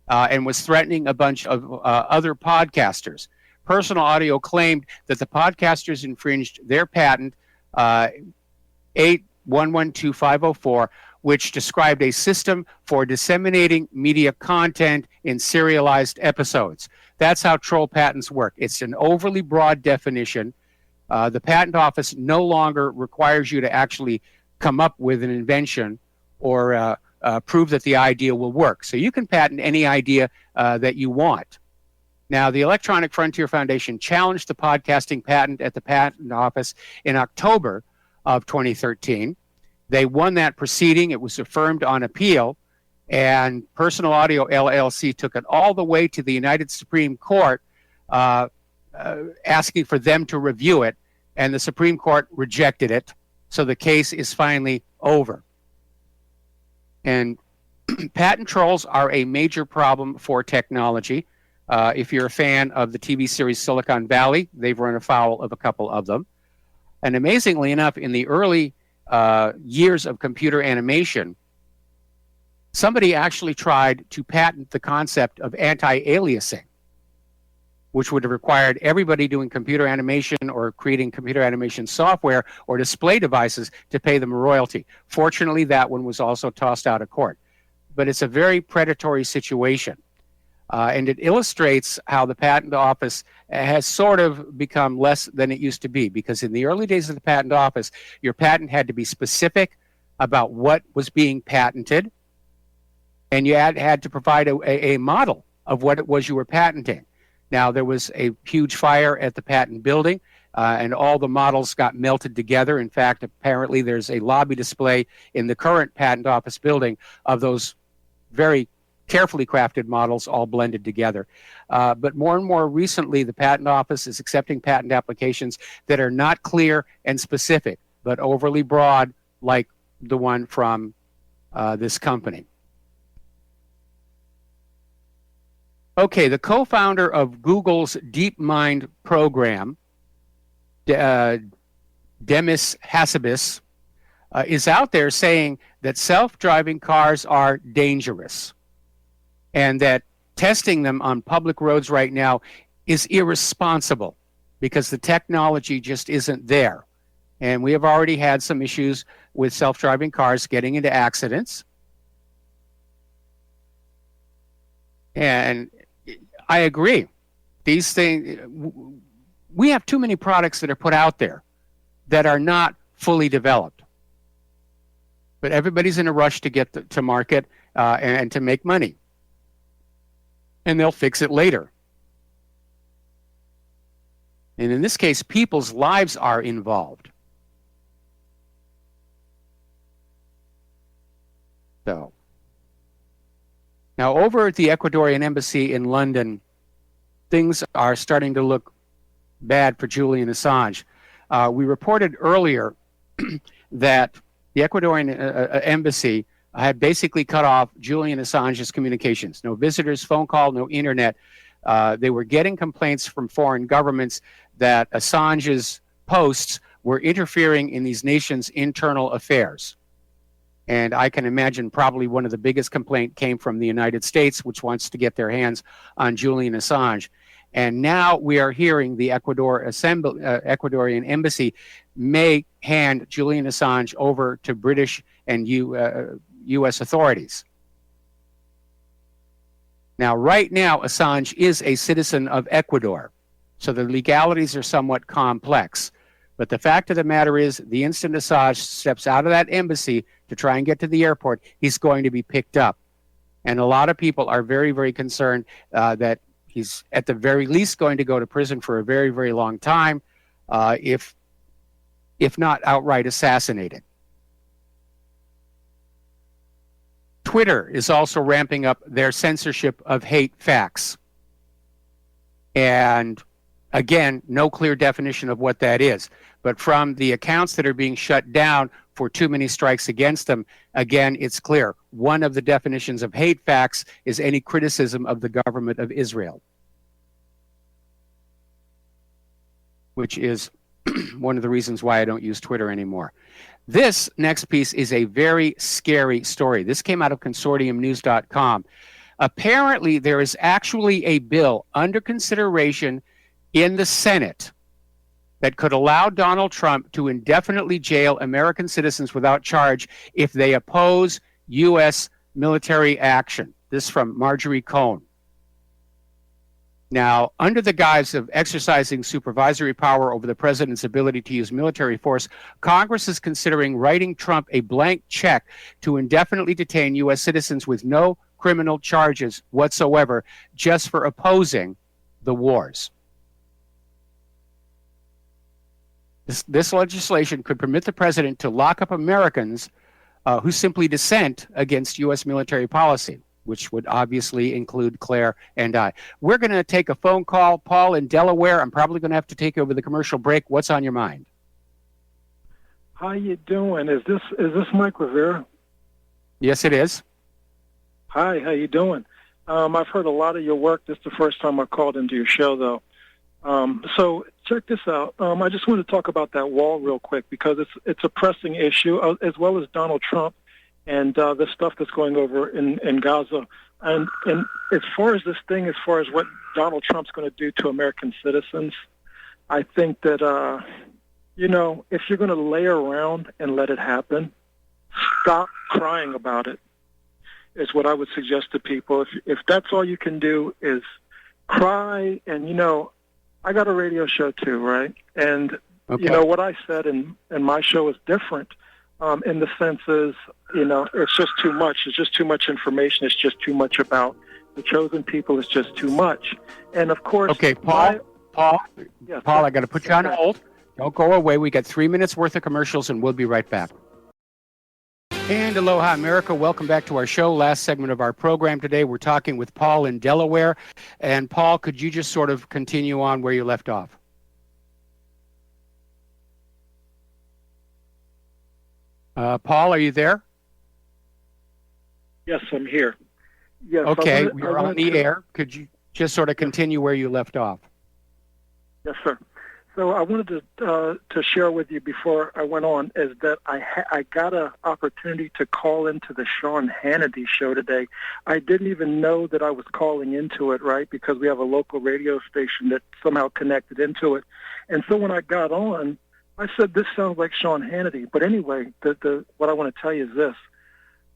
and was threatening a bunch of other podcasters. Personal Audio claimed that the podcasters infringed their patent 8112504, which described a system for disseminating media content in serialized episodes. That's how troll patents work. It's an overly broad definition. The patent office no longer requires you to actually come up with an invention or prove that the idea will work. So you can patent any idea that you want. Now, the Electronic Frontier Foundation challenged the podcasting patent at the Patent Office in October of 2013. They won that proceeding. It was affirmed on appeal, and Personal Audio LLC took it all the way to the United Supreme Court, asking for them to review it, and the Supreme Court rejected it. So the case is finally over. And patent trolls are a major problem for technology. If you're a fan of the TV series Silicon Valley, they've run afoul of a couple of them. And amazingly enough, in the early years of computer animation, somebody actually tried to patent the concept of anti-aliasing, which would have required everybody doing computer animation or creating computer animation software or display devices to pay them a royalty. Fortunately, that one was also tossed out of court. But it's a very predatory situation. And it illustrates how the Patent Office has sort of become less than it used to be, because in the early days of the Patent Office, your patent had to be specific about what was being patented, and you had to provide a model of what it was you were patenting. Now, there was a huge fire at the patent building, and all the models got melted together. In fact, apparently there's a lobby display in the current Patent Office building of those very carefully crafted models all blended together. But more and more recently, the Patent Office is accepting patent applications that are not clear and specific, but overly broad, like the one from this company. Okay, the co-founder of Google's DeepMind program, Demis Hassabis, is out there saying that self-driving cars are dangerous and that testing them on public roads right now is irresponsible because the technology just isn't there. And we have already had some issues with self-driving cars getting into accidents. And I agree. These things, we have too many products that are put out there that are not fully developed. But everybody's in a rush to get to market and to make money. And they'll fix it later. And in this case, people's lives are involved. So, now over at the Ecuadorian embassy in London, things are starting to look bad for Julian Assange. We reported earlier that the Ecuadorian embassy had basically cut off Julian Assange's communications. No visitors, phone call, no internet. They were getting complaints from foreign governments that Assange's posts were interfering in these nations' internal affairs. And I can imagine probably one of the biggest complaints came from the United States, which wants to get their hands on Julian Assange. And now we are hearing the Ecuadorian embassy may hand Julian Assange over to British and U.S. authorities. Now, right now, Assange is a citizen of Ecuador, so the legalities are somewhat complex. But the fact of the matter is, the instant Assange steps out of that embassy to try and get to the airport, he's going to be picked up. And a lot of people are very, very concerned that he's at the very least going to go to prison for a very, very long time, if not outright assassinated. Twitter is also ramping up their censorship of hate facts. And again, no clear definition of what that is. But from the accounts that are being shut down for too many strikes against them, again, it's clear. One of the definitions of hate facts is any criticism of the government of Israel, which is one of the reasons why I don't use Twitter anymore. This next piece is a very scary story. This came out of consortiumnews.com. Apparently, there is actually a bill under consideration in the Senate that could allow Donald Trump to indefinitely jail American citizens without charge if they oppose U.S. military action. This from Marjorie Cohn. Now, under the guise of exercising supervisory power over the president's ability to use military force, Congress is considering writing Trump a blank check to indefinitely detain U.S. citizens with no criminal charges whatsoever, just for opposing the wars. This legislation could permit the president to lock up Americans who simply dissent against U.S. military policy, which would obviously include Claire and I. We're going to take a phone call. Paul in Delaware, I'm probably going to have to take over the commercial break. What's on your mind? How you doing? Is this Mike Rivero? Yes, it is. Hi, how you doing? I've heard a lot of your work. This is the first time I called into your show, though. So check this out. I just want to talk about that wall real quick because it's a pressing issue, as well as Donald Trump and the stuff that's going over in Gaza. And as far as what Donald Trump's going to do to American citizens, I think that, if you're going to lay around and let it happen, stop crying about it, is what I would suggest to people. If that's all you can do is cry, and, I got a radio show too, right? And, okay. What I said in my show is different. In the sense is, it's just too much. It's just too much information. It's just too much about the chosen people. It's just too much. And of course, okay, Paul, yes, I got to put you on hold. Don't go away. We got 3 minutes worth of commercials, and we'll be right back. And aloha, America. Welcome back to our show. Last segment of our program today. We're talking with Paul in Delaware. And Paul, could you just sort of continue on where you left off? Paul, are you there? Yes, I'm here. Yes. Okay, you're on the air. Could you just sort of continue where you left off? Yes, sir. So I wanted to share with you before I went on is that I got an opportunity to call into the Sean Hannity show today. I didn't even know that I was calling into it, right, because we have a local radio station that somehow connected into it. And so when I got on, I said, this sounds like Sean Hannity. But anyway, what I want to tell you is this.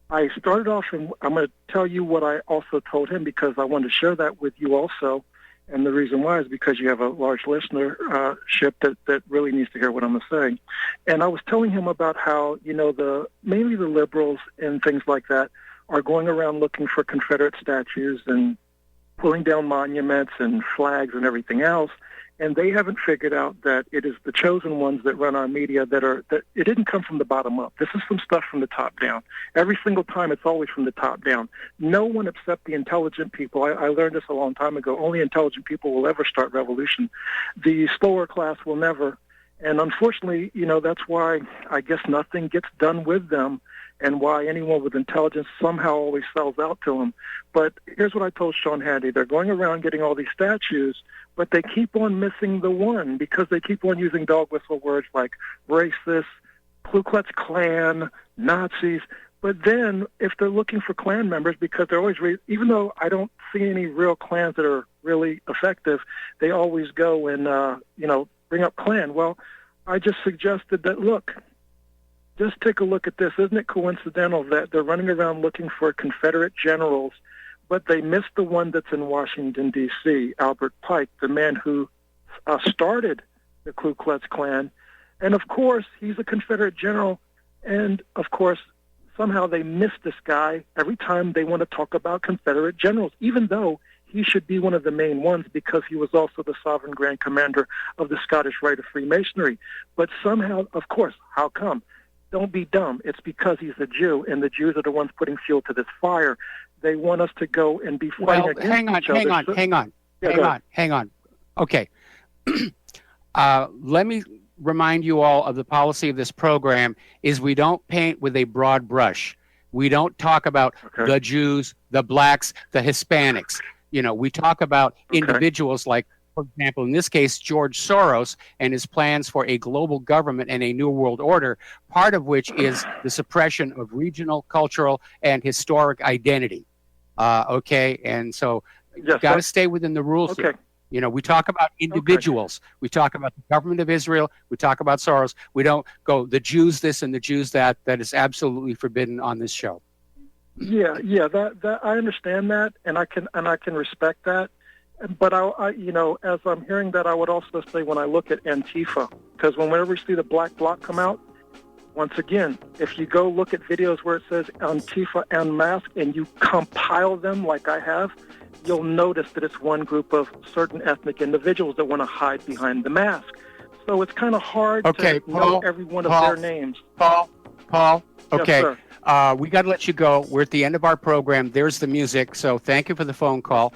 I started off, and I'm going to tell you what I also told him because I wanted to share that with you also. And the reason why is because you have a large listenership that really needs to hear what I'm saying. And I was telling him about how, mainly the liberals and things like that are going around looking for Confederate statues and pulling down monuments and flags and everything else. And they haven't figured out that it is the chosen ones that run our media that it didn't come from the bottom up. This is some stuff from the top down. Every single time it's always from the top down. No one except the intelligent people. I learned this a long time ago. Only intelligent people will ever start revolution. The slower class will never. And unfortunately, that's why I guess nothing gets done with them and why anyone with intelligence somehow always sells out to them. But here's what I told Sean Hannity. They're going around getting all these statues, but they keep on missing the one because they keep on using dog whistle words like racist, Ku Klux Klan, Nazis. But then if they're looking for Klan members, because they're always, even though I don't see any real Klans that are really effective, they always go and, bring up Klan. Well, I just suggested that, look, just take a look at this. Isn't it coincidental that they're running around looking for Confederate generals, but they missed the one that's in Washington, D.C., Albert Pike, the man who started the Ku Klux Klan. And, of course, he's a Confederate general. And, of course, somehow they miss this guy every time they want to talk about Confederate generals, even though he should be one of the main ones because he was also the sovereign grand commander of the Scottish Rite of Freemasonry. But somehow, of course, how come? Don't be dumb. It's because he's a Jew, and the Jews are the ones putting fuel to this fire. They want us to go and be fighting against each other. Hang on. Okay. Let me remind you all of the policy of this program is we don't paint with a broad brush. We don't talk about the Jews, the blacks, the Hispanics. We talk about individuals like, for example, in this case, George Soros and his plans for a global government and a new world order, part of which is the suppression of regional, cultural, and historic identity. And so you've got to stay within the rules here. We talk about individuals. We talk about the government of Israel. We talk about Soros. We don't go the Jews this and the Jews that. That is absolutely forbidden on this show. Yeah, that I understand that, and I can respect that. But as I'm hearing that, I would also say when I look at Antifa, because whenever we see the black bloc come out, once again, if you go look at videos where it says Antifa unmasked and you compile them like I have, you'll notice that it's one group of certain ethnic individuals that want to hide behind the mask. So it's kind of hard to know every one of their names. Paul, okay. Yes, sir. We got to let you go. We're at the end of our program. There's the music. So thank you for the phone call.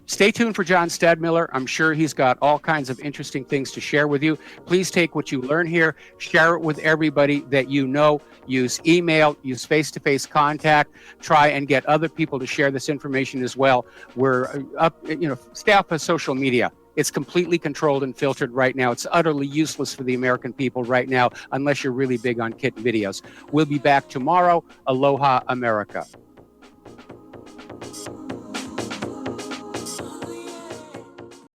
Stay tuned for John Stadmiller. I'm sure he's got all kinds of interesting things to share with you. Please take what you learn here, share it with everybody that you know. Use email, use face-to-face contact. Try and get other people to share this information as well. We're stay off of social media. It's completely controlled and filtered right now. It's utterly useless for the American people right now, unless you're really big on kitten videos. We'll be back tomorrow. Aloha, America.